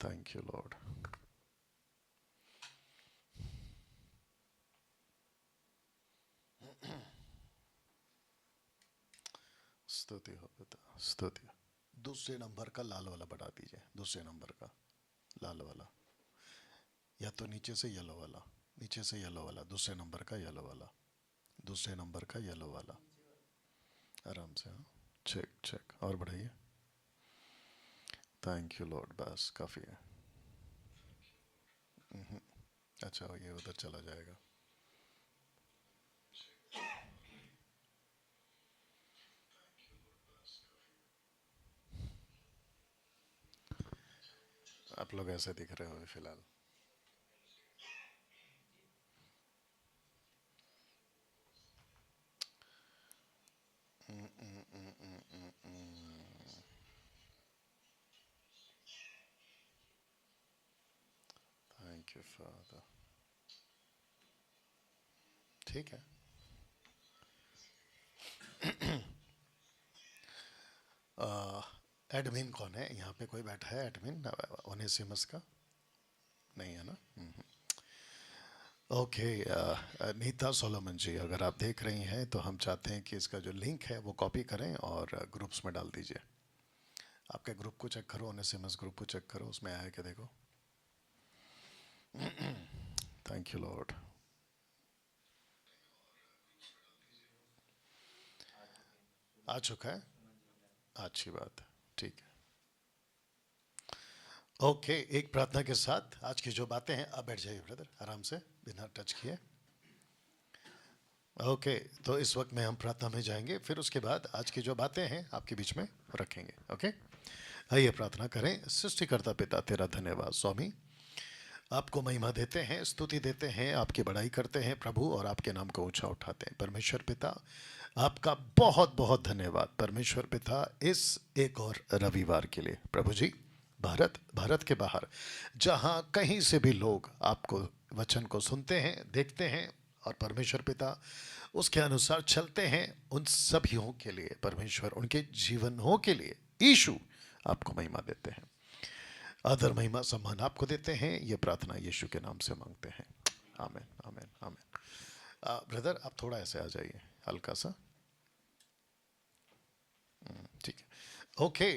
Thank you, Lord. स्तुति हो पिता, स्तुति। दूसरे नंबर का लाल वाला बढ़ा दीजिए, दूसरे नंबर का लाल वाला, या तो नीचे से येलो वाला, नीचे से येलो वाला, दूसरे नंबर का येलो वाला, दूसरे नंबर का येलो वाला। आराम से, हाँ, चेक चेक, और बढ़ाइए। थैंक यू लॉर्ड, बस काफ़ी है। अच्छा, ये उधर चला जाएगा। आप लोग ऐसे दिख रहे हो फिलहाल। Thank you father. ठीक है। एडमिन कौन है यहाँ पे? कोई बैठा है एडमिन ओनेसिमस का? नहीं है ना? ओके। नीता सोलोमन जी, अगर आप देख रही हैं तो हम चाहते हैं कि इसका जो लिंक है वो कॉपी करें और ग्रुप्स में डाल दीजिए। आपके ग्रुप को चेक करो, ओनेसिमस ग्रुप को चेक करो, उसमें आया क्या देखो। Thank you Lord. आ चुका है? अच्छी बात है, ठीक है। ओके, एक प्रार्थना के साथ आज की जो बातें हैं, आप बैठ जाइए ब्रदर आराम से, बिना टच किए। ओके, तो इस वक्त में हम प्रार्थना में जाएंगे, फिर उसके बाद आज की जो बातें हैं आपके बीच में रखेंगे। ओके, आइए प्रार्थना करें। सृष्टिकर्ता पिता, तेरा धन्यवाद स्वामी, आपको महिमा देते हैं, स्तुति देते हैं, आपकी बड़ाई करते हैं प्रभु, और आपके नाम को ऊंचा उठाते हैं। परमेश्वर पिता, आपका बहुत बहुत धन्यवाद परमेश्वर पिता, इस एक और रविवार के लिए प्रभु जी। भारत के बाहर जहाँ कहीं से भी लोग आपको वचन को सुनते हैं, देखते हैं, और परमेश्वर पिता उसके अनुसार चलते हैं, उन सभीयों के लिए परमेश्वर, उनके जीवनों के लिए यीशु आपको महिमा देते हैं। आदर महिमा सम्मान आपको देते हैं, ये प्रार्थना यीशु के नाम से मांगते हैं। आमीन आमीन आमीन। ब्रदर आप थोड़ा ऐसे आ जाइए, हल्का सा। ठीक है। ओके,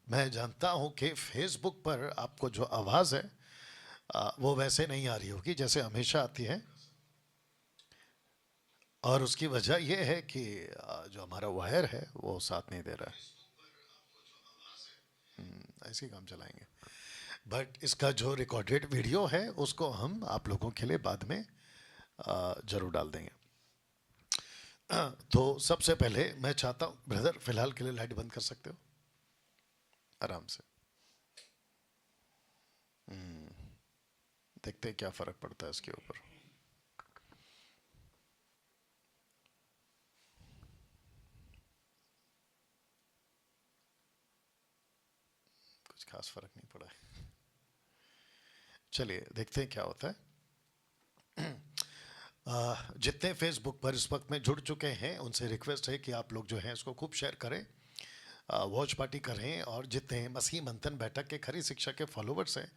मैं जानता हूँ कि फेसबुक पर आपको जो आवाज़ है वो वैसे नहीं आ रही होगी जैसे हमेशा आती है, और उसकी वजह यह है कि जो हमारा वायर है वो साथ नहीं दे रहा है। ऐसे ही काम चलाएंगे, बट इसका जो रिकॉर्डेड वीडियो है उसको हम आप लोगों के लिए बाद में ज़रूर डाल देंगे। तो सबसे पहले मैं चाहता हूँ ब्रदर, फिलहाल के लिए लाइट बंद कर सकते हो आराम से। देखते हैं क्या फ़र्क पड़ता है इसके ऊपर। कुछ खास फ़र्क नहीं पड़ा है। चलिए देखते हैं क्या होता है। जितने फेसबुक पर इस वक्त में जुड़ चुके हैं उनसे रिक्वेस्ट है कि आप लोग जो हैं इसको खूब शेयर करें, वॉच पार्टी करें, और जितने मसीह मंथन बैठक के खरी शिक्षा के फॉलोवर्स हैं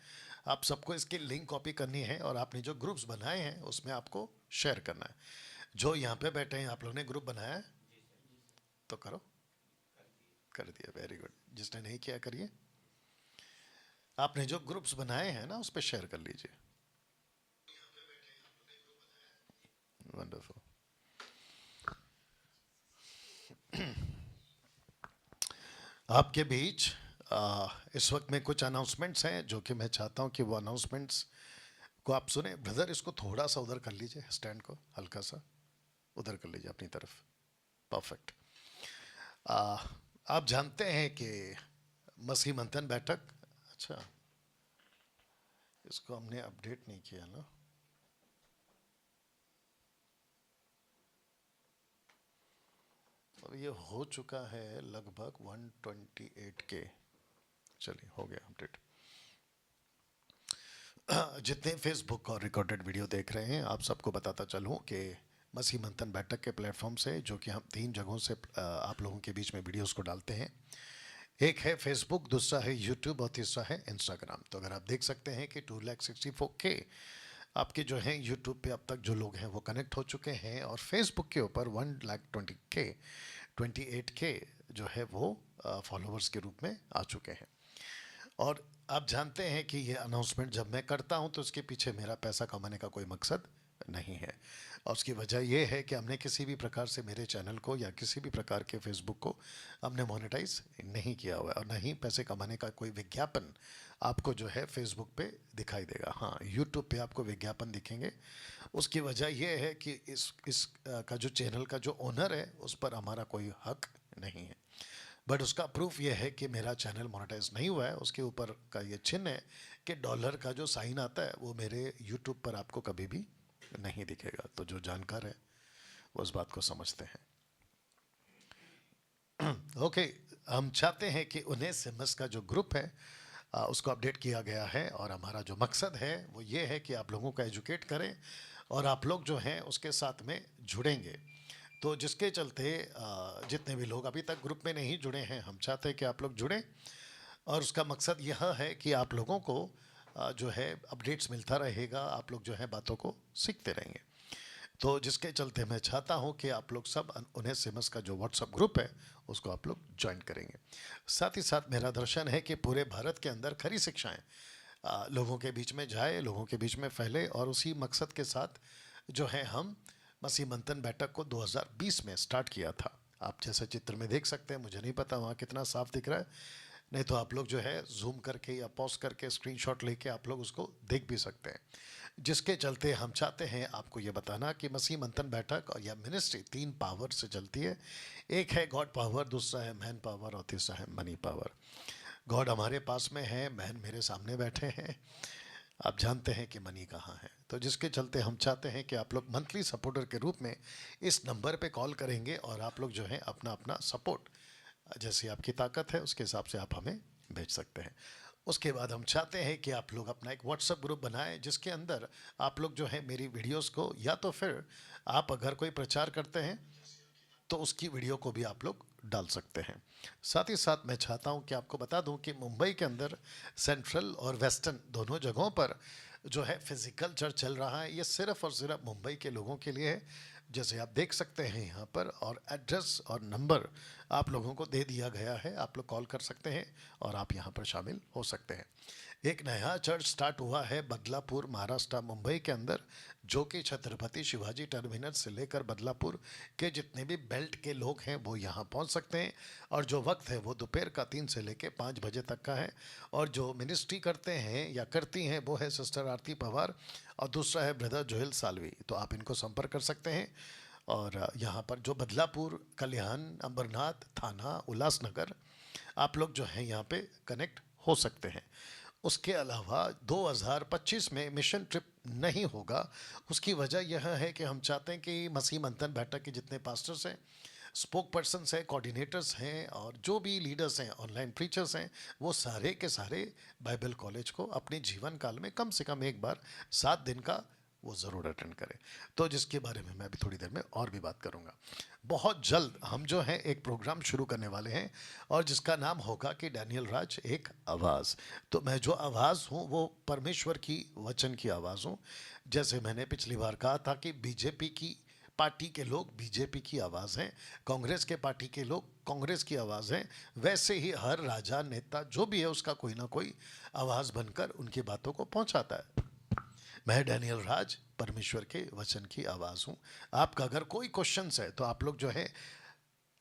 आप सबको इसकी लिंक कॉपी करनी है, और आपने जो ग्रुप्स बनाए हैं उसमें आपको शेयर करना है। जो यहाँ पे बैठे हैं आप लोगों ने ग्रुप बनाया है तो करो। कर दिया, वेरी गुड। जिसने नहीं किया करिए। आपने जो ग्रुप्स बनाए हैं ना उस पर शेयर कर लीजिए। वंडरफुल। आपके बीच इस वक्त में कुछ अनाउंसमेंट्स हैं जो कि मैं चाहता हूं कि वो अनाउंसमेंट्स को आप सुने। ब्रदर इसको थोड़ा सा उधर कर लीजिए, स्टैंड को हल्का सा उधर कर लीजिए अपनी तरफ। परफेक्ट। आप जानते हैं कि मसीह मंथन बैठक, अच्छा इसको हमने अपडेट नहीं किया ना। और ये हो चुका है लगभग 128 के। चलिए हो गया अपडेट। जितने फेसबुक और रिकॉर्डेड वीडियो देख रहे हैं आप सबको बताता चलूँ कि मसीह मंथन बैठक के प्लेटफॉर्म से, जो कि हम 3 जगहों से आप लोगों के बीच में वीडियोस को डालते हैं, एक है फेसबुक, दूसरा है यूट्यूब और तीसरा है इंस्टाग्राम। तो अगर आप देख सकते हैं कि 2,64K आपके जो हैं यूट्यूब पे अब तक जो लोग हैं वो कनेक्ट हो चुके हैं, और फेसबुक के ऊपर 1,20K 28K जो है वो फॉलोअर्स के रूप में आ चुके हैं। और आप जानते हैं कि ये अनाउंसमेंट जब मैं करता हूं तो उसके पीछे मेरा पैसा कमाने का कोई मकसद नहीं है, और उसकी वजह यह है कि हमने किसी भी प्रकार से मेरे चैनल को या किसी भी प्रकार के फेसबुक को हमने मोनेटाइज नहीं किया हुआ है, और नहीं पैसे कमाने का कोई विज्ञापन आपको जो है फेसबुक पे दिखाई देगा। हाँ, यूट्यूब पे आपको विज्ञापन दिखेंगे। उसकी वजह यह है कि इस का जो चैनल का जो ओनर है उस पर हमारा कोई हक नहीं है। बट उसका प्रूफ ये है कि मेरा चैनल मोनेटाइज नहीं हुआ है, उसके ऊपर का ये चिन्ह है कि डॉलर का जो साइन आता है वो मेरे यूट्यूब पर आपको कभी भी नहीं दिखेगा। तो जो जानकार है वो उस बात को समझते हैं। ओके, हम चाहते हैं कि 19 का जो ग्रुप है उसको अपडेट किया गया है, और हमारा जो मकसद है वो ये है कि आप लोगों को एजुकेट करें और आप लोग जो हैं उसके साथ में जुड़ेंगे। तो जिसके चलते जितने भी लोग अभी तक ग्रुप में नहीं जुड़े हैं, हम चाहते हैं कि आप लोग जुड़ें, और उसका मकसद यह है कि आप लोगों को जो है अपडेट्स मिलता रहेगा, आप लोग जो है बातों को सीखते रहेंगे। तो जिसके चलते मैं चाहता हूं कि आप लोग सब 19 का जो व्हाट्सएप ग्रुप है उसको आप लोग ज्वाइन करेंगे। साथ ही साथ मेरा दर्शन है कि पूरे भारत के अंदर खरी शिक्षाएं लोगों के बीच में जाए, लोगों के बीच में फैले, और उसी मकसद के साथ जो है हम मसीह मंथन बैठक को 2020 में स्टार्ट किया था। आप जैसे चित्र में देख सकते हैं, मुझे नहीं पता वहाँ कितना साफ दिख रहा है, नहीं तो आप लोग जो है जूम करके या पॉज करके स्क्रीनशॉट लेके आप लोग उसको देख भी सकते हैं। जिसके चलते हम चाहते हैं आपको ये बताना कि मसीह मंथन बैठक और यह मिनिस्ट्री 3 पावर से चलती है। एक है गॉड पावर, दूसरा है मैन पावर, और तीसरा है मनी पावर। गॉड हमारे पास में है, मैन मेरे सामने बैठे हैं, आप जानते हैं कि मनी कहाँ है। तो जिसके चलते हम चाहते हैं कि आप लोग मंथली सपोर्टर के रूप में इस नंबर पे कॉल करेंगे, और आप लोग जो है अपना अपना सपोर्ट जैसी आपकी ताकत है उसके हिसाब से आप हमें भेज सकते हैं। उसके बाद हम चाहते हैं कि आप लोग अपना एक व्हाट्सएप ग्रुप बनाएं, जिसके अंदर आप लोग जो है मेरी वीडियोस को, या तो फिर आप अगर कोई प्रचार करते हैं तो उसकी वीडियो को भी आप लोग डाल सकते हैं। साथ ही साथ मैं चाहता हूं कि आपको बता दूं कि मुंबई के अंदर सेंट्रल और वेस्टर्न दोनों जगहों पर जो है फिजिकल चर्च चल रहा है। ये सिर्फ और सिर्फ मुंबई के लोगों के लिए है, जैसे आप देख सकते हैं यहाँ पर, और एड्रेस और नंबर आप लोगों को दे दिया गया है। आप लोग कॉल कर सकते हैं और आप यहाँ पर शामिल हो सकते हैं। एक नया चर्च स्टार्ट हुआ है बदलापुर, महाराष्ट्र, मुंबई के अंदर, जो कि छत्रपति शिवाजी टर्मिनस से लेकर बदलापुर के जितने भी बेल्ट के लोग हैं वो यहाँ पहुँच सकते हैं। और जो वक्त है वो दोपहर का 3 से लेकर 5 बजे तक का है। और जो मिनिस्ट्री करते हैं या करती हैं वो है सिस्टर आरती पवार, और दूसरा है ब्रदर जोहेल सालवी। तो आप इनको संपर्क कर सकते हैं। और यहाँ पर जो बदलापुर, कल्याण, अंबरनाथ, थाना, उल्लासनगर, आप लोग जो हैं यहाँ पे कनेक्ट हो सकते हैं। उसके अलावा 2025 में मिशन ट्रिप नहीं होगा। उसकी वजह यह है कि हम चाहते हैं कि मसीह मंथन बैठक के जितने पास्टर्स हैं, स्पोक पर्सनस हैं, कोऑर्डिनेटर्स हैं, और जो भी लीडर्स हैं, ऑनलाइन प्रीचर्स हैं, वो सारे के सारे बाइबल कॉलेज को अपने जीवन काल में कम से कम एक बार 7 दिन का वो ज़रूर अटेंड करें। तो जिसके बारे में मैं अभी थोड़ी देर में और भी बात करूँगा। बहुत जल्द हम जो है एक प्रोग्राम शुरू करने वाले हैं, और जिसका नाम होगा कि डैनियल राज एक आवाज़। तो मैं जो आवाज़ हूँ वो परमेश्वर की वचन की आवाज़ हूँ। जैसे मैंने पिछली बार कहा था कि बीजेपी की पार्टी के लोग बीजेपी की आवाज़ हैं, कांग्रेस के पार्टी के लोग कांग्रेस की आवाज़ हैं, वैसे ही हर राजा, नेता जो भी है उसका कोई ना कोई आवाज़ बनकर उनकी बातों को पहुंचाता है। मैं डैनियल राज परमेश्वर के वचन की आवाज़ हूँ। आपका अगर कोई क्वेश्चन है तो आप लोग जो है,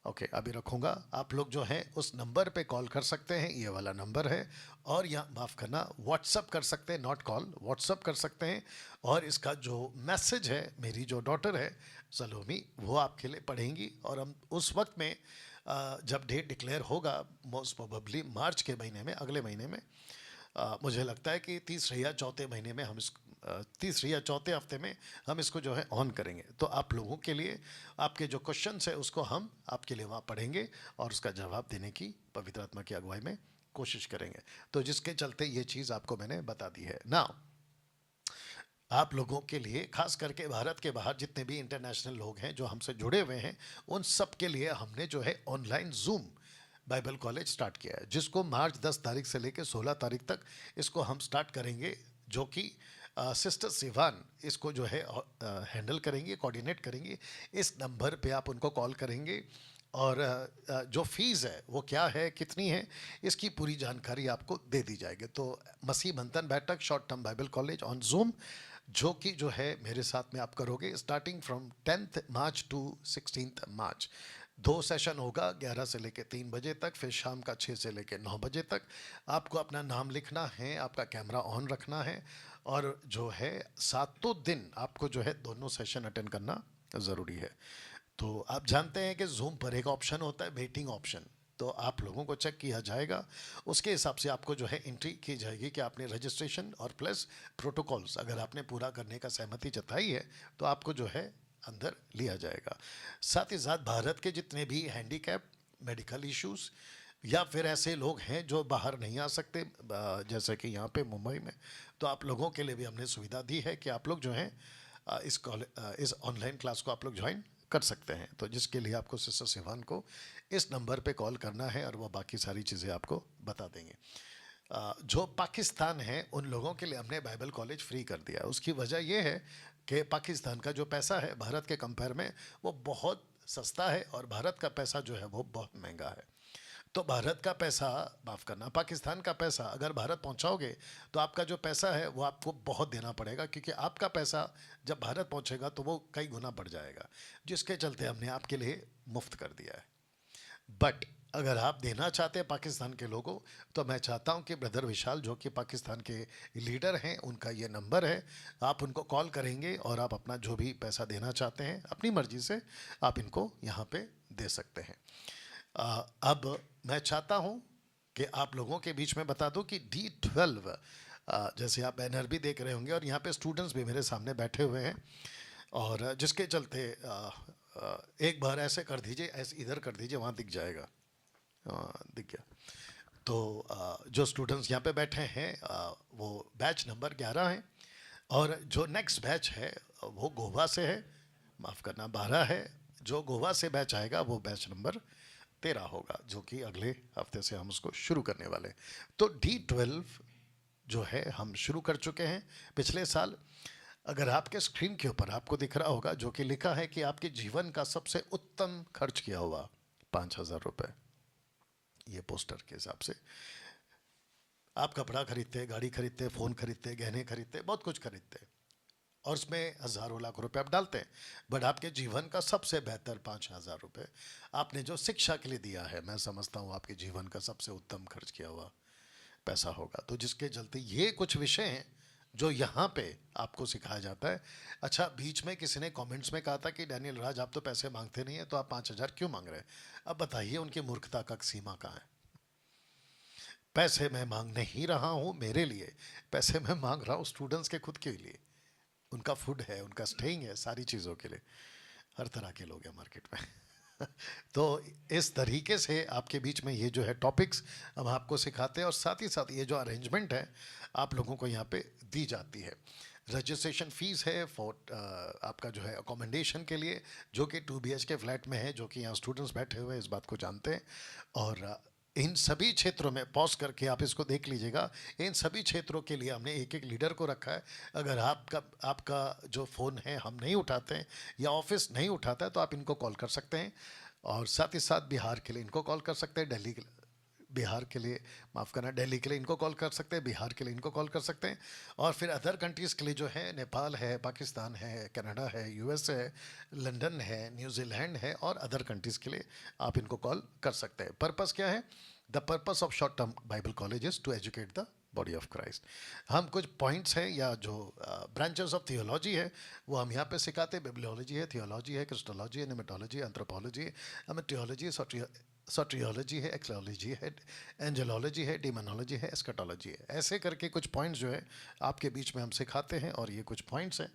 ओके अभी रखूँगा, आप लोग जो हैं उस नंबर पे कॉल कर सकते हैं, ये वाला नंबर है। और यहाँ माफ़ करना, व्हाट्सअप कर सकते हैं, नॉट कॉल, व्हाट्सअप कर सकते हैं। और इसका जो मैसेज है, मेरी जो डॉटर है सलोमी, वो आपके लिए पढ़ेंगी। और हम उस वक्त में जब डेट डिक्लेयर होगा, मोस्ट प्रोबेबली मार्च के महीने में, अगले महीने में, मुझे लगता है कि तीसरे या चौथे महीने में हम इस तीसरे या चौथे हफ्ते में हम इसको जो है ऑन करेंगे। तो आप लोगों के लिए आपके जो क्वेश्चंस है उसको हम आपके लिए वहाँ पढ़ेंगे और उसका जवाब देने की पवित्र आत्मा की अगुवाई में कोशिश करेंगे। तो जिसके चलते ये चीज़ आपको मैंने बता दी है। नाउ आप लोगों के लिए, खास करके भारत के बाहर जितने भी इंटरनेशनल लोग हैं जो हमसे जुड़े हुए हैं, उन सब के लिए हमने जो है online zoom Bible college start किया है, जिसको मार्च 10 तारीख से लेकर 16 तारीख तक इसको हम स्टार्ट करेंगे, जो कि सिस्टर सिवान इसको जो है हैंडल करेंगे, कोऑर्डिनेट करेंगे। इस नंबर पे आप उनको कॉल करेंगे और जो फीस है वो क्या है, कितनी है, इसकी पूरी जानकारी आपको दे दी जाएगी। तो मसीह मंथन बैठक short term Bible college on zoom, जो है मेरे साथ में आप करोगे, starting from 10th March two 16th March. 2 session होगा, 11 से लेकर 3 बजे तक, फिर शाम का 6 से लेकर 9 बजे तक। आपको अपना नाम लिखना है, आपका कैमरा ऑन रखना है, और जो है 7 दिन आपको जो है दोनों सेशन अटेंड करना ज़रूरी है। तो आप जानते हैं कि जूम पर एक ऑप्शन होता है वेटिंग ऑप्शन, तो आप लोगों को चेक किया जाएगा, उसके हिसाब से आपको जो है एंट्री की जाएगी कि आपने रजिस्ट्रेशन और प्लस प्रोटोकॉल्स अगर आपने पूरा करने का सहमति जताई है तो आपको जो है अंदर लिया जाएगा। साथ ही साथ भारत के जितने भी हैंडीकैप, मेडिकल इश्यूज़ या फिर ऐसे लोग हैं जो बाहर नहीं आ सकते, जैसे कि यहाँ पे मुंबई में, तो आप लोगों के लिए भी हमने सुविधा दी है कि आप लोग जो हैं इस ऑनलाइन क्लास को आप लोग ज्वाइन कर सकते हैं। तो जिसके लिए आपको सिस्टर सिवान को इस नंबर पे कॉल करना है और वो बाकी सारी चीज़ें आपको बता देंगे। जो पाकिस्तान है उन लोगों के लिए हमने बाइबल कॉलेज फ्री कर दिया। उसकी वजह ये है कि पाकिस्तान का जो पैसा है भारत के कंपेयर में वो बहुत सस्ता है, और भारत का पैसा जो है वो बहुत महंगा है। तो भारत का पैसा, माफ़ करना, पाकिस्तान का पैसा अगर भारत पहुंचाओगे तो आपका जो पैसा है वो आपको बहुत देना पड़ेगा, क्योंकि आपका पैसा जब भारत पहुंचेगा तो वो कई गुना बढ़ जाएगा, जिसके चलते हमने आपके लिए मुफ्त कर दिया है। बट अगर आप देना चाहते हैं पाकिस्तान के लोगों, तो मैं चाहता हूं कि ब्रदर विशाल जो कि पाकिस्तान के लीडर हैं, उनका ये नंबर है, आप उनको कॉल करेंगे और आप अपना जो भी पैसा देना चाहते हैं अपनी मर्जी से आप इनको यहाँ पे दे सकते हैं। अब मैं चाहता हूं कि आप लोगों के बीच में बता दूं कि D12, जैसे आप बैनर भी देख रहे होंगे और यहाँ पे स्टूडेंट्स भी मेरे सामने बैठे हुए हैं, और जिसके चलते एक बार ऐसे कर दीजिए, ऐसे इधर कर दीजिए, वहाँ दिख जाएगा, दिख गया। तो जो स्टूडेंट्स यहाँ पे बैठे हैं वो बैच नंबर 11 है, और जो नेक्स्ट बैच है वो गोवा से है, माफ़ करना 12 है। जो गोवा से बैच आएगा वो बैच नंबर 13 होगा, जो कि अगले हफ्ते से हम उसको शुरू करने वाले हैं। तो D12 जो है हम शुरू कर चुके हैं पिछले साल। अगर आपके स्क्रीन के ऊपर आपको दिख रहा होगा जो कि लिखा है कि आपके जीवन का सबसे उत्तम खर्च किया हुआ 5,000 रुपये, ये पोस्टर के हिसाब से आप कपड़ा खरीदते, गाड़ी खरीदते, फ़ोन खरीदते, गहने खरीदते, बहुत कुछ खरीदते, और उसमें हज़ारों लाख रुपए आप डालते हैं। बट आपके जीवन का सबसे बेहतर 5,000 रुपये आपने जो शिक्षा के लिए दिया है, मैं समझता हूँ आपके जीवन का सबसे उत्तम खर्च किया हुआ पैसा होगा। तो जिसके चलते ये कुछ विषय हैं जो यहाँ पे आपको सिखाया जाता है। अच्छा, बीच में किसी ने कमेंट्स में कहा था कि डैनियल राज आप तो पैसे मांगते नहीं हैं, तो आप 5,000 क्यों मांग रहे हैं? अब बताइए उनकी मूर्खता का सीमा कहाँ है? पैसे मैं मांग नहीं रहा हूँ मेरे लिए, पैसे मैं मांग रहा हूँ स्टूडेंट्स के खुद के लिए, उनका फूड है, उनका स्टेइंग है, सारी चीज़ों के लिए। हर तरह के लोग हैं मार्केट में। तो इस तरीके से आपके बीच में ये जो है टॉपिक्स हम आपको सिखाते हैं, और साथ ही साथ ये जो अरेंजमेंट है आप लोगों को यहाँ पे दी जाती है। रजिस्ट्रेशन फ़ीस है फॉर आपका जो है अकोमोडेशन के लिए, जो कि 2 BHK फ्लैट में है, जो कि यहाँ स्टूडेंट्स बैठे हुए हैं इस बात को जानते हैं। और इन सभी क्षेत्रों में पॉज करके आप इसको देख लीजिएगा, इन सभी क्षेत्रों के लिए हमने एक एक लीडर को रखा है। अगर आपका जो फ़ोन है हम नहीं उठाते हैं या ऑफिस नहीं उठाता है तो आप इनको कॉल कर सकते हैं, और साथ ही साथ बिहार के लिए इनको कॉल कर सकते हैं, दिल्ली के बिहार के लिए, माफ़ करना, दिल्ली के लिए इनको कॉल कर सकते हैं, बिहार के लिए इनको कॉल कर सकते हैं, और फिर अदर कंट्रीज़ के लिए जो है नेपाल है, पाकिस्तान है, कनाडा है, US है, लंदन है, न्यूजीलैंड है, और अदर कंट्रीज़ के लिए आप इनको कॉल कर सकते हैं। पर्पस क्या है? The purpose of short term Bible college is to educate the body of Christ. हम कुछ पॉइंट्स हैं या जो ब्रांचेस ऑफ थियोलॉजी है वो हम यहाँ पे सिखाते हैं। बिब्लियोलॉजी है, थियोलॉजी है, क्रिस्टोलॉजी है, निमेटोलॉजी है, एंथ्रोपोलॉजी है, एमेटियोलॉजी, सोट्रियोलॉजी है, एक्सोलॉजी है, एंजेलॉलॉजी है, डिमोनोलॉजी है, एस्कटोलॉजी है। ऐसे करके कुछ पॉइंट्स जो है आपके बीच में हम सिखाते हैं, और ये कुछ पॉइंट्स हैं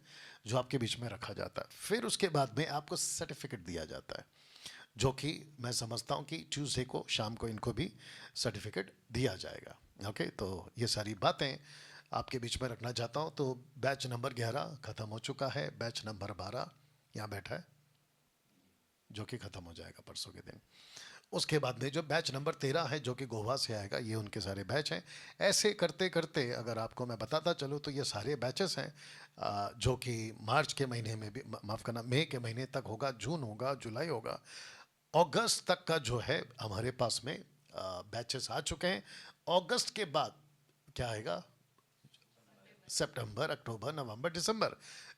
जो आपके बीच में रखा जाता है। फिर उसके बाद में आपको सर्टिफिकेट दिया जाता है, जो कि मैं समझता हूँ कि ट्यूसडे को शाम को इनको भी सर्टिफिकेट दिया जाएगा। ओके, तो ये सारी बातें आपके बीच में रखना चाहता हूँ। तो बैच नंबर 11 ख़त्म हो चुका है, बैच नंबर 12 यहाँ बैठा है, जो कि ख़त्म हो जाएगा परसों के दिन। उसके बाद में जो बैच नंबर 13 है जो कि गोवा से आएगा, ये उनके सारे बैच हैं। ऐसे करते करते अगर आपको मैं बताता चलूँ तो ये सारे बैचेस हैं जो कि मार्च के महीने में भी, माफ़ करना, मई के महीने तक होगा, जून होगा, जुलाई होगा, अगस्त तक का जो है हमारे पास में बैचेस आ चुके हैं। अगस्त के बाद क्या आएगा? सितंबर, अक्टूबर, नवंबर, दिसंबर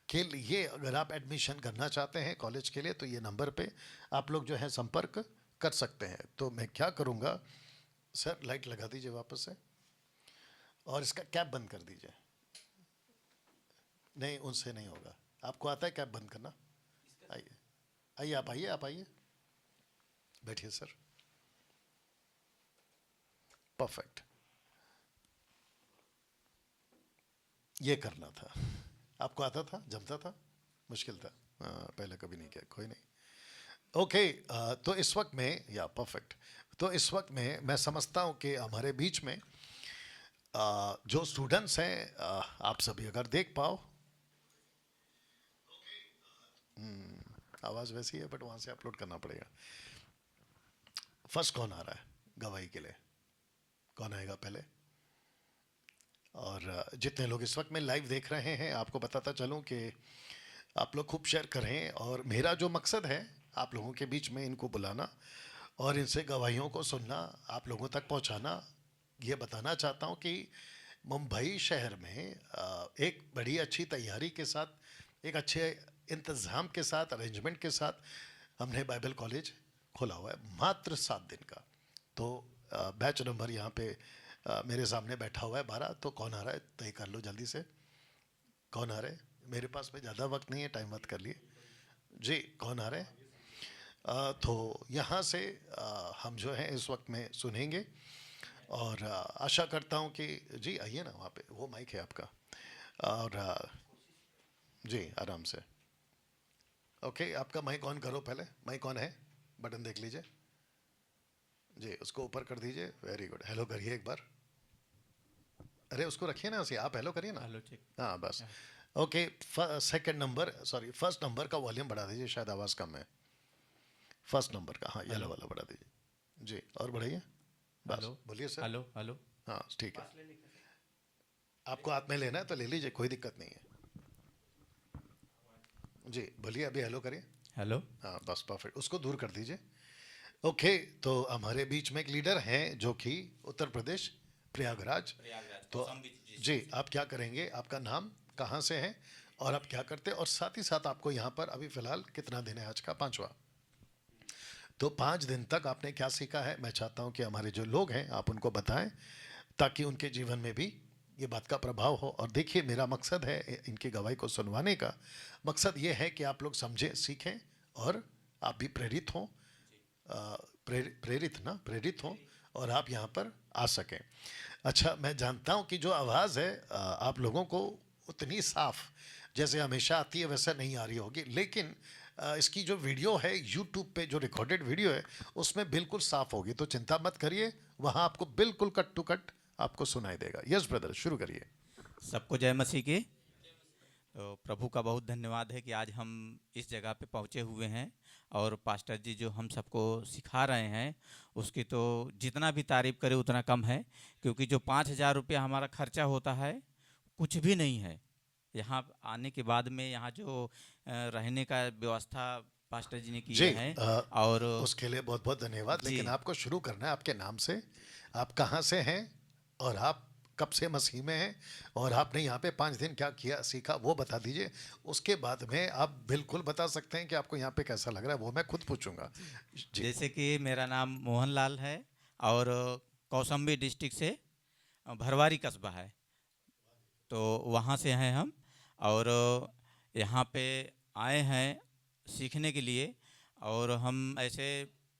के लिए अगर आप एडमिशन करना चाहते हैं कॉलेज के लिए तो ये नंबर पे आप लोग जो है संपर्क कर सकते हैं। तो मैं क्या करूँगा सर, लाइट लगा दीजिए वापस से और इसका कैप बंद कर दीजिए। नहीं, उनसे नहीं होगा। आपको आता है कैप बंद करना? आइए आइए, आप आइए, आप आइए, बैठिए सर। परफेक्ट, ये करना था। आपको आता था? जमता था? मुश्किल था? पहले कभी नहीं किया, कोई नहीं। ओके, तो इस वक्त में, या परफेक्ट, तो इस वक्त में मैं समझता हूँ कि हमारे बीच में जो स्टूडेंट्स हैं, आप सभी अगर देख पाओ, आवाज़ वैसी है बट वहाँ से अपलोड करना पड़ेगा। फर्स्ट कौन आ रहा है गवाही के लिए? कौन आएगा पहले? और जितने लोग इस वक्त में लाइव देख रहे हैं, आपको बताता चलूँ कि आप लोग खूब शेयर करें, और मेरा जो मकसद है आप लोगों के बीच में इनको बुलाना और इनसे गवाहियों को सुनना, आप लोगों तक पहुंचाना। ये बताना चाहता हूं कि मुंबई शहर में एक बड़ी अच्छी तैयारी के साथ, एक अच्छे इंतज़ाम के साथ, अरेंजमेंट के साथ हमने बाइबल कॉलेज खोला हुआ है, मात्र 7 दिन का। तो बैच नंबर यहाँ पे मेरे सामने बैठा हुआ है 12। तो कौन आ रहा है तय कर लो जल्दी से। कौन आ रहे? मेरे पास में ज़्यादा वक्त नहीं है, टाइम मत कर लिए जी। कौन आ रहे? तो यहाँ से हम जो है इस वक्त में सुनेंगे, और आशा करता हूँ कि जी आइए ना, वहाँ पे वो माइक है आपका, और जी आराम से। ओके, आपका माइक ऑन करो पहले। माइक ऑन है? बटन देख लीजिए जी, उसको ऊपर कर दीजिए। Very good. हेलो करिए एक बार। अरे उसको रखिए ना उसे, आप हेलो करिए ना। Hello check. हाँ बस। Okay, second number, sorry first number का वॉल्यूम बढ़ा दीजिए, शायद आवाज़ कम है। फर्स्ट नंबर का, हाँ, येलो हेलो वाला बढ़ा दीजिए जी, और बढ़ाइए। बस हेलो बोलिए सर। Hello hello. हाँ ठीक है, आपको हाथ में लेना है तो ले लीजिए, कोई दिक्कत नहीं है जी। बोलिए, अभी हेलो करिए। हेलो। हाँ बस परफेक्ट, उसको दूर कर दीजिए। ओके, तो हमारे बीच में एक लीडर हैं जो कि उत्तर प्रदेश, प्रयागराज। प्रयागराज तो कौशाम्बी जी, डिस्ट्रिक्ट से। आप क्या करेंगे, आपका नाम, कहाँ से हैं, और आप क्या करते हैं, और साथ ही साथ आपको यहाँ पर अभी फ़िलहाल कितना दिन है? आज का 5वां। तो 5 दिन तक आपने क्या सीखा है? मैं चाहता हूँ कि हमारे जो लोग हैं आप उनको बताएं, ताकि उनके जीवन में भी ये बात का प्रभाव हो। और देखिए, मेरा मकसद है इनकी गवाही को सुनवाने का मकसद ये है कि आप लोग समझें, सीखें, और आप भी प्रेरित हों, प्रेरित हों, और आप यहाँ पर आ सकें। अच्छा, मैं जानता हूँ कि जो आवाज़ है आप लोगों को उतनी साफ जैसे हमेशा आती है वैसा नहीं आ रही होगी, लेकिन इसकी जो वीडियो है यूट्यूब पे, जो रिकॉर्डेड वीडियो है, उसमें बिल्कुल साफ होगी। तो चिंता मत करिए, वहाँ आपको बिल्कुल कट टू कट आपको सुनाई देगा। यस ब्रदर, शुरू करिए। सबको जय मसीह की। तो प्रभु का बहुत धन्यवाद है कि आज हम इस जगह पे पहुँचे हुए हैं, और पास्टर जी जो हम सबको सिखा रहे हैं उसकी तो जितना भी तारीफ़ करें उतना कम है, क्योंकि जो 5,000 रुपया हमारा खर्चा होता है कुछ भी नहीं है। यहाँ आने के बाद में यहाँ जो रहने का व्यवस्था पास्टर जी ने जी, किए हैं। और उसके लिए बहुत बहुत धन्यवाद, जी, लेकिन आपको शुरू करना है आपके नाम से। आप कहाँ से हैं, और आप कब से मसीह में हैं, और आपने यहाँ पे 5 दिन क्या किया, सीखा, वो बता दीजिए। उसके बाद में आप बिल्कुल बता सकते हैं कि आपको यहाँ पे कैसा लग रहा है, वो मैं खुद पूछूंगा जी। जैसे कि मेरा नाम मोहन लाल है, और कौशाम्बी डिस्ट्रिक्ट से भरवारी कस्बा है, तो वहाँ से हैं हम। और यहाँ पे आए हैं सीखने के लिए। और हम ऐसे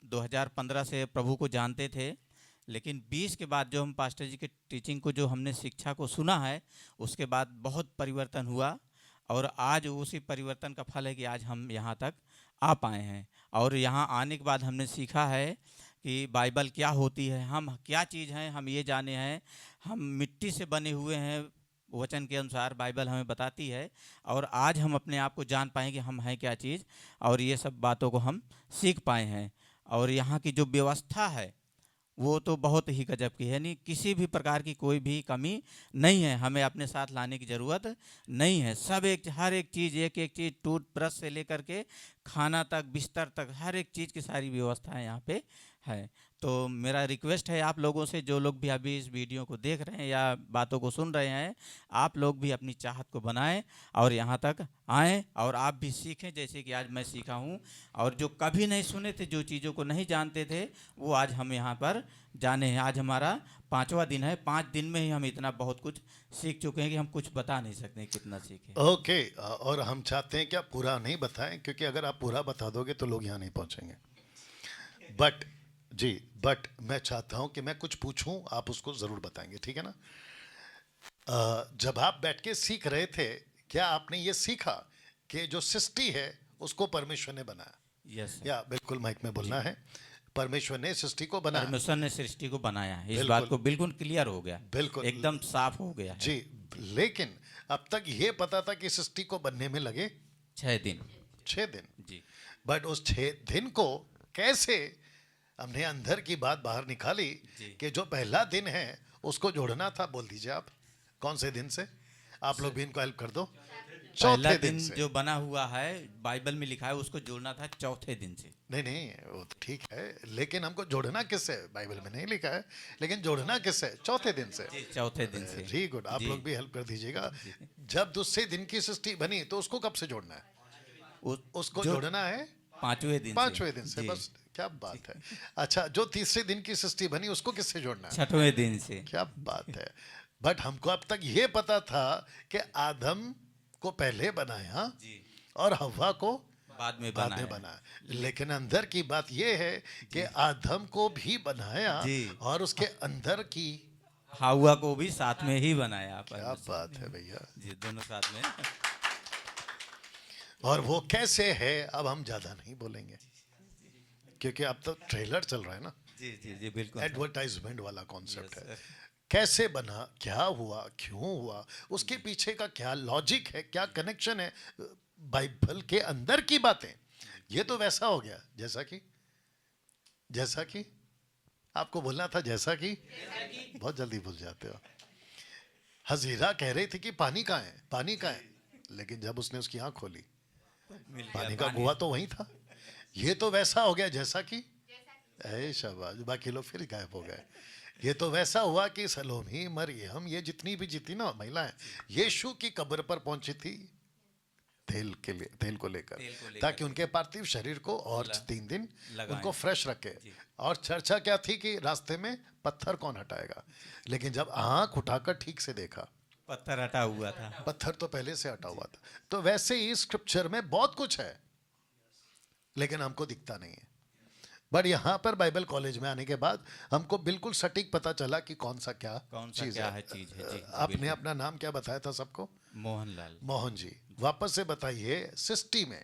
2015 से प्रभु को जानते थे, लेकिन 20 के बाद जो हम पास्टर जी के टीचिंग को, जो हमने शिक्षा को सुना है, उसके बाद बहुत परिवर्तन हुआ। और आज उसी परिवर्तन का फल है कि आज हम यहाँ तक आ पाए हैं। और यहाँ आने के बाद हमने सीखा है कि बाइबल क्या होती है, हम क्या चीज़ हैं, हम ये जाने हैं हम मिट्टी से बने हुए हैं, वचन के अनुसार बाइबल हमें बताती है। और आज हम अपने आप को जान पाएँ कि हम हैं क्या चीज़, और ये सब बातों को हम सीख पाए हैं। और यहाँ की जो व्यवस्था है वो तो बहुत ही गजब की है। नहीं, किसी भी प्रकार की कोई भी कमी नहीं है, हमें अपने साथ लाने की ज़रूरत नहीं है। सब हर एक चीज़, एक एक चीज़, टूथब्रश से लेकर के खाना तक, बिस्तर तक, हर एक चीज़ की सारी व्यवस्थाएं यहाँ पे है। तो मेरा रिक्वेस्ट है आप लोगों से, जो लोग भी अभी इस वीडियो को देख रहे हैं या बातों को सुन रहे हैं, आप लोग भी अपनी चाहत को बनाएं और यहाँ तक आएँ और आप भी सीखें, जैसे कि आज मैं सीखा हूँ। और जो कभी नहीं सुने थे, जो चीज़ों को नहीं जानते थे, वो आज हम यहाँ पर जाने हैं। आज हमारा 5वां दिन है। 5 दिन में ही हम इतना बहुत कुछ सीख चुके हैं कि हम कुछ बता नहीं सकते कितना सीखे। ओके, और हम चाहते हैं कि आप पूरा नहीं बताएं, क्योंकि अगर आप पूरा बता दोगे तो लोग यहाँ नहीं पहुँचेंगे। बट जी, बट मैं चाहता हूँ कि मैं कुछ पूछूं, आप उसको ज़रूर बताएंगे, ठीक है ना? जब आप बैठ के सीख रहे थे, क्या आपने ये सीखा कि जो सृष्टि है उसको परमेश्वर ने बनाया? Yes sir. या बिल्कुल माइक में बोलना है, परमेश्वर ने सृष्टि को बनाया। परमेश्वर ने सृष्टि को बनाया है, इस बिल्कुल। बात को बिल्कुल क्लियर हो गया, बिल्कुल। एकदम साफ हो गया है। जी, लेकिन अब तक ये पता था कि सृष्टि को बनने में लगे 6 दिन। 6 दिन। जी। बट उस 6 दिन को कैसे हमने अंदर की बात बाहर निकाली जी। कि जो पहला दिन है उसको जोड़ना था? बोल दीजिए आप, कौन से दिन से? आप लोग भी इनको हेल्प कर दो। पहला चौथे दिन दिन से। जो बना हुआ है बाइबल में लिखा है, उसको जोड़ना था चौथे दिन से। नहीं नहीं, वो तो ठीक है, लेकिन हमको जोड़ना किससे? बाइबल में नहीं लिखा है, लेकिन जोड़ना किससे? चौथे दिन से। जी, चौथे दिन से। वेरी गुड, आप जी। लोग भी हेल्प कर दीजिएगा। जब दूसरे दिन की सृष्टि बनी तो उसको कब से जोड़ना है? उसको जोड़ना है 5वें दिन से। 5वें दिन से। जी। बस, क्या बात है। अच्छा, जो तीसरे दिन की सृष्टि बनी उसको किससे जोड़ना है? 6वें दिन से। क्या बात है। बट हमको अब तक ये पता था कि आदम को पहले बनाया जी। और हव्वा को बाद में बाद में बनाया। बनाया। लेकिन अंदर की बात ये है कि आदम को भी बनाया जी। और उसके अंदर की, हव्वा को भी साथ में ही बनाया। क्या बात है भैया। जी, दोनों साथ में। और वो कैसे है अब हम ज्यादा नहीं बोलेंगे, क्योंकि अब तो ट्रेलर चल रहा है ना, जी जी जी, बिल्कुल। एडवर्टाइजमेंट वाला कॉन्सेप्ट Yes, है। sir. कैसे बना, क्या हुआ, क्यों हुआ, उसके पीछे का क्या लॉजिक है, क्या कनेक्शन है, बाइबल के अंदर की बातें। ये तो वैसा हो गया जैसा कि आपको बोलना था, जैसा कि बहुत जल्दी भूल जाते हो। हजीरा कह रही थी कि पानी कहाँ है, पानी कहाँ है, लेकिन जब उसने उसकी आंख खोली, मिल गया पानी का पानी। कुआं तो वहीं था। ये तो वैसा हो गया जैसा कि, ऐ शाबाश, बाकी लोग फिर गायब हो गए। ये तो वैसा हुआ कि सलोमी, मरियम, ये जितनी भी जितनी ना महिलाएं यीशु की कब्र पर पहुंची थी तेल को लेकर, ताकि उनके पार्थिव शरीर को और 3 दिन लगाएं। उनको फ्रेश रखे। जी। और चर्चा क्या थी कि रास्ते में पत्थर कौन हटाएगा, लेकिन जब आंख उठाकर ठीक से देखा, पत्थर हटा हुआ था। पत्थर तो पहले से हटा हुआ था। तो वैसे ही स्क्रिप्चर में बहुत कुछ है, लेकिन हमको दिखता नहीं है। बट यहाँ पर बाइबल कॉलेज में आने के बाद हमको बिल्कुल सटीक पता चला कि कौन सा क्या चीज है। चीज है। जी, आपने बिल्कुल। अपना नाम क्या बताया था सबको? मोहनलाल। मोहन जी, वापस से बताइए। सृष्टि में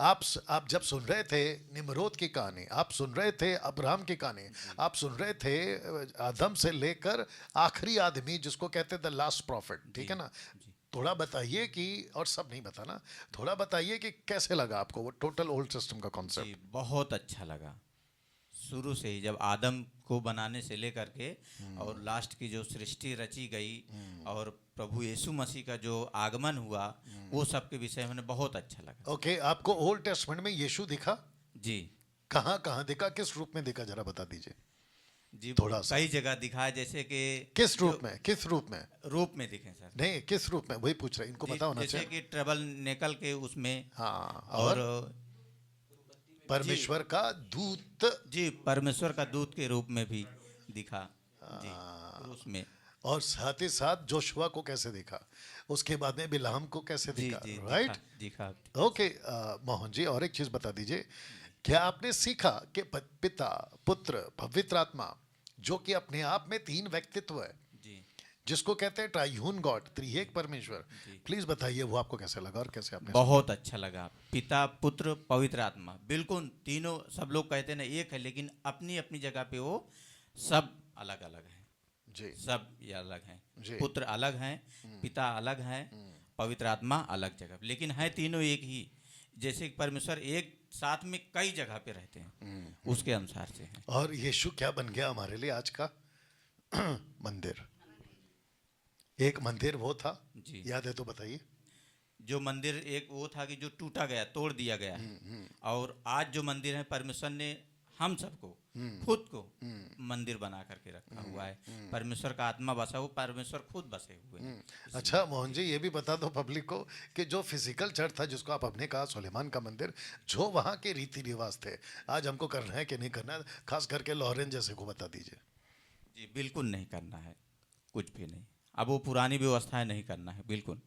आप जब सुन रहे थे निम्रोद की कहानी, आप सुन रहे थे अब्राहम की कहानी, आप सुन रहे थे आदम से लेकर आखिरी आदमी जिसको कहते द लास्ट प्रॉफिट, ठीक है ना? थोड़ा बताइए कि, और सब नहीं बताना, थोड़ा बताइए कि कैसे लगा आपको वो टोटल ओल्ड सिस्टम का जी, कॉन्सेप्ट? बहुत अच्छा लगा। शुरू से ही जब आदम को बनाने से लेकर के और लास्ट की जो सृष्टि रची गई और प्रभु यीशु मसीह का जो आगमन हुआ, वो सब के विषय में बहुत अच्छा लगा। ओके, आपको ओल्ड टेस्टमेंट में यीशु दिखा? जी कहाँ कहाँ दिखा, किस रूप में दिखा, जरा बता दीजिए जी, थोड़ा सा। कई जगह दिखा है, जैसे कि किस रूप में, किस रूप में? रूप में दिखे सर। नहीं, किस रूप में, वही पूछ रहे, इनको पता होना जैसे चाहिए। कि ट्रबल निकल के उसमें, हाँ, और परमेश्वर का दूत। जी, परमेश्वर का दूत के रूप में भी दिखा। जी, उसमें। और साथ ही साथ जोशुआ को कैसे दिखा, उसके बाद में बिलाम को कैसे जी दिखा, जी, राइट? दिखा। ओके, मोहन जी, और एक चीज बता दीजिए, क्या आपने सीखा कि पिता, पुत्र, पवित्र आत्मा, जो कि अपने आप में 3 व्यक्तित्व है, जी जिसको कहते हैं ट्राइयून गॉड, त्रिएक परमेश्वर, प्लीज बताइए वो आपको कैसे लगा और कैसे आपने बहुत अच्छा लगा। पिता, पुत्र, पवित्र आत्मा, बिल्कुल तीनों। सब लोग कहते हैं ना एक है, लेकिन अपनी अपनी जगह पे वो सब अलग अलग हैं। जी सब ये अलग हैं। जी। पुत्र अलग हैं, पिता अलग हैं, पवित्र आत्मा अलग जगह, लेकिन है तीनों एक ही। जैसे कि परमेश्वर एक साथ में कई जगह पे रहते हैं, उसके अनुसार से है। और यीशु क्या बन गया हमारे लिए आज का? मंदिर। एक मंदिर वो था, जी। याद है तो बताइए। जो मंदिर एक वो था कि जो टूटा गया, तोड़ दिया गया है, और आज जो मंदिर है परमेश्वर ने हम सबको खुद को मंदिर बना करके रखा हुआ है। परमेश्वर का आत्मा बसा हुआ, परमेश्वर खुद बसे हुए हैं। अच्छा मोहन जी, ये भी बता दो पब्लिक को कि जो फिजिकल चर्च था जिसको आप अपने कहा सुलेमान का मंदिर, जो वहाँ के रीति रिवाज थे, आज हमको करना है कि नहीं करना है? खास करके लॉरेन जैसे को बता दीजिए। जी बिल्कुल नहीं करना है, कुछ भी नहीं। अब वो पुरानी व्यवस्थाएं नहीं करना है, बिल्कुल।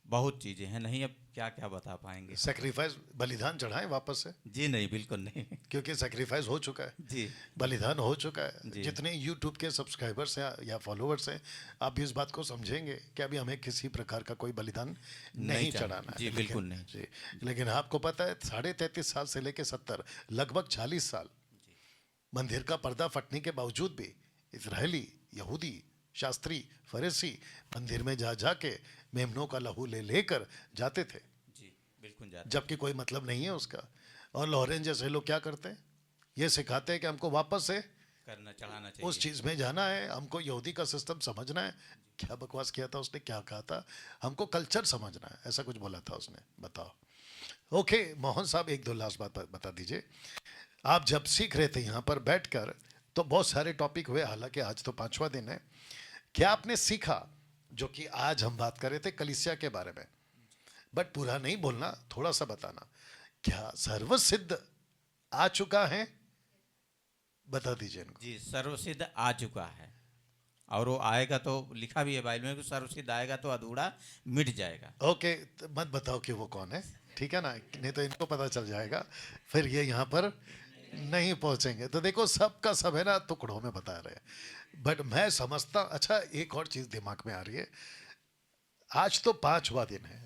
बहुत चीज़ें हैं, नहीं अब क्या क्या बता पाएंगे। सेक्रीफाइस, बलिदान चढ़ाएं वापस से, जी नहीं, बिल्कुल नहीं। क्योंकि सेक्रीफाइस हो चुका है, जी बलिदान हो चुका है। जी। जितने यूट्यूब के सब्सक्राइबर्स हैं या फॉलोअर्स हैं, आप भी इस बात को समझेंगे कि अभी हमें किसी प्रकार का कोई बलिदान नहीं चढ़ाना है। जी बिल्कुल नहीं। जी, लेकिन आपको पता है 33.5 साल से लेकर 70, लगभग 40 साल मंदिर का पर्दा फटने के बावजूद भी इजरायली, यहूदी, शास्त्री, फरीसी मंदिर में जा जाके मेमनों का लहू ले लेकर जाते थे, जी बिल्कुल जाते। जबकि कोई मतलब नहीं है उसका। और लॉरेन जैसे लोग क्या करते हैं, ये सिखाते हैं कि हमको वापस से करना, चढ़ाना चाहिए। उस चीज़ में जाना है, हमको यहूदी का सिस्टम समझना है। क्या बकवास किया था उसने, क्या कहा था? हमको कल्चर समझना है, ऐसा कुछ बोला था उसने, बताओ। ओके मोहन साहब, एक दो लास्ट बात बता दीजिए। आप जब सीख रहे थे यहाँ पर बैठकर तो बहुत सारे टॉपिक हुए, हालांकि आज तो 5वां दिन है। क्या आपने सीखा जो कि आज हम बात कर रहे थे कलीसिया के बारे में? बट पूरा नहीं बोलना, थोड़ा सा बताना। क्या सर्वसिद्ध आ चुका है? बता दीजिए इनको। जी, सर्वसिद्ध आ चुका है, और वो आएगा तो लिखा भी है बाइबल में कि सर्वसिद्ध आएगा तो अधूरा मिट जाएगा। ओके, तो मत बताओ कि वो कौन है, ठीक है ना, नहीं तो इनको पता चल जाएगा, फिर ये यहाँ पर नहीं पहुंचेंगे। तो देखो सबका सब है ना, टुकड़ों में बता रहे हैं। बट मैं समझता, अच्छा एक और चीज दिमाग में आ रही है। आज तो 5वां दिन है,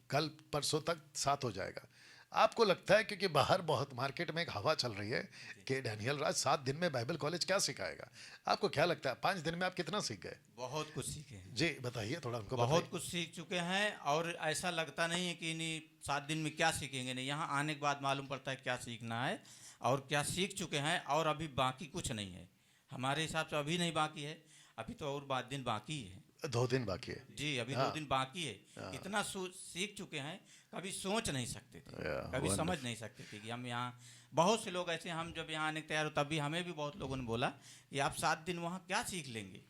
कल परसों तक 7 हो जाएगा। आपको लगता है, क्योंकि बाहर बहुत मार्केट में एक हवा चल रही है कि डैनियल राज 7 दिन में बाइबल कॉलेज क्या सिखाएगा, आपको क्या लगता है 5 दिन में आप कितना सीख गए? बहुत कुछ सीखे हैं जी बताइए, थोड़ा हमको बहुत कुछ सीख चुके हैं, और ऐसा लगता नहीं है कि नहीं 7 दिन में क्या सीखेंगे। नहीं, यहाँ आने के बाद मालूम पड़ता है क्या सीखना है और क्या सीख चुके हैं, और अभी बाकी कुछ नहीं है हमारे हिसाब से। अभी नहीं बाकी है, अभी तो और दिन बाकी है। 2 दिन बाकी है। जी, अभी 2 दिन बाकी है। इतना सीख चुके हैं, कभी सोच नहीं सकते थे, कभी wonderful. समझ नहीं सकते थे कि हम यहाँ। बहुत से लोग ऐसे, हम जब यहाँ आने के तैयार हो तब भी हमें भी बहुत लोगों ने बोला कि आप 7 दिन वहाँ क्या सीख लेंगे।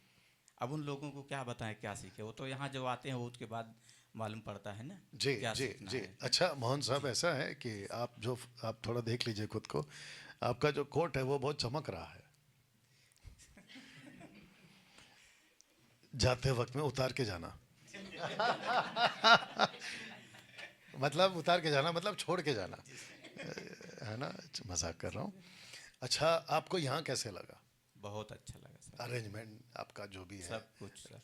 अब उन लोगों को क्या बताएं क्या सीखे, वो तो यहाँ जब आते हैं वो उसके बाद मालूम पड़ता है ना जी क्या जी सीखना जी। है। अच्छा मोहन साहब, ऐसा है कि आप थोड़ा देख लीजिए खुद को, आपका जो कोट है वो बहुत चमक रहा है। जाते वक्त में उतार के जाना मतलब उतार के जाना मतलब छोड़ के जाना, है ना, मजाक कर रहा हूँ। अच्छा, आपको यहाँ कैसे लगा? बहुत अच्छा लगा सर, अरेंजमेंट आपका जो भी है, सब कुछ सर,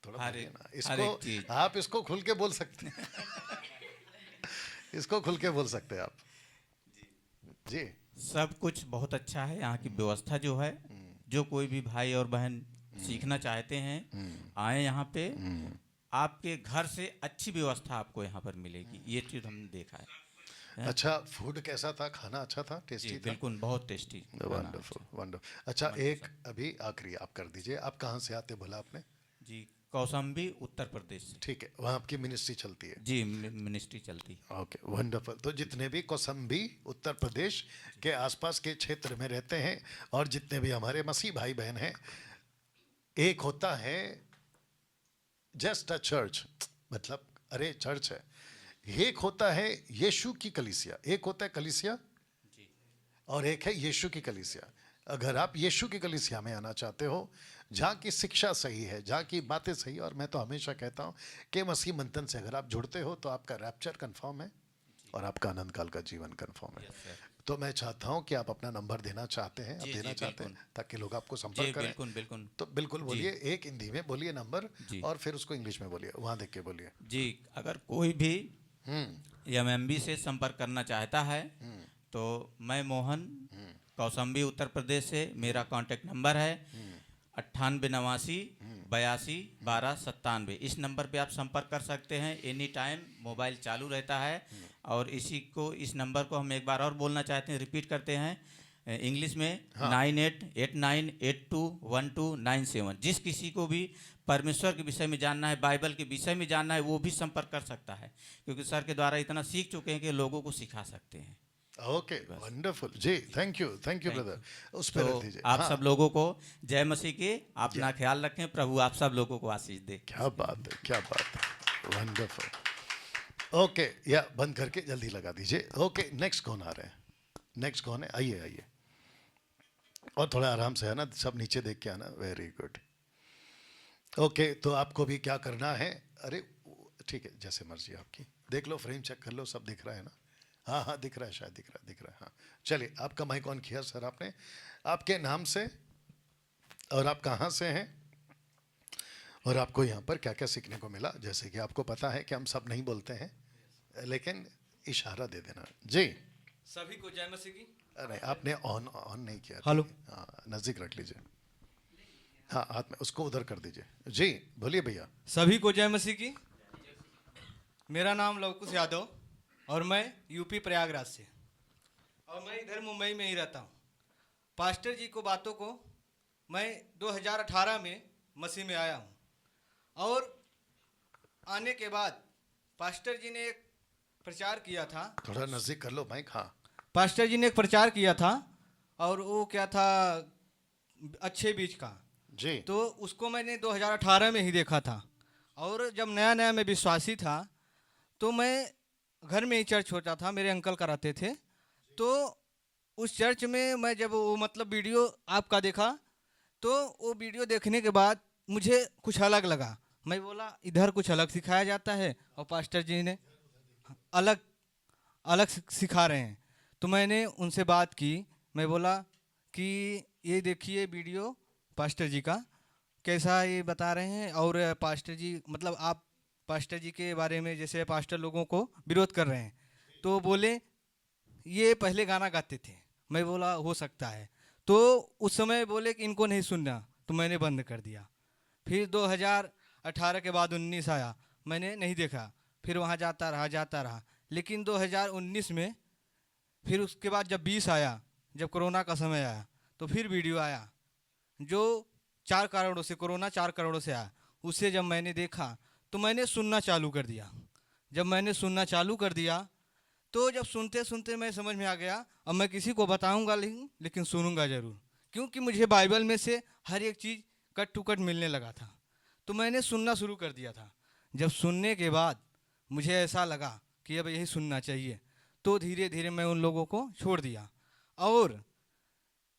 थोड़ा हर बोलिए एक ना हर इसको, एक चीज। आप इसको खुल के बोल सकते हैं इसको खुल के बोल सकते हैं आप जी। सब कुछ बहुत अच्छा है। यहाँ की व्यवस्था जो है, जो कोई भी भाई और बहन सीखना चाहते हैं आए यहाँ पे। आपके घर से अच्छी व्यवस्था आपको यहाँ पर मिलेगी, ये चीज़ हमने देखा है। अच्छा, फूड कैसा था? खाना अच्छा था, जी टेस्टी था? बिल्कुल, बहुत टेस्टी। Wonderful wonderful. अच्छा, एक अभी आखिरी आप कर दीजिए, आप कहाँ से आते बोला आपने? जी, कौशाम्बी उत्तर प्रदेश से। ठीक है, वहाँ आपकी मिनिस्ट्री चलती है? जी, मिनिस्ट्री चलती है। Okay wonderful. तो जितने भी कौशाम्बी उत्तर प्रदेश के आसपास के क्षेत्र में रहते हैं और जितने भी हमारे मसीह भाई बहन हैं, एक होता है जस्ट अ चर्च, मतलब अरे चर्च है। एक होता है यीशु की कलीसिया, एक होता है कलीसिया और एक है यीशु की कलीसिया। अगर आप यीशु की कलीसिया में आना चाहते हो, जहाँ की शिक्षा सही है, जहाँ की बातें सही है, और मैं तो हमेशा कहता हूँ कि मसीह मंथन से अगर आप जुड़ते हो तो आपका रैप्चर कंफर्म है और आपका अनंत काल का जीवन कंफर्म है। तो मैं चाहता हूँ कि आप अपना नंबर देना चाहते हैं, आप जी, देना जी, चाहते हैं बिल्कुल। ताकि लोग आपको जी संपर्क करें। बिल्कुल बिल्कुल। तो बिल्कुल बोलिए, एक हिंदी में बोलिए नंबर जी। और फिर उसको इंग्लिश में बोलिए, वहाँ देख के बोलिए। जी, अगर कोई भी एमएमबी से संपर्क करना चाहता है तो मैं मोहन, कौशाम्बी उत्तर प्रदेश से, मेरा कांटेक्ट नंबर है 9889 82 12 97। इस नंबर पे आप संपर्क कर सकते हैं। एनी टाइम मोबाइल चालू रहता है और इसी को, इस नंबर को हम एक बार और बोलना चाहते हैं, रिपीट करते हैं इंग्लिश में, हाँ। 9889821297। जिस किसी को भी परमेश्वर के विषय में जानना है, बाइबल के विषय में जानना है, वो भी संपर्क कर सकता है, क्योंकि सर के द्वारा इतना सीख चुके हैं कि लोगों को सिखा सकते हैं। ओके, वंडरफुल जी, थैंक यू ब्रदर। उस पर रख तो दीजिए। आप हाँ, सब लोगों को जय मसीह की, अपना ख्याल रखें, प्रभु आप सब लोगों को आशीष दे। क्या बात है, क्या बात है, वंडरफुल। ओके, या बंद करके जल्दी लगा दीजिए। ओके, नेक्स्ट कौन आ रहे हैं? नेक्स्ट कौन है? आइए आइए, और थोड़ा आराम से है ना, सब नीचे देख के आना। Very good. ओके, तो आपको भी क्या करना है? अरे ठीक है, जैसे मर्जी आपकी। देख लो, फ्रेम चेक कर लो, सब दिख रहा है ना? हाँ हाँ, दिख रहा है, शायद दिख रहा है। हाँ, चलिए, आपका माइक ऑन किया सर आपने। आपके नाम से और आप कहाँ से हैं, और आपको यहाँ पर क्या क्या सीखने को मिला। जैसे कि आपको पता है कि हम सब नहीं बोलते हैं, लेकिन इशारा दे देना जी। सभी को जय मसीह की। अरे आपने ऑन नहीं किया। हेलो। हाँ, नज़दीक रख लीजिए। हाँ, हाथ में उसको उधर कर दीजिए जी। बोलिए भैया। सभी को जय मसीह की। मेरा नाम लवकुश यादव और मैं यूपी प्रयागराज से, और मैं इधर मुंबई में ही रहता हूँ। पास्टर जी को बातों को मैं 2018 में मसीह में आया हूँ, और आने के बाद पास्टर जी ने एक प्रचार किया था। थोड़ा नज़दीक कर लो माइक। हाँ, पास्टर जी ने एक प्रचार किया था, और वो क्या था, अच्छे बीज का। जी तो उसको मैंने 2018 में ही देखा था, और जब नया नया मैं विश्वासी था, तो मैं घर में ही चर्च होता था, मेरे अंकल कराते थे। तो उस चर्च में मैं जब वो मतलब वीडियो आपका देखा, तो वो वीडियो देखने के बाद मुझे कुछ अलग लगा। मैं बोला इधर कुछ अलग सिखाया जाता है, और पास्टर जी ने अलग अलग सिखा रहे हैं। तो मैंने उनसे बात की, मैं बोला कि ये देखिए वीडियो पास्टर जी का, कैसा ये बता रहे हैं, और पास्टर जी मतलब आप पास्टर जी के बारे में जैसे पास्टर लोगों को विरोध कर रहे हैं। तो बोले ये पहले गाना गाते थे। मैं बोला हो सकता है। तो उस समय बोले कि इनको नहीं सुनना, तो मैंने बंद कर दिया। फिर 2018 के बाद 19 आया, मैंने नहीं देखा, फिर वहाँ जाता रहा। लेकिन 2019 में फिर उसके बाद जब 20 आया, जब कोरोना का समय आया, तो फिर वीडियो आया जो 4 करोड़ों से, कोरोना 4 करोड़ों से आया। उसे जब मैंने देखा तो मैंने सुनना चालू कर दिया। जब मैंने सुनना चालू कर दिया, तो जब सुनते सुनते मैं समझ में आ गया, अब मैं किसी को बताऊंगा नहीं, लेकिन सुनूंगा ज़रूर, क्योंकि मुझे बाइबल में से हर एक चीज़ कट टू कट मिलने लगा था। तो मैंने सुनना शुरू कर दिया था। जब सुनने के बाद मुझे ऐसा लगा कि अब यही सुनना चाहिए, तो धीरे धीरे मैं उन लोगों को छोड़ दिया। और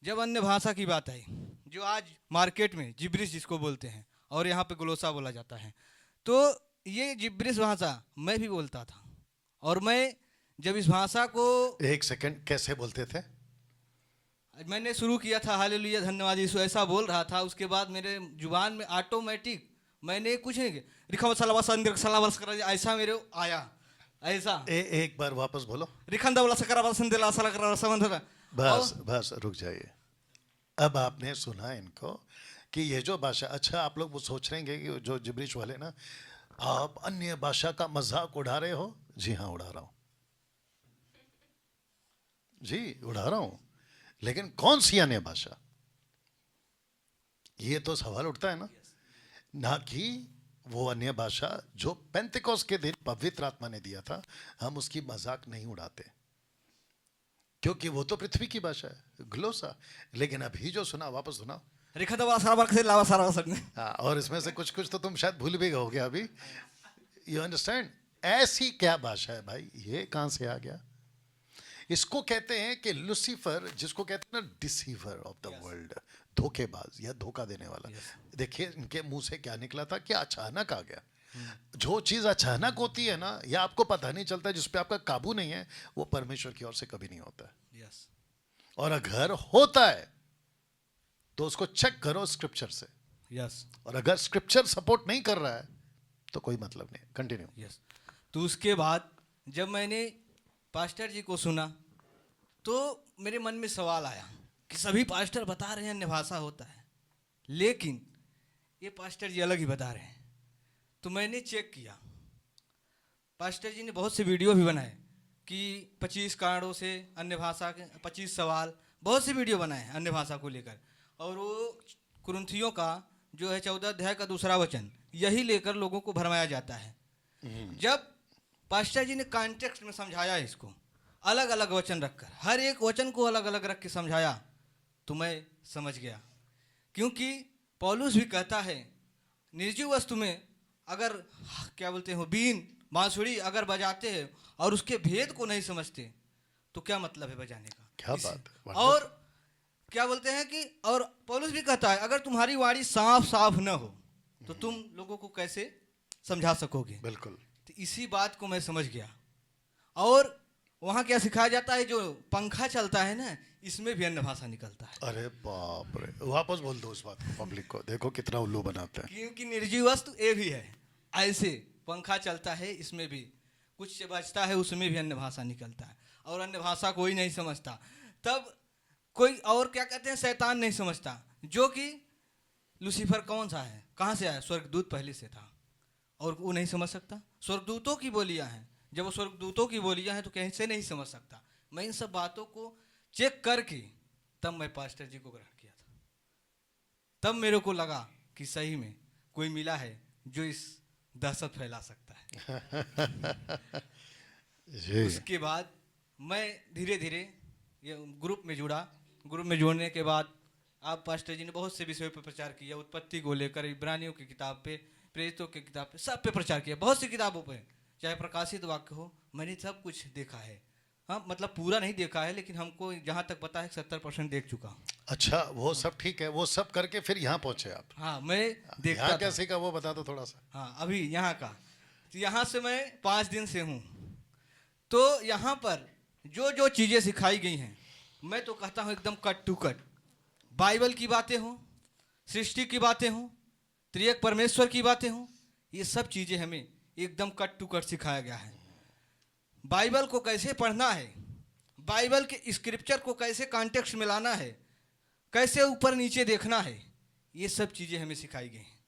जब अन्य भाषा की बात आई, जो आज मार्केट में जिब्रिश जिसको बोलते हैं, और यहाँ पे ग्लोसा बोला जाता है, तो ये जिब्रिश भाषा मैं भी बोलता था। और मैं जब इस भाषा को एक सेकंड, कैसे बोलते थे? मैंने शुरू किया था, हालेलुया धन्यवाद यीशु, ऐसा बोल रहा था। उसके बाद मेरे जुबान में ऑटोमेटिक, मैंने कुछ नहीं किया, रिखा सलावा ऐसा मेरे आया, ऐसा। एक बार वापस बोलो। रिखंदा वाला सकरा वाला संदेला सला करा समंदरा। बस रुक जाइए। अब आपने सुना इनको कि ये जो भाषा, अच्छा आप लोग वो सोच रहे हैं कि जो जिब्रिश वाले ना, आप अन्य भाषा का मजाक उड़ा रहे हो। जी हाँ, उड़ा रहा हूँ जी, उड़ा रहा हूँ, लेकिन कौन सी अन्य भाषा, ये तो सवाल उठता है ना। ना कि वो अन्य भाषा जो पेंतिकोस के दिन पवित्र आत्मा ने दिया था, हम उसकी मजाक नहीं उड़ाते, क्योंकि वो तो पृथ्वी की भाषा है, ग्लोसा। लेकिन अभी जो सुना, वापस सुना। रिखंदा वाला सारा से लावा सारा सकने। हाँ, और इसमें से कुछ तो तुम शायद भूल भी गए अभी। You understand? ऐसी क्या भाषा है भाई, ये कहां से आ गया? इसको कहते हैं कि लूसीफर, जिसको कहते हैं ना डिसीवर ऑफ द वर्ल्ड, धोखेबाज या धोखा देने वाला। देखिए इनके मुंह से क्या निकला था, क्या अचानक आ गया। जो चीज अचानक होती है ना, या आपको पता नहीं चलता, जिस पे आपका काबू नहीं है, वो परमेश्वर की ओर से कभी नहीं होता है। और अगर होता है तो उसको चेक करो स्क्रिप्चर से। और अगर स्क्रिप्चर सपोर्ट नहीं कर रहा है तो कोई मतलब नहीं। कंटिन्यू। तो उसके बाद जब मैंने पास्टर जी को सुना, तो मेरे मन में सवाल आया कि सभी पास्टर बता रहे हैं अन्य भाषा होता है, लेकिन ये पास्टर जी अलग ही बता रहे हैं। तो मैंने चेक किया, पास्टर जी ने बहुत से वीडियो भी बनाए, कि 25 कारणों से अन्य भाषा के 25 सवाल, बहुत से वीडियो बनाए हैं अन्य भाषा को लेकर। और वो कुरिन्थियों का जो है 14 अध्याय का 2 वचन, यही लेकर लोगों को भरमाया जाता है। जब पास्टर जी ने कॉन्टेक्स्ट में समझाया इसको, अलग अलग वचन रखकर, हर एक वचन को अलग अलग रख के समझाया, तो मैं समझ गया। क्योंकि पौलुस भी कहता है, निर्जीव वस्तु में अगर क्या बोलते हो बीन बांसुरी अगर बजाते हैं और उसके भेद को नहीं समझते तो क्या मतलब है बजाने का। क्या बात है। और क्या बोलते हैं कि, और पौलुस भी कहता है, अगर तुम्हारी वाणी साफ साफ न हो तो तुम लोगों को कैसे समझा सकोगे। बिल्कुल। तो इसी बात को मैं समझ गया। और वहाँ क्या सिखाया जाता है, जो पंखा चलता है ना, इसमें भी अन्य भाषा निकलता है। अरे बाप रे, वापस बोल दो उस बात को पब्लिक को, देखो कितना उल्लू बनाते हैं। क्योंकि निर्जीव वस्तु ये भी है, ऐसे पंखा चलता है, इसमें भी कुछ बचता है, उसमें भी अन्य भाषा निकलता है। और अन्य भाषा कोई नहीं समझता, तब कोई और क्या कहते हैं, शैतान नहीं समझता। जो कि लूसीफर कौन सा है, कहाँ से आया, स्वर्गदूत पहले से था, और वो नहीं समझ सकता। स्वर्गदूतों की बोलियाँ हैं, जब वो स्वर्गदूतों की बोलियाँ हैं तो कैसे नहीं समझ सकता। मैं इन सब बातों को चेक करके तब मैं पास्टर जी को ग्रहण किया था। तब मेरे को लगा कि सही में कोई मिला है जो इस दहशत फैला सकता है। जी। उसके बाद मैं धीरे धीरे ये ग्रुप में जुड़ा। ग्रुप में जुड़ने के बाद आप पास्टर जी ने बहुत से विषयों पर प्रचार किया, उत्पत्ति को लेकर, इब्रानियों की किताब पे, प्रेरितों की किताब पे, सब पे प्रचार किया, बहुत सी किताबों पे, चाहे प्रकाशित वाक्य हो, मैंने सब कुछ देखा है। हाँ, मतलब पूरा नहीं देखा है, लेकिन हमको जहाँ तक पता है 70% देख चुका हूँ। अच्छा, वो सब ठीक है, वो सब करके फिर यहाँ पहुंचे आप। हाँ, मैं देखता यहाँ था। क्या सीखा वो बता दो थोड़ा सा। हाँ, अभी यहाँ का, तो यहाँ से मैं 5 दिन से हूँ। तो यहाँ पर जो जो चीज़ें सिखाई गई हैं, मैं तो कहता हूँ एकदम कट टू कट। बाइबल की बातें हों, सृष्टि की बातें हों, त्रिएक परमेश्वर की बातें हों, ये सब चीज़ें हमें एकदम कट टू कट सिखाया गया है। बाइबल को कैसे पढ़ना है, बाइबल के स्क्रिप्चर को कैसे कॉन्टेक्स्ट में लाना है, कैसे ऊपर नीचे देखना है, ये सब चीज़ें हमें सिखाई गई हैं।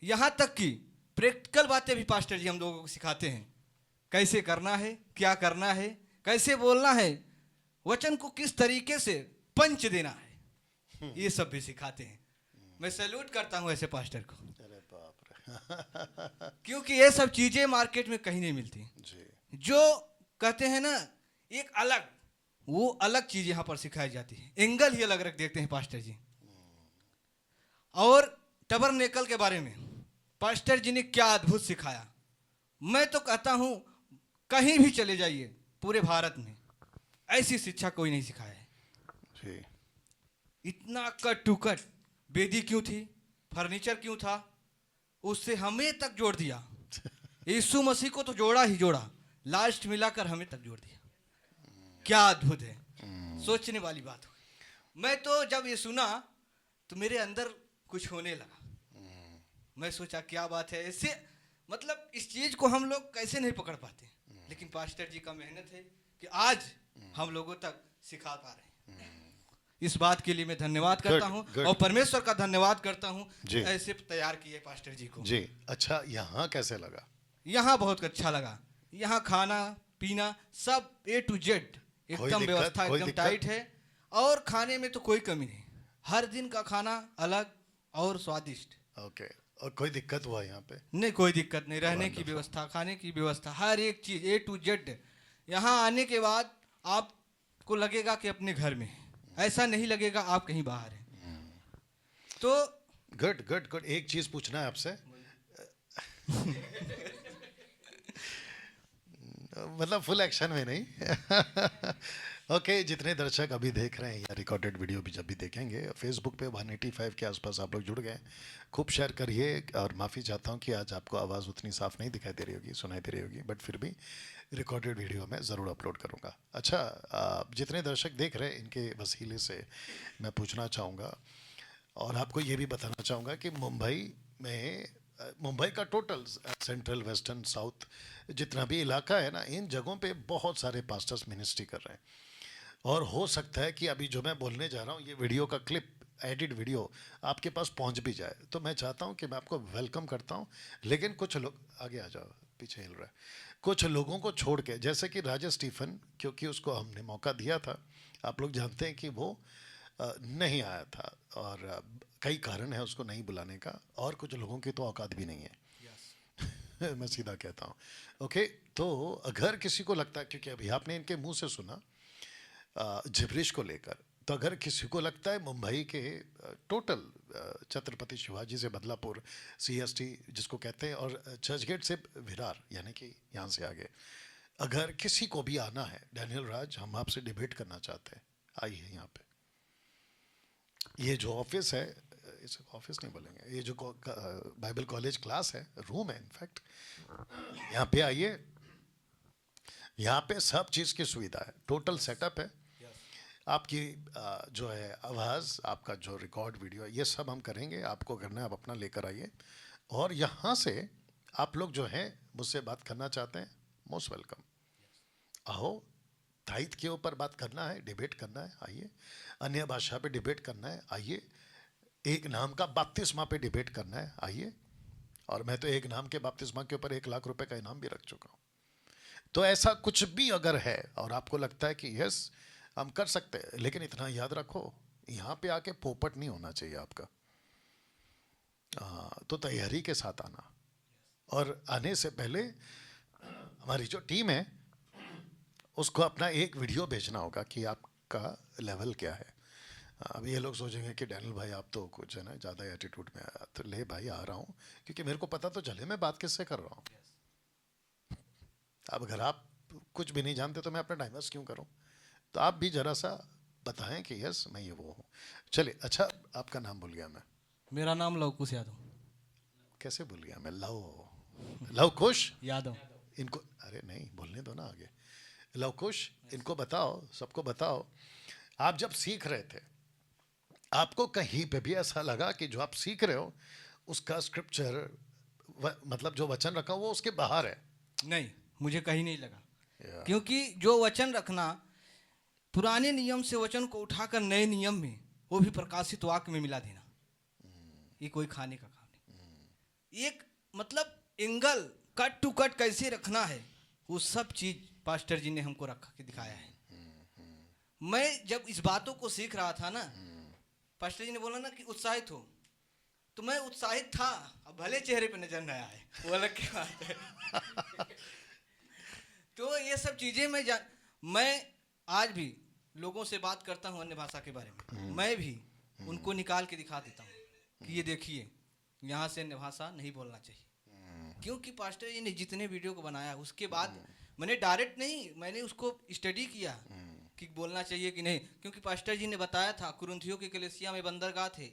यहाँ तक कि प्रैक्टिकल बातें भी पास्टर जी हम लोगों को सिखाते हैं, कैसे करना है, क्या करना है, कैसे बोलना है, वचन को किस तरीके से पंच देना है, ये सब भी सिखाते हैं। मैं सैल्यूट करता हूँ ऐसे पास्टर को। अरे बाप रे। क्योंकि ये सब चीज़ें मार्केट में कहीं नहीं मिलती। जी। जो कहते हैं ना एक अलग, वो अलग चीज़ यहाँ पर सिखाई जाती है, एंगल ही अलग रख देते हैं पास्टर जी। और टबरनेकल के बारे में पास्टर जी ने क्या अद्भुत सिखाया। मैं तो कहता हूँ कहीं भी चले जाइए पूरे भारत में, ऐसी शिक्षा कोई नहीं सिखाया है। जी। इतना कट टू कट, वेदी क्यों थी, फर्नीचर क्यों था, उससे हमें तक जोड़ दिया। यीशु मसीह को तो जोड़ा ही जोड़ा, लास्ट मिलाकर हमें तक जोड़ दिया। क्या अद्भुत है, सोचने वाली बात हो। मैं तो जब ये सुना तो मेरे अंदर कुछ होने लगा। मैं सोचा क्या बात है, ऐसे मतलब इस चीज को हम लोग कैसे नहीं पकड़ पाते, लेकिन पास्टर जी का मेहनत है कि आज हम लोगों तक सिखा पा रहे हैं। इस बात के लिए मैं धन्यवाद करता हूँ और परमेश्वर का धन्यवाद करता हूँ ऐसे तैयार किए पास्टर जी को। जी। अच्छा, यहाँ कैसे लगा? यहाँ बहुत अच्छा लगा। यहाँ खाना पीना सब A to Z एकदम व्यवस्था एकदम टाइट है, और खाने में तो कोई कमी नहीं। हर दिन का खाना अलग और स्वादिष्ट। ओके। और कोई दिक्कत हुआ यहाँ पे? नहीं, कोई दिक्कत नहीं। रहने की व्यवस्था, खाने की व्यवस्था, हर एक चीज़ A to Z। यहाँ आने के बाद आपको लगेगा कि अपने घर में, ऐसा नहीं लगेगा आप कहीं बाहर हैं। तो गुड गुड गुड। एक चीज पूछना है आपसे, मतलब फुल एक्शन में नहीं। ओके, जितने दर्शक अभी देख रहे हैं या रिकॉर्डेड वीडियो भी जब भी देखेंगे, फेसबुक पे 185 के आसपास आप लोग जुड़ गए, खूब शेयर करिए। और माफ़ी चाहता हूँ कि आज आपको आवाज़ उतनी साफ़ नहीं दिखाई दे रही होगी, सुनाई दे रही होगी, बट फिर भी रिकॉर्डेड वीडियो में ज़रूर अपलोड करूँगा। अच्छा, जितने दर्शक देख रहे हैं इनके वसीले से मैं पूछना चाहूँगा और आपको ये भी बताना चाहूँगा कि मुंबई का टोटल सेंट्रल वेस्टर्न साउथ जितना भी इलाका है ना, इन जगहों पे बहुत सारे पास्टर्स मिनिस्ट्री कर रहे हैं। और हो सकता है कि अभी जो मैं बोलने जा रहा हूँ, ये वीडियो का क्लिप, एडिट वीडियो आपके पास पहुँच भी जाए। तो मैं चाहता हूँ कि मैं आपको वेलकम करता हूँ, लेकिन कुछ लोग आगे आ जाओ। पीछे हिल रहा है। कुछ लोगों को छोड़ के, जैसे कि राजा स्टीफन, क्योंकि उसको हमने मौका दिया था, आप लोग जानते हैं कि वो नहीं आया था और कई कारण है उसको नहीं बुलाने का, और कुछ लोगों की तो औकात भी नहीं है। मैं सीधा कहता हूँ। ओके, तो अगर किसी को लगता है, क्योंकि अभी आपने इनके मुंह से सुना जिब्रिश को लेकर, तो अगर किसी को लगता है मुंबई के टोटल छत्रपति शिवाजी से बदलापुर CST जिसको कहते हैं, और चर्चगेट से विरार यानी कि यहाँ से आगे, अगर किसी को भी आना है, डैनियल राज, हम आपसे डिबेट करना चाहते हैं, आइए यहाँ पे। ये जो ऑफिस है, इसे ऑफिस नहीं बोलेंगे, ये जो बाइबल कॉलेज क्लास है, रूम है इनफैक्ट, यहाँ पे आइए। यहाँ पे सब चीज़ की सुविधा है, टोटल सेटअप है। आपकी जो है आवाज़, आपका जो रिकॉर्ड वीडियो, ये सब हम करेंगे। आपको करना है, आप अपना लेकर आइए, और यहाँ से आप लोग जो हैं मुझसे बात करना चाहते हैं, मोस्ट वेलकम। आओ, ताइद के ऊपर बात करना है, डिबेट करना है, आइए। अन्य भाषा पे डिबेट करना है, आइए। एक नाम का बपतिस्मा पे डिबेट करना है, आइए। और मैं तो एक नाम के बपतिस्मा के ऊपर 1 लाख रुपए का इनाम भी रख चुका हूँ। तो ऐसा कुछ भी अगर है और आपको लगता है कि यस हम कर सकते हैं, लेकिन इतना याद रखो, यहाँ पे आके पोपट नहीं होना चाहिए आपका। तो तैयारी के साथ आना, और आने से पहले हमारी जो टीम है उसको अपना एक वीडियो भेजना होगा कि आपका लेवल क्या है। अब ये लोग सोचेंगे कि डैनियल भाई आप तो कुछ है ना ज़्यादा एटीट्यूड में आया, तो ले भाई आ रहा हूँ, क्योंकि मेरे को पता तो चले मैं बात किससे कर रहा हूँ। अब अगर आप कुछ भी नहीं जानते तो मैं अपना टाइम वेस्ट क्यों करूँ। तो आप भी जरा सा बताएं कि यस मैं ये वो हूँ। चलिए, अच्छा आपका नाम भूल गया मैं। मेरा नाम लवकुश यादव। कैसे भूल गया मैं? लवकुश यादव। इनको अरे नहीं, बोलने दो ना आगे। लवकुश, इनको बताओ, सबको बताओ, आप जब सीख रहे थे, आपको कहीं पे भी ऐसा लगा कि जो आप सीख रहे हो उसका स्क्रिप्चर मतलब जो वचन रखा वो उसके बाहर है? नहीं, मुझे कहीं नहीं लगा, क्योंकि जो वचन रखना, पुराने नियम से वचन को उठाकर नए नियम में, वो भी प्रकाशित वाक्य में मिला देना, ये कोई खाने का काम नहीं। एक मतलब एंगल कट टू कट कैसे रखना है, वो सब चीज पास्टर जी ने हमको रखा के दिखाया है। मैं जब इस बातों को सीख रहा था ना, पास्टर जी ने बोला ना कि उत्साहित हो, तो मैं उत्साहित था। अब भले चेहरे पे नजर नहीं आए, वो अलग की बात है। तो ये सब चीजें मैं आज भी लोगों से बात करता हूँ अन्य भाषा के बारे में, मैं भी उनको निकाल के दिखा देता हूँ कि ये देखिए, यहाँ से अन्य भाषा नहीं बोलना चाहिए। क्योंकि पास्टर जी ने जितने वीडियो को बनाया, उसके बाद मैंने डायरेक्ट नहीं, मैंने उसको स्टडी किया कि बोलना चाहिए कि नहीं। क्योंकि पास्टर जी ने बताया था, कुरिन्थियों की कलीसिया में बंदरगाह थे,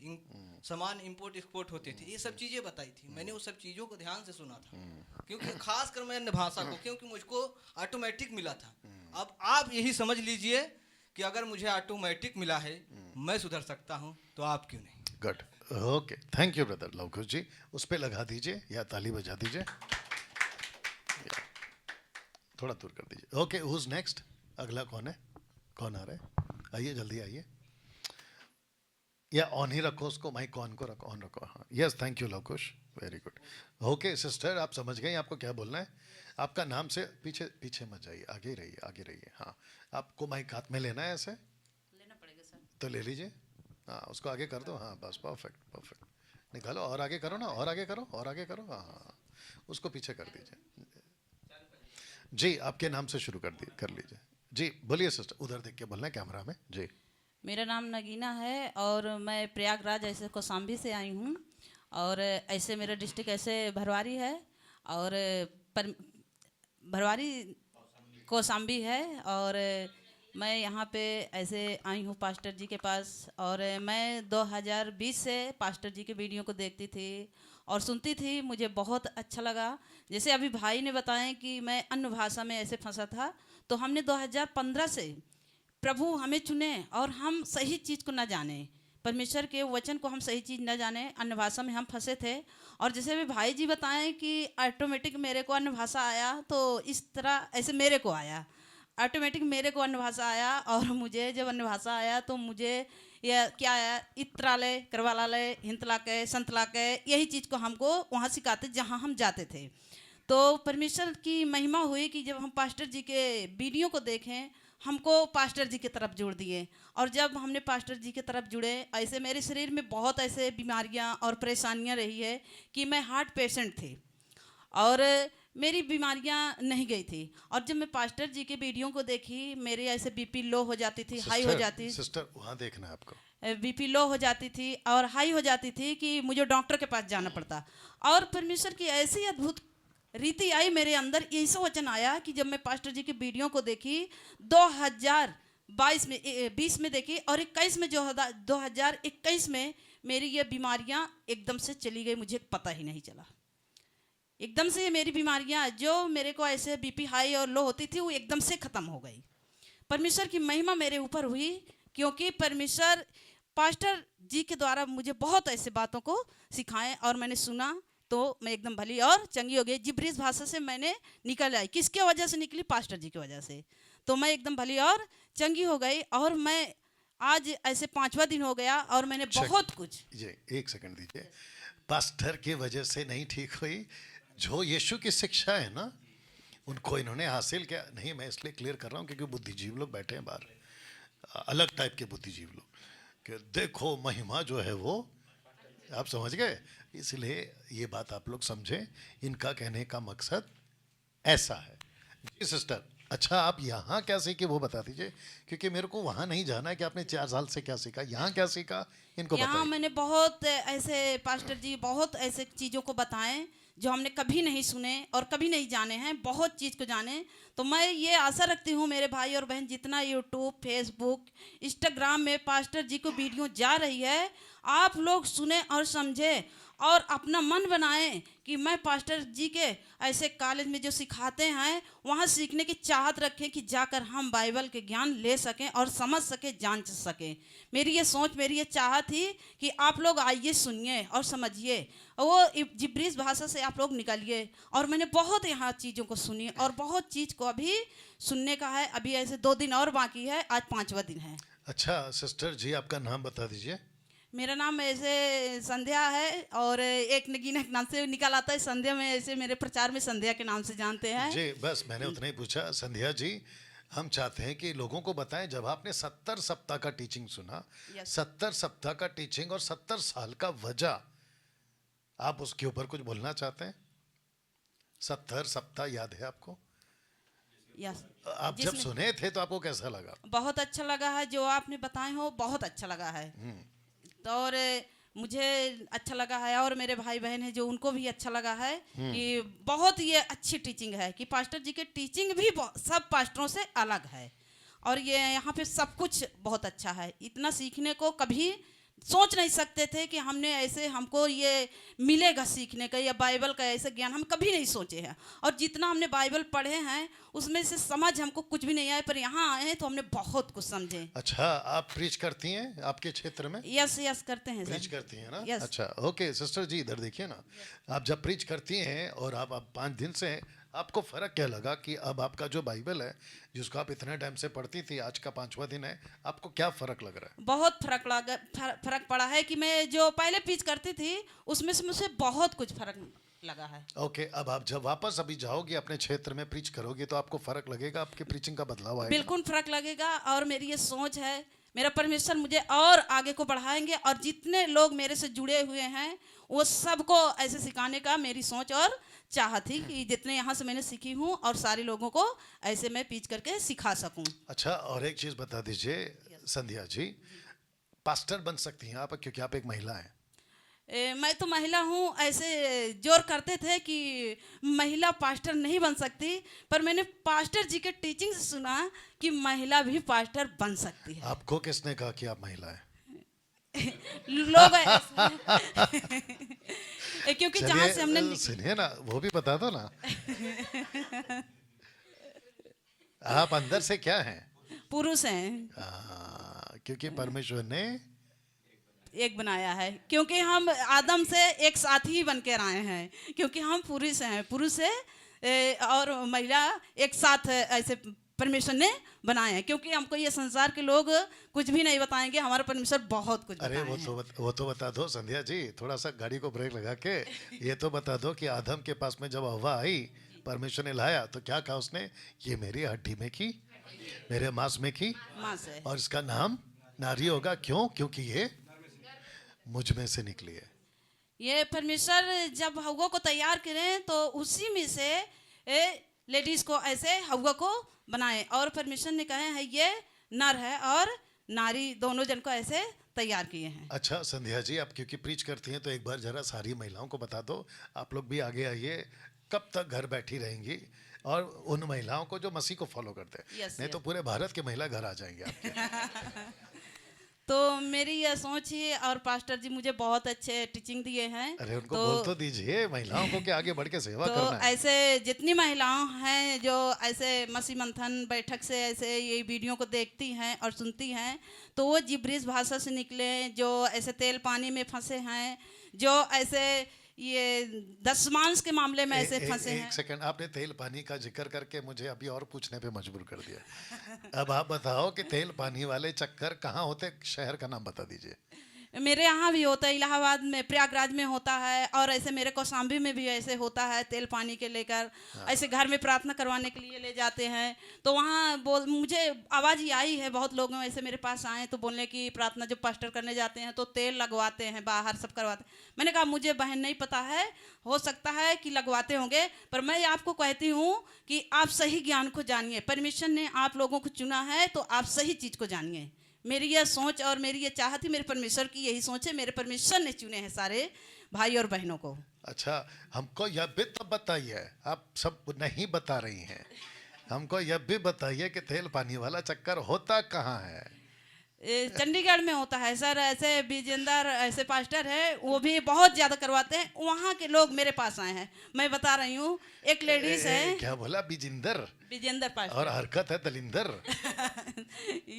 सामान इंपोर्ट एक्सपोर्ट होते थे, ये सब चीज़ें बताई थी। मैंने उस सब चीज़ों को ध्यान से सुना था, क्योंकि खास कर मैं अन्य भाषा को, क्योंकि मुझको ऑटोमेटिक मिला था। अब आप यही समझ लीजिए कि अगर मुझे ऑटोमेटिक मिला है, मैं सुधर सकता हूँ, तो आप क्यों नहीं। Good, okay, thank you brother Lavkush ji. उस पर लगा दीजिए या ताली बजा दीजिए, थोड़ा दूर कर दीजिए। Okay, who's next? अगला कौन है? कौन आ रहा है? आइए, जल्दी आइए। या ऑन ही रखो उसको, माइक ऑन को रखो, ऑन रखो। हाँ, yes, thank you Lavkush, very good. Okay sister, आप समझ गए आपको क्या बोलना है? आपका नाम से पीछे पीछे मत जाइए, आगे ही रहिए, आगे रहिए। हाँ, आपको माइक हाथ में लेना है, ऐसे लेना पड़ेगा सर। तो ले लीजिए। हाँ, उसको आगे कर दो। हाँ बस, परफेक्ट परफेक्ट। निकालो और आगे करो ना, और आगे करो, और आगे करो। हाँ, उसको पीछे कर दीजिए जी। आपके नाम से शुरू कर लीजिए जी। बोलिए सिस्टर, उधर देख के बोलना है कैमरा में जी। मेरा नाम नगीना है और मैं प्रयागराज ऐसे कौशाम्बी से आई हूँ, और ऐसे मेरा डिस्ट्रिक्ट ऐसे भरवारी है, और भरवारी कौशाम्बी है, और मैं यहाँ पे ऐसे आई हूँ पास्टर जी के पास। और मैं 2020 से पास्टर जी के वीडियो को देखती थी और सुनती थी, मुझे बहुत अच्छा लगा। जैसे अभी भाई ने बताया कि मैं अन्य भाषा में ऐसे फंसा था, तो हमने 2015 से प्रभु हमें चुने और हम सही चीज़ को न जाने, परमेश्वर के वचन को हम सही चीज़ न जाने, अन्य भाषा में हम फंसे थे। और जैसे भी भाई जी बताएं कि ऑटोमेटिक मेरे को अन्य भाषा आया, तो इस तरह ऐसे मेरे को आया, ऑटोमेटिक मेरे को अन्य भाषा आया। और मुझे जब अन्य भाषा आया तो मुझे यह क्या आया, इत्रालय, करवालालय, हिंतलाकय, संतलाकय, यही चीज़ को हमको वहाँ सिखाते जहाँ हम जाते थे। तो परमेश्वर की महिमा हुई कि जब हम पास्टर जी के वीडियो को देखें, हमको पास्टर जी की तरफ जोड़ दिए। और जब हमने पास्टर जी की तरफ जुड़े, ऐसे मेरे शरीर में बहुत ऐसे बीमारियां और परेशानियां रही है कि मैं हार्ट पेशेंट थी और मेरी बीमारियां नहीं गई थी। और जब मैं पास्टर जी के वीडियो को देखी, मेरी ऐसे बीपी लो हो जाती थी, हाई हो जाती, सिस्टर वहाँ देखना है आपको। बीपी लो हो जाती थी और हाई हो जाती थी कि मुझे डॉक्टर के पास जाना पड़ता। और परमेश्वर की ऐसी अद्भुत रीति आई मेरे अंदर, ऐसा वचन आया कि जब मैं पास्टर जी की वीडियो को देखी 2022 में 20 में देखी और 21 में जो 2021 में मेरी ये बीमारियां एकदम से चली गई, मुझे पता ही नहीं चला। एकदम से ये मेरी बीमारियां जो मेरे को ऐसे बीपी हाई और लो होती थी वो एकदम से ख़त्म हो गई। परमेश्वर की महिमा मेरे ऊपर हुई क्योंकि परमेश्वर पास्टर जी के द्वारा मुझे बहुत ऐसे बातों को सिखाए और मैंने सुना तो मैं एकदम भली और चंगी हो गई। जिब्रीज भाषा से मैंने निकल आई। किसके वजह से निकली? पास्टर जी की वजह से। तो मैं एकदम भली और चंगी हो गई और मैं आज ऐसे 5वां दिन हो गया और मैंने बहुत कुछ। ये एक सेकंड दीजिए, पास्टर की वजह से नहीं ठीक हुई, जो यीशु की शिक्षा है ना उनको इन्होंने हासिल किया। नहीं, मैं इसलिए क्लियर कर रहा हूँ क्योंकि बुद्धिजीव लोग बैठे हैं बाहर, अलग टाइप के बुद्धिजीव लोग, कि देखो महिमा जो है वो, आप समझ गए। इसलिए ये बात आप लोग समझें, इनका कहने का मकसद ऐसा है। जी सिस्टर, अच्छा आप यहाँ क्या सीखे वो बता दीजिए, क्योंकि मेरे को वहाँ नहीं जाना है कि आपने 4 साल से क्या सीखा, यहाँ क्या सीखा इनको यहाँ बताइए। मैंने बहुत ऐसे पास्टर जी बहुत ऐसे चीज़ों को बताएं जो हमने कभी नहीं सुने और कभी नहीं जाने हैं, बहुत चीज़ को जाने। तो मैं ये आशा रखती हूँ मेरे भाई और बहन जितना यूट्यूब, फेसबुक, इंस्टाग्राम में पास्टर जी को वीडियो जा रही है, आप लोग सुने और समझे और अपना मन बनाएं कि मैं पास्टर जी के ऐसे कॉलेज में जो सिखाते हैं वहाँ सीखने की चाहत रखें कि जाकर हम बाइबल के ज्ञान ले सकें और समझ सकें, जान सकें। मेरी ये सोच, मेरी ये चाहत थी कि आप लोग आइए, सुनिए और समझिए, वो जिब्रीज भाषा से आप लोग निकलिए। और मैंने बहुत यहाँ चीज़ों को सुनी और बहुत चीज़ को अभी सुनने का है। अभी ऐसे 2 दिन और बाकी है, आज 5वां दिन है। अच्छा सिस्टर जी, आपका नाम बता दीजिए। मेरा नाम ऐसे संध्या है और एक नगीना के नाम से निकल आता है संध्या में, ऐसे मेरे प्रचार में संध्या के नाम से जानते हैं। जी बस मैंने उतना ही पूछा। संध्या जी, हम चाहते हैं कि लोगों को बताएं, जब आपने 70 सप्ताह का टीचिंग सुना, 70 सप्ताह का टीचिंग और 70 साल का वजह, आप उसके ऊपर कुछ बोलना चाहते हैं? 70 सप्ताह याद है आपको? यस। आप जब सुने थे तो आपको कैसा लगा? बहुत अच्छा लगा है, जो आपने बताए हो बहुत अच्छा लगा है। तो और मुझे अच्छा लगा है और मेरे भाई बहन हैं जो उनको भी अच्छा लगा है कि बहुत ये अच्छी टीचिंग है कि पास्टर जी के टीचिंग भी सब पास्टरों से अलग है। और ये यहाँ पे सब कुछ बहुत अच्छा है। इतना सीखने को कभी सोच नहीं सकते थे कि हमने ऐसे, हमको ये मिलेगा सीखने का या बाइबल का ऐसे ज्ञान हम कभी नहीं सोचे हैं। और जितना हमने बाइबल पढ़े हैं उसमें से समझ हमको कुछ भी नहीं आया, पर यहाँ आए हैं तो हमने बहुत कुछ समझे। अच्छा, आप प्रीच करती हैं आपके क्षेत्र में? यस करते हैं प्रीच सर। करती हैं ना? Yes. अच्छा ओके सिस्टर जी, इधर देखिए ना। आप जब प्रीच करती हैं और आप 5 दिन से हैं, आपको फ़र्क क्या लगा कि अब आपका जो बाइबल है जिसको आप इतने टाइम से पढ़ती थी, आज का 5वां दिन है, आपको क्या फ़र्क लग रहा है? बहुत फर्क पड़ा है कि मैं जो पहले प्रीच करती थी उसमें से मुझे बहुत कुछ फर्क लगा है। ओके, अब आप जब वापस अभी जाओगे अपने क्षेत्र में प्रीच करोगे तो आपको फ़र्क लगेगा, आपके प्रीचिंग का बदलाव आएगा? बिल्कुल फर्क लगेगा। और मेरी ये सोच है, मेरा परमेश्वर मुझे और आगे को बढ़ाएंगे और जितने लोग मेरे से जुड़े हुए हैं वो सबको ऐसे सिखाने का मेरी सोच और चाहत थी कि जितने यहाँ से मैंने सीखी हूँ और सारे लोगों को ऐसे मैं पीच करके सिखा सकूँ। अच्छा, और एक चीज़ बता दीजिए संध्या जी, पास्टर बन सकती हैं आप क्योंकि आप एक महिला हैं। मैं तो महिला हूँ, ऐसे जोर करते थे कि महिला पास्टर नहीं बन सकती, पर मैंने पास्टर जी के टीचिंग से सुना कि महिला भी पास्टर बन सकती है। आपको किसने कहा कि आप महिला हैं? लोग क्योंकि जहाँ से हमने सुनिए ना, वो भी बता दो ना। आप अंदर से क्या हैं? पुरुष हैं, क्योंकि परमेश्वर ने एक बनाया है। क्योंकि हम आदम से एक साथ ही बन के आए हैं, क्योंकि हम पुरुष हैं, पुरुष है और महिला एक साथ ऐसे परमेश्वर ने बनाए हैं, क्योंकि हमको ये संसार के लोग कुछ भी नहीं बताएंगे, हमारा परमेश्वर बहुत कुछ अरे बताए हैं। वो तो बता दो संध्या जी, थोड़ा सा गाड़ी को ब्रेक लगा के ये तो बता दो कि आदम के पास में जब हवा आई, परमेश्वर ने लाया तो क्या कहा उसने? ये मेरी हड्डी में की, मेरे मांस में की, माँ से और इसका नाम नारी होगा। क्यों? क्योंकि ये मुझ में से निकली है। ये परमेश्वर जब हव्वा को तैयार करें तो उसी में से लेडीज को ऐसे हव्वा को बनाए, और परमेश्वर ने कहे हैं ये नर है और नारी दोनों जन को ऐसे तैयार किए हैं। अच्छा संध्या जी, आप क्योंकि प्रीच करती हैं तो एक बार जरा सारी महिलाओं को बता दो, आप लोग भी आगे आइए। कब तक घर बैठी रहेंगी? और उन महिलाओं को जो मसीह को फॉलो करते हैं, Yes, नहीं तो yes. पूरे भारत के महिला घर आ जाएंगे आपके। तो मेरी यह सोच है, और पास्टर जी मुझे बहुत अच्छे टीचिंग दिए हैं। अरे उनको बोल तो दीजिए महिलाओं को कि आगे बढ़ के सेवा तो करना है। ऐसे जितनी महिलाएं हैं जो ऐसे मसीह मंथन बैठक से ऐसे ये वीडियो को देखती हैं और सुनती हैं, तो वो जिब्रीज भाषा से निकले, जो ऐसे तेल पानी में फंसे हैं, जो ऐसे ये दशमांश के मामले में ऐसे फंसे हैं। एक सेकंड, आपने तेल पानी का जिक्र करके मुझे अभी और पूछने पे मजबूर कर दिया। अब आप बताओ कि तेल पानी वाले चक्कर कहाँ होते? शहर का नाम बता दीजिए। मेरे यहाँ भी होता है, इलाहाबाद में, प्रयागराज में होता है, और ऐसे मेरे कौशाम्बी में भी ऐसे होता है। तेल पानी के लेकर ऐसे घर में प्रार्थना करवाने के लिए ले जाते हैं। तो वहाँ मुझे आवाज़ ही आई है, बहुत लोग ऐसे मेरे पास आए तो बोलने की प्रार्थना जब पास्टर करने जाते हैं तो तेल लगवाते हैं, बाहर सब करवाते हैं। मैंने कहा मुझे बहन नहीं पता है, हो सकता है कि लगवाते होंगे, पर मैं आपको कहती हूँ कि आप सही ज्ञान को जानिए। परमेश्वर ने आप लोगों को चुना है तो आप सही चीज़ को जानिए। मेरी यह सोच और मेरी यह चाहत ही मेरे परमेश्वर की यही सोच है। मेरे परमेश्वर ने चुने हैं सारे भाई और बहनों को। अच्छा, हमको यह भी तो बताइए, आप सब नहीं बता रही हैं, हमको यह भी बताइए कि तेल पानी वाला चक्कर होता कहाँ है? चंडीगढ़ में होता है सर। ऐसे विजेंदर ऐसे पास्टर है, वो भी बहुत ज़्यादा करवाते हैं। वहाँ के लोग मेरे पास आए हैं, मैं बता रही हूँ। एक लेडीज है, क्या बोला? बिजिंदर? विजेंदर और पास्टर। हरकत है दलिंदर।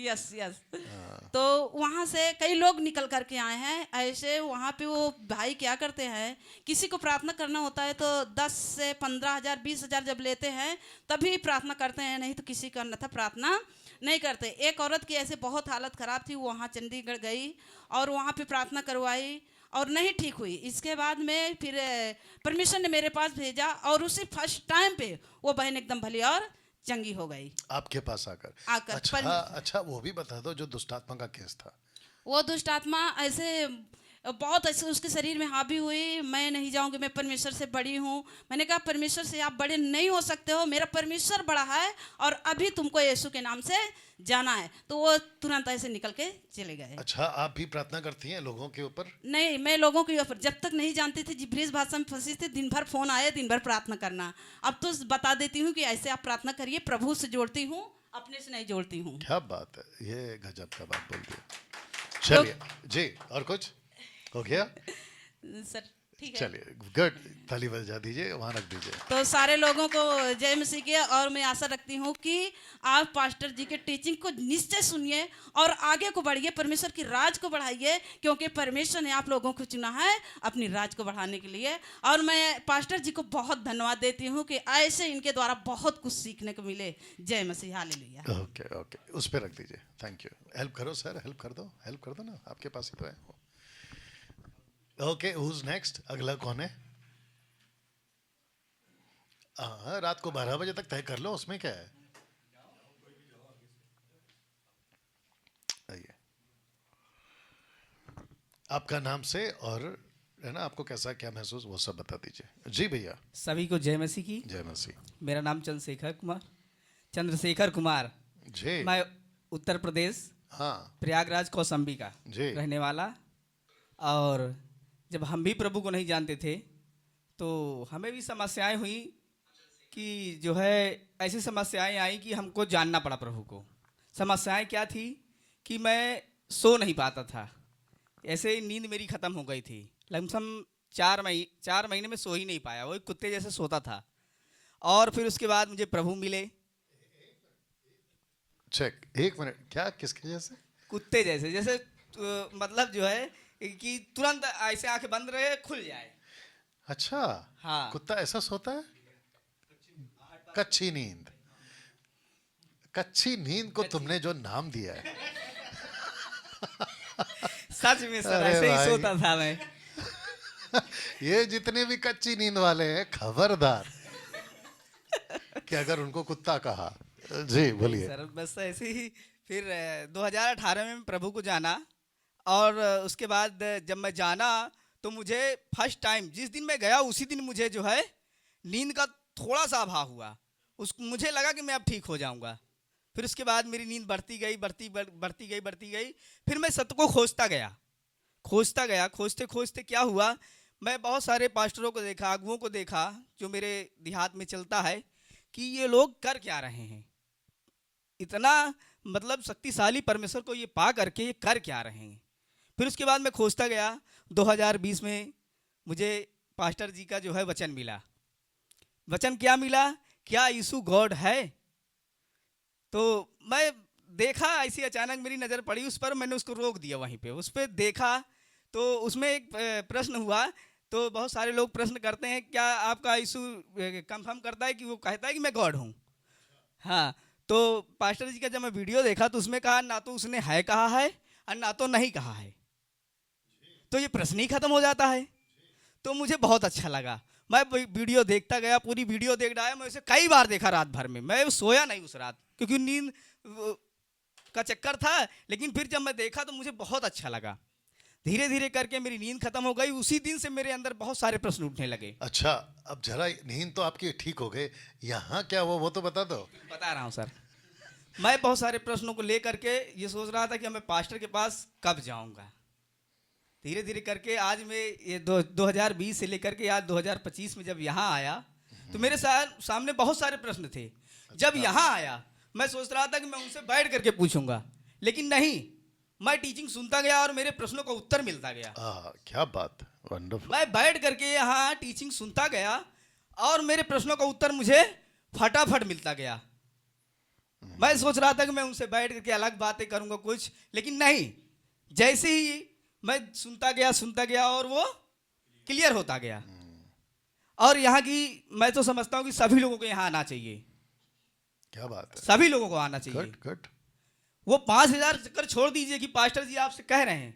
Yes yes. तो वहाँ से कई लोग निकल करके आए हैं ऐसे। वहाँ पे वो भाई क्या करते हैं, किसी को प्रार्थना करना होता है तो 10 से 15,000 20,000 जब लेते हैं तभी प्रार्थना करते हैं, नहीं तो किसी का अन्यथा प्रार्थना नहीं करते। एक औरत की ऐसे बहुत हालत ख़राब थी, वहाँ चंडीगढ़ गई और वहाँ पे प्रार्थना करवाई और नहीं ठीक हुई। इसके बाद में फिर परमेश्वर ने मेरे पास भेजा और उसी फर्स्ट टाइम पे वो बहन एकदम भली और चंगी हो गई आपके पास आकर। आकर। अच्छा, वो भी बता दो जो दुष्ट आत्मा का केस था। वो दुष्ट आत्मा ऐसे बहुत ऐसे उसके शरीर में हावी हुई। मैं नहीं जाऊंगी, मैं परमेश्वर से बड़ी हूँ। मैंने कहा परमेश्वर से आप बड़े नहीं हो सकते हो, मेरा परमेश्वर बड़ा है और अभी तुमको यीशु के नाम से जाना है। तो वो तुरंत ऐसे निकल के चले गए। अच्छा, आप भी प्रार्थना करती हैं लोगों के ऊपर? नहीं, मैं लोगों के ऊपर जब तक नहीं जानती थी, जिब्रीज भाषा में फंसी थी, दिन भर फोन आए, दिन भर प्रार्थना करना। अब तो बता देती हूँ कि ऐसे आप प्रार्थना करिए, प्रभु से जोड़ती हूँ, अपने से नहीं जोड़ती हूँ। क्या बात है, ये गजब का बात बोल दी। चलिए जी, और कुछ हो गया? सर ठीक है, चलिए, गुड, ताली बजा दीजिए, वहाँ रख दीजिए। तो सारे लोगों को जय मसीह के। और मैं आशा रखती हूँ कि आप पास्टर जी के टीचिंग को निश्चय सुनिए और आगे को बढ़िए, परमेश्वर की राज को बढ़ाइए, क्योंकि परमेश्वर ने आप लोगों को चुना है अपनी राज को बढ़ाने के लिए। और मैं पास्टर जी को बहुत धन्यवाद देती हूँ कि ऐसे इनके द्वारा बहुत कुछ सीखने को मिले। जय मसीह, हालेलुया। ओके ओके, उस पर रख दीजिए। Thank you. हेल्प करो सर, हेल्प कर दो ना, आपके पास ही तो है। Okay, who's next? अगला कौन है? रात को 12 बजे तक तय कर लो, उसमें क्या है। आइए, आपका नाम से और है ना, आपको कैसा क्या महसूस वो सब बता दीजिए। जी भैया। सभी को जय मसीह की। जय मसीह। मेरा नाम चंद्रशेखर कुमार। जी। मैं उत्तर प्रदेश हाँ प्रयागराज कौशाम्बी का जी। रहने वाला। और जब हम भी प्रभु को नहीं जानते थे तो हमें भी समस्याएं हुई कि जो है ऐसी समस्याएं आई कि हमको जानना पड़ा प्रभु को। समस्याएं क्या थी कि मैं सो नहीं पाता था, ऐसे नींद मेरी ख़त्म हो गई थी। लमसम 4 महीने में सो ही नहीं पाया, वही कुत्ते जैसे सोता था। और फिर उसके बाद मुझे प्रभु मिले। चेक, एक मिनट, क्या किसके जैसे? कुत्ते जैसे, जैसे मतलब जो है कि तुरंत ऐसे आंखें बंद रहे खुल जाए। अच्छा, हाँ। कुत्ता ऐसा सोता है? कच्ची नींद। कच्ची नींद को तुमने जो नाम दिया है, सच में सर अरे ऐसे ही भाई। सोता था मैं। ये जितने भी कच्ची नींद वाले हैं, खबरदार कि अगर उनको कुत्ता कहा। जी बोलिए। सर बस ऐसे ही फिर 2018 में प्रभु को जाना, और उसके बाद जब मैं जाना तो मुझे फर्स्ट टाइम जिस दिन मैं गया उसी दिन मुझे जो है नींद का थोड़ा सा अभाव हुआ। मुझे लगा कि मैं अब ठीक हो जाऊंगा। फिर उसके बाद मेरी नींद बढ़ती गई, बढ़ती गई। फिर मैं सत्य को खोजता गया। खोजते खोजते क्या हुआ, मैं बहुत सारे पास्टरों को देखा, अगुओं को देखा जो मेरे देहात में चलता है कि ये लोग कर क्या रहे हैं, इतना मतलब शक्तिशाली परमेश्वर को ये पा करके ये कर क्या रहे हैं। फिर उसके बाद मैं खोजता गया। 2020 में मुझे पास्टर जी का जो है वचन मिला। वचन क्या मिला, क्या यीशु गॉड है। तो मैं देखा, ऐसी अचानक मेरी नज़र पड़ी उस पर, मैंने उसको रोक दिया वहीं पे। उस पर देखा तो उसमें एक प्रश्न हुआ। तो बहुत सारे लोग प्रश्न करते हैं, क्या आपका यीशु कंफर्म करता है कि वो कहता है कि मैं गॉड हूँ। हाँ, तो पास्टर जी का जब मैं वीडियो देखा तो उसमें कहा ना तो उसने है कहा है और ना तो नहीं कहा है, तो ये प्रश्न ही खत्म हो जाता है। तो मुझे बहुत अच्छा लगा। मैं वीडियो देखता गया, पूरी वीडियो देख रहा है। मैं उसे कई बार देखा रात भर में, मैं सोया नहीं उस रात क्योंकि नींद का चक्कर था। लेकिन फिर जब मैं देखा तो मुझे बहुत अच्छा लगा। धीरे धीरे करके मेरी नींद खत्म हो गई। उसी दिन से मेरे अंदर बहुत सारे प्रश्न उठने लगे। अच्छा, अब जरा नींद तो आपकी ठीक हो गई, यहाँ क्या वो तो बता दो। बता रहा हूँ सर। मैं बहुत सारे प्रश्नों को लेकर के ये सोच रहा था कि मैं पास्टर के पास कब जाऊंगा। धीरे धीरे करके आज मैं ये 2020 से लेकर के आज 2025 में जब यहाँ आया तो मेरे सामने बहुत सारे प्रश्न थे। जब यहाँ आया मैं सोच रहा था कि मैं उनसे बैठ करके पूछूंगा, लेकिन नहीं, मैं टीचिंग सुनता गया और मेरे प्रश्नों का उत्तर मिलता गया। क्या बात, वंडरफुल। मैं बैठ करके यहाँ टीचिंग सुनता गया और मेरे प्रश्नों का उत्तर मुझे फटाफट मिलता गया। मैं सोच रहा था कि मैं उनसे बैठ करके अलग बातें करूंगा कुछ, लेकिन नहीं, जैसे ही मैं सुनता गया और वो क्लियर होता गया। और यहाँ की मैं तो समझता हूँ कि सभी लोगों को यहाँ आना चाहिए। क्या बात है, सभी लोगों को आना चाहिए। Good good. वो 5,000 चक्कर छोड़ दीजिए कि पास्टर जी आपसे कह रहे हैं।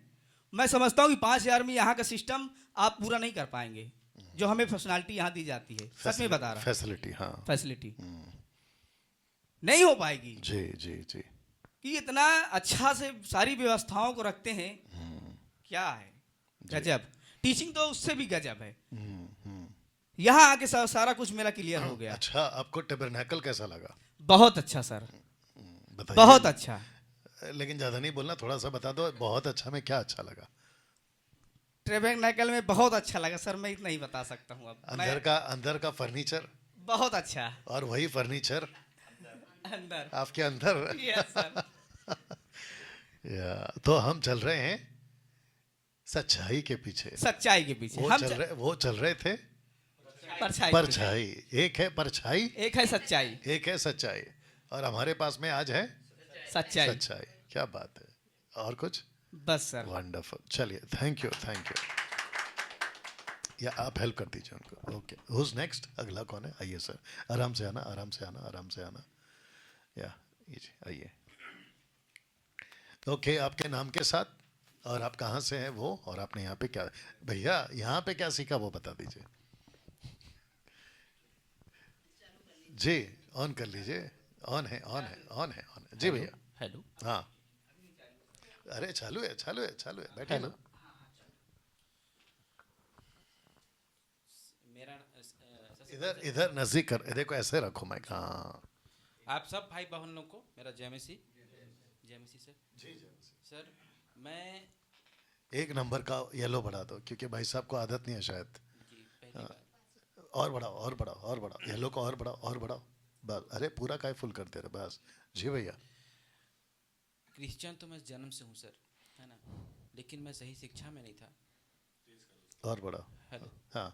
मैं समझता हूँ कि 5,000 में यहाँ का सिस्टम आप पूरा नहीं कर पाएंगे जो हमें फैसिलिटी यहाँ दी जाती है। सच में बता रहा हूँ, फैसिलिटी, हाँ, फैसिलिटी नहीं हो पाएगी। जी जी जी। कि इतना अच्छा से सारी व्यवस्थाओं को रखते हैं, क्या है, गजब। टीचिंग तो उससे भी गजब है। यहाँ आके सारा कुछ मेरा क्लियर हो गया। अच्छा, आपको टेबरनेकल कैसा लगा? बहुत अच्छा सर, बताइए। बहुत अच्छा। लेकिन ज्यादा नहीं बोलना, थोड़ा सा बता दो, बहुत अच्छा में क्या अच्छा लगा? टेबरनेकल में बहुत अच्छा लगा सर, मैं इतना ही बता सकता हूँ। अब अंदर का फर्नीचर बहुत अच्छा। और वही फर्नीचर अंदर आपके अंदर। Yes sir. तो हम चल रहे हैं सच्चाई के पीछे। सच्चाई के पीछे वो चल रहे थे परछाई। परछाई। एक है परछाई, एक है सच्चाई, एक है सच्चाई, और हमारे पास में आज है सच्चाई। सच्चाई। क्या बात है, और कुछ? बस सर। वंडरफुल। चलिए, थैंक यू थैंक यू। या आप हेल्प कर दीजिए उनको। Okay, who's next? अगला कौन है? आइए सर, आराम से आना, आराम से आना, आराम से आना। या आइए। ओके, आपके नाम के साथ और आप कहाँ से हैं वो, और आपने यहाँ पे क्या, भैया यहाँ पे क्या सीखा वो बता दीजिए। जी, ऑन कर लीजिए। ऑन है, ऑन है, ऑन है, ऑन है। जी भैया। हेलो। हाँ, अरे चालू है, चालू है, चालू है, बैठे ना। मेरा इधर इधर नजदीक कर, देखो ऐसे रखो माइक। हाँ, आप सब भाई बहनों को मेरा जय मसीह सर। जी सर मैं एक नंबर का येलो बढ़ा दो, क्योंकि भाई साहब को आदत नहीं है शायद। जी पहली बार और बढ़ाओ, और बढ़ाओ, और बढ़ाओ, येलो को और बढ़ाओ, और बढ़ाओ, बस। अरे पूरा काय फुल कर दे रहे, बस। जी भैया। क्रिश्चियन तो मैं जन्म से हूँ सर, है ना, लेकिन मैं सही शिक्षा में नहीं था। और बढ़ाओ। हेलो हाँ।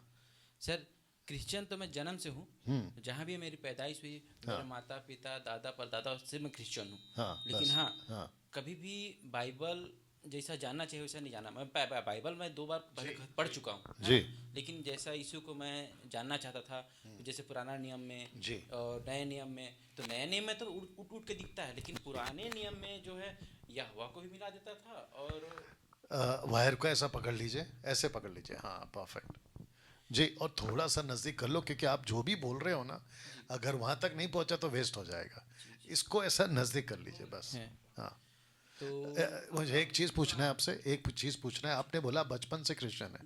सर, क्रिश्चियन तो मैं जन्म से हूँ। जहाँ भी मेरी पैदाइश हुई, मेरे माता पिता दादा परदादा से मैं क्रिश्चियन हूँ। हाँ, लेकिन बस। हाँ, हाँ। कभी भी बाइबल जैसा जानना चाहिए वैसा नहीं जाना। मैं बाइबल में 2 बार पहले पढ़ चुका हूँ, है जी। ना? लेकिन जैसा यीशु को मैं जानना चाहता था, जैसे पुराना नियम में जी। और नए नियम में, तो नए नियम में तो उठ उठ के दिखता है, लेकिन पुराने नियम में जो है यहोवा को भी मिला देता था। और वायर को ऐसा पकड़ लीजिए, ऐसे पकड़ लीजिए, हाँ परफेक्ट जी। और थोड़ा सा नज़दीक कर लो, क्योंकि आप जो भी बोल रहे हो ना, अगर वहाँ तक नहीं पहुँचा तो वेस्ट हो जाएगा। इसको ऐसा नज़दीक कर लीजिए बस। है। हाँ, तो मुझे एक चीज़ पूछना है आपसे, एक चीज़ पूछना है। आपने बोला बचपन से क्रिश्चियन है,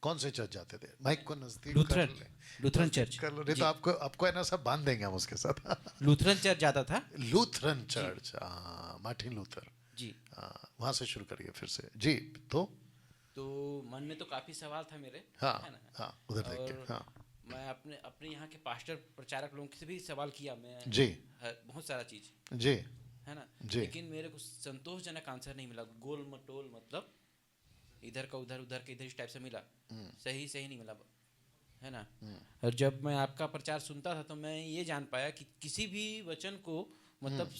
कौन से चर्च जाते थे? माइक को नज़दीक कर ले, लूथरन चर्च, कर लो, नहीं तो आपको आपको है ना सब बांध देंगे हम उसके साथ। लूथरन चर्च जाता था। लूथरन चर्च, हाँ, मार्टिन लूथर, जी। हाँ, वहाँ से शुरू करिए फिर से जी। तो मन में तो काफ़ी सवाल था मेरे, हाँ है ना? हाँ, उधर देख के, और हाँ मैं अपने अपने यहाँ के पास्टर प्रचारक लोगों से भी सवाल किया मैं जी बहुत सारा चीज़, जी है ना? जी। लेकिन मेरे को संतोषजनक आंसर नहीं मिला। गोल मटोल, मतलब इधर का उधर, उधर का इधर, इस टाइप से मिला। सही सही नहीं मिला, है ना? और जब मैं आपका प्रचार सुनता था तो मैं ये जान पाया कि किसी भी वचन को मतलब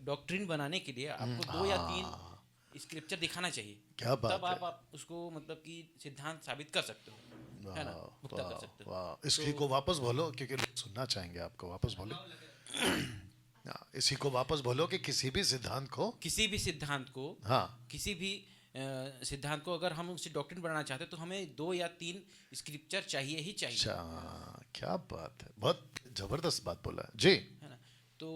डॉक्ट्रिन बनाने के लिए आपको 2 या 3 स्क्रिप्चर दिखाना चाहिए। क्या बात तब है। आप उसको मतलब कि सिद्धांत साबित कर सकते हो, है ना? पुख्ता कर सकते हो। वाह, इसी को वापस बोलो, क्योंकि लोग सुनना चाहेंगे आपको। वापस बोलो, हाँ, इसी को वापस बोलो कि किसी भी सिद्धांत को, किसी भी सिद्धांत को, हाँ, किसी भी सिद्धांत को अगर हम उसे डॉक्ट्रिन बनाना चाहते हैं तो हमें 2 या 3 स्क्रिप्चर चाहिए ही चाहिए, अच्छा, क्या बात है, बहुत जबरदस्त बात बोला है जी। है ना? तो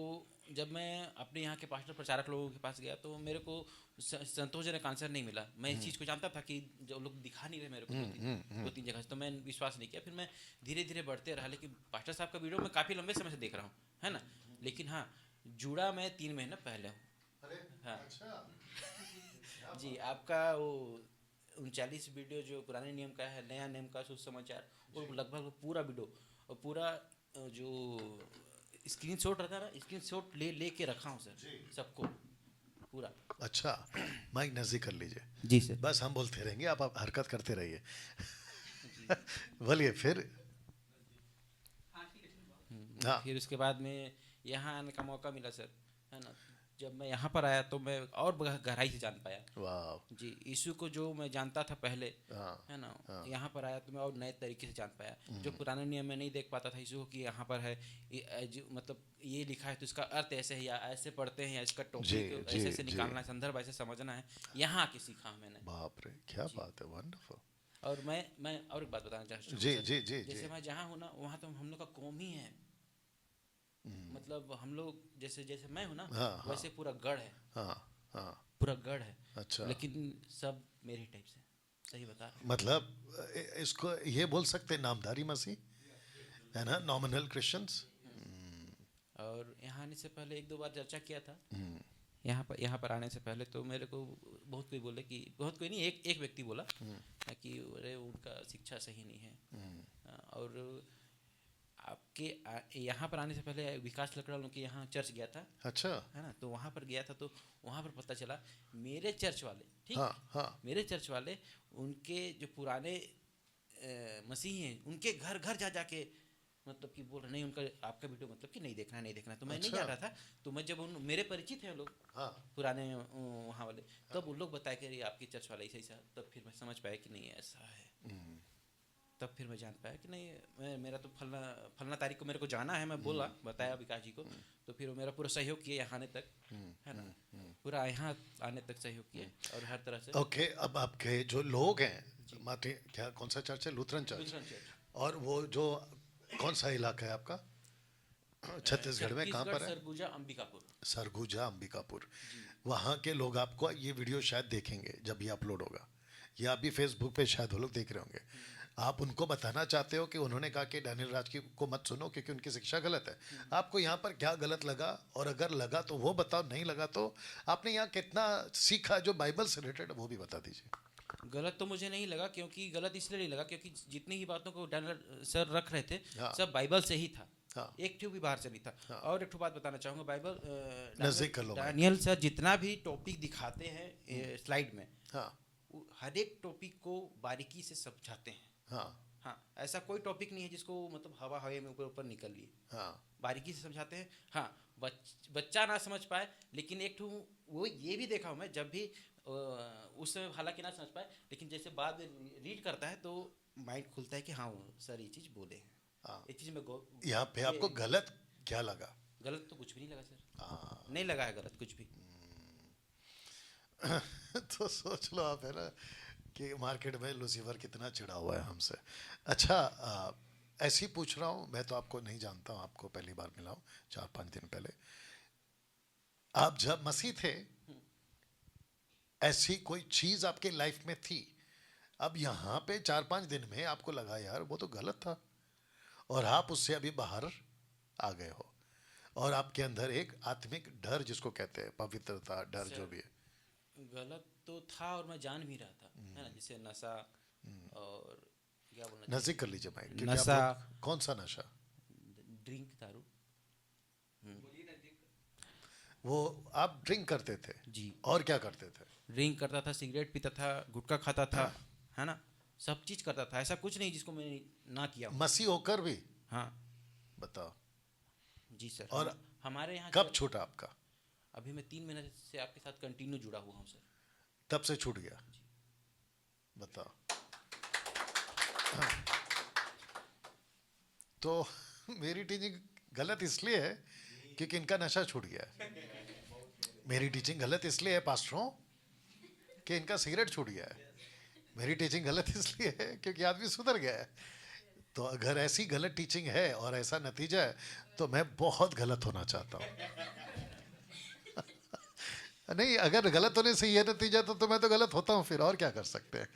जब मैं अपने यहाँ के पास्टर प्रचारक लोगों के पास गया तो मेरे को संतोषजनक आंसर नहीं मिला। मैं इस चीज़ को जानता था कि जो लोग दिखा नहीं रहे मेरे को 2-3 जगह से, तो मैं विश्वास नहीं किया। फिर मैं धीरे धीरे बढ़ते रहा, लेकिन पास्टर साहब का वीडियो मैं काफ़ी लंबे समय से देख रहा हूँ, है ना? लेकिन हाँ, जुड़ा मैं 3 महीने पहले हूँ। हाँ जी। आपका वो 39 वीडियो जो पुराने नियम का है, नया नियम का सुसमाचार, वो लगभग पूरा वीडियो और पूरा जो स्क्रीनशॉट रहता है ना, स्क्रीनशॉट ले के रखा हूँ सर, सबको पूरा। अच्छा, माइक नजदीक कर लीजिए जी सर। बस, हम बोलते रहेंगे, आप हरकत करते रहिए। बोलिए फिर। हाँ, फिर उसके बाद में यहाँ आने का मौका मिला सर, है ना? जब मैं यहाँ पर आया तो मैं और गहराई से जान पाया वाह जी यीशु को, जो मैं जानता था पहले, हाँ, है ना? यहाँ पर आया तो मैं और नए तरीके से जान पाया, जो पुराने नियम में नहीं देख पाता था यीशु को, कि यहाँ पर है मतलब ये लिखा है तो इसका अर्थ ऐसे है, या ऐसे पढ़ते हैं, या इसका जी, टॉपिक जी, ऐसे ऐसे जी। निकालना है, संदर्भ ऐसे समझना है। यहाँ आके सीखा मैंने। बाप रे, क्या बात है, वंडरफुल। और मैं और एक बात बताना चाहता हूँ जी सर। जी जी जैसे जी। मैं जहाँ हूँ ना, वहाँ तो हम लोग का कौम ही है। मतलब हम लोग जैसे जैसे मैं हूँ ना, हाँ, हाँ। वैसे पूरा गढ़ है, हाँ हाँ, पूरा गढ़ है। अच्छा। लेकिन सब मेरे टाइप से, सही बता रहा हूँ। मतलब इसको ये बोल सकते हैं नामधारी मसीह, है ना, नॉमिनल क्रिश्चियंस। और यहाँ आने से पहले 1-2 बार चर्चा किया था। यहाँ पर आने से पहले तो मेरे को बहुत कोई बोले कि, बहुत कोई नहीं, एक व्यक्ति बोला कि अरे उनका शिक्षा सही नहीं है। और आपके यहाँ पर आने से पहले विकास लकड़ा लोग के यहाँ चर्च गया था, अच्छा, है ना? तो वहाँ पर गया था, तो वहाँ पर पता चला मेरे चर्च वाले, ठीक, हाँ हाँ, मेरे चर्च वाले, उनके जो पुराने मसीही हैं, उनके घर घर जा जाके मतलब कि बोल रहे नहीं, उनका आपका वीडियो मतलब कि नहीं देखना है, नहीं देखना है। तो मैं नहीं अच्छा। जा रहा था। तो मैं जब उन मेरे परिचित हैं लोग हाँ, पुराने वहाँ वाले, तब उन लोग बताए कि अरे आपकी चर्च वाला ऐसा ऐसा, तब फिर मैं समझ पाया कि नहीं ऐसा है। तब फिर मैं जान पाया कि नहीं, मेरा तो फलना तारीख को मेरे को जाना है। मैं बोला, बताया विकास जी को, तो फिर वो मेरा पूरा सहयोग किए यहाँ आने तक, है ना? पूरा यहाँ आने तक सहयोग किए, और हर तरह से। ओके। अब आपके जो लोग हैं, मार्टिन, क्या कौन सा चर्च है? Lutheran church. Lutheran church. और वो जो कौन सा इलाका है आपका छत्तीसगढ़ में, कहाँ पर है? सरगुजा अंबिकापुर। सरगुजा अंबिकापुर। वहाँ के लोग आपको ये वीडियो शायद देखेंगे जब ये अपलोड होगा, या अभी फेसबुक पे शायद वो लोग देख रहे होंगे। आप उनको बताना चाहते हो कि उन्होंने कहा कि डैनियल राज की को मत सुनो क्योंकि उनकी शिक्षा गलत है। आपको यहाँ पर क्या गलत लगा, और अगर लगा तो वो बताओ, नहीं लगा तो आपने यहाँ कितना सीखा जो बाइबल से रिलेटेड, वो भी बता दीजिए। गलत तो मुझे नहीं लगा, क्योंकि गलत इसलिए नहीं लगा क्योंकि जितनी ही बातों को डैनियल सर रख रहे थे, हाँ। सब बाइबल से ही था। हाँ। एक ठो भी बाहर से नहीं था। हाँ। और एक ठो बात बताना चाहूँगा, बाइबल नजदीक कर लो भाई। डैनियल सर जितना भी टॉपिक दिखाते हैं स्लाइड में, हाँ वो हर एक टॉपिक को बारीकी से समझाते हैं। हाँ हाँ, ऐसा कोई टॉपिक नहीं है जिसको मतलब हवा हवा में ऊपर ऊपर निकल लिए, हाँ, बारीकी से समझाते हैं। हाँ, बच्चा ना समझ पाए, लेकिन एक ठो वो ये भी देखा हूँ मैं, जब भी उस समय हालांकि ना समझ पाए, लेकिन जैसे बाद में रीड करता है तो माइंड खुलता है कि हाँ सर ये चीज़ बोले हैं, हाँ। ये चीज़ में यहाँ पे आपको गलत क्या लगा? गलत तो कुछ भी नहीं लगा सर, नहीं लगा है गलत कुछ भी। तो सोच लो आप, है ना, कि मार्केट में लूसीफर कितना चिढ़ा हुआ है हमसे। अच्छा, ऐसे ही पूछ रहा हूँ, मैं तो आपको नहीं जानता हूँ, आपको पहली बार मिला हूँ 4-5 दिन पहले। आप जब मसीह थे, ऐसी कोई चीज आपके लाइफ में थी, अब यहाँ पे 4-5 दिन में आपको लगा यार वो तो गलत था, और आप उससे अभी बाहर आ गए हो, और आपके अंदर एक आत्मिक डर, जिसको कहते हैं पवित्रता, डर जो भी है। गलत तो था और मैं जान भी रहा था, है ना, जैसे नशा और क्या बोलना नजदीक कर लीजिए माइक, क्योंकि आप नशा, लोग- कौन सा नशा? ड्रिंक, दारू। वो आप ड्रिंक करते थे? जी, और क्या करते थे? ड्रिंक करता था, सिगरेट पीता था, गुटखा खाता था, है ना, सब चीज़ करता था, ऐसा कुछ नहीं जिसको मैंने ना किया हो। मसीह होकर भी? हाँ बताओ। जी सर। और हमारे यहाँ कब छूटा आपका? अभी मैं 3 महीने से आपके साथ कंटिन्यू जुड़ा हुआ हूँ सर। तब से छूट गया? बताओ। हाँ। तो मेरी टीचिंग गलत इसलिए है क्योंकि इनका नशा छूट गया है। मेरी टीचिंग गलत इसलिए है पास्टरों कि इनका सिगरेट छूट गया है। मेरी टीचिंग गलत इसलिए है क्योंकि आदमी सुधर गया है। तो अगर ऐसी गलत टीचिंग है और ऐसा नतीजा है तो मैं बहुत गलत होना चाहता हूँ। नहीं, अगर गलत होने से ये नतीजा तो मैं तो गलत होता हूँ फिर, और क्या कर सकते हैं।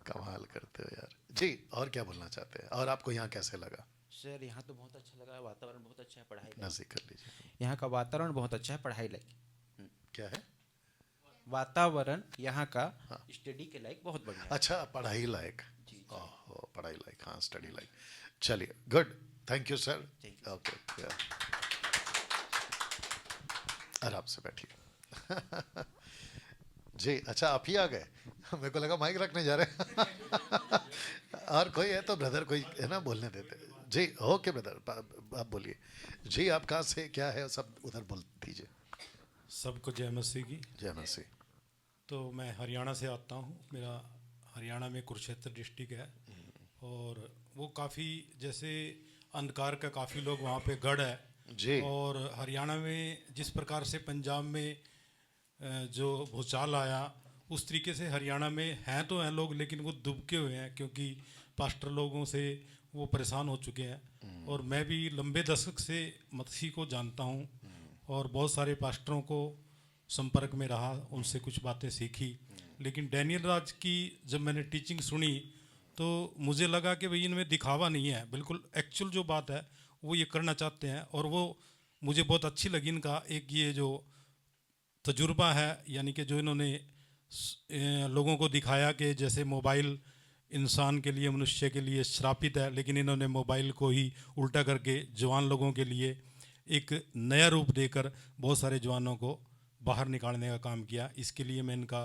कमाल करते हो यार जी। और क्या बोलना चाहते हैं? और आपको यहाँ कैसे लगा? सर यहाँ तो बहुत अच्छा लगा, वातावरण बहुत अच्छा है, पढ़ाई लायक। नजदीक कर लीजिए। यहाँ का वातावरण बहुत अच्छा है, पढ़ाई लायक। क्या है? वातावरण यहाँ का स्टडी के लायक बहुत बढ़िया है। अच्छा, पढ़ाई लायक। जी, ओह, पढ़ाई लायक, हाँ, स्टडी लायक। चलिए, good, thank you sir. Thank you. Okay, आराम से बैठिए। जी, अच्छा आप ही आ गए, मेरे को लगा माइक रखने जा रहे हैं। और कोई है तो ब्रदर, कोई है ना, बोलने देते जी। ओके ब्रदर, आप बोलिए जी। आप कहाँ से, क्या है, सब उधर बोल दीजिए। सबको जय मसीह की। जय मसीह। तो मैं हरियाणा से आता हूँ, मेरा हरियाणा में कुरुक्षेत्र डिस्ट्रिक्ट है, और वो काफ़ी जैसे अंधकार का काफ़ी लोग वहाँ पे गढ़ है जी। और हरियाणा में जिस प्रकार से पंजाब में जो भूचाल आया, उस तरीके से हरियाणा में हैं तो हैं लोग, लेकिन वो दुबके हुए हैं क्योंकि पास्टर लोगों से वो परेशान हो चुके हैं। और मैं भी लंबे दशक से मसीह को जानता हूँ और बहुत सारे पास्टरों को संपर्क में रहा, उनसे कुछ बातें सीखी। लेकिन डैनियल राज की जब मैंने टीचिंग सुनी तो मुझे लगा कि भाई इनमें दिखावा नहीं है, बिल्कुल एक्चुअल जो बात है वो ये करना चाहते हैं। और वो मुझे बहुत अच्छी लगी इनका एक ये जो तजुर्बा है, यानी कि जो इन्होंने लोगों को दिखाया कि जैसे मोबाइल इंसान के लिए, मनुष्य के लिए श्रापित है, लेकिन इन्होंने मोबाइल को ही उल्टा करके जवान लोगों के लिए एक नया रूप देकर बहुत सारे जवानों को बाहर निकालने का काम किया। इसके लिए मैं इनका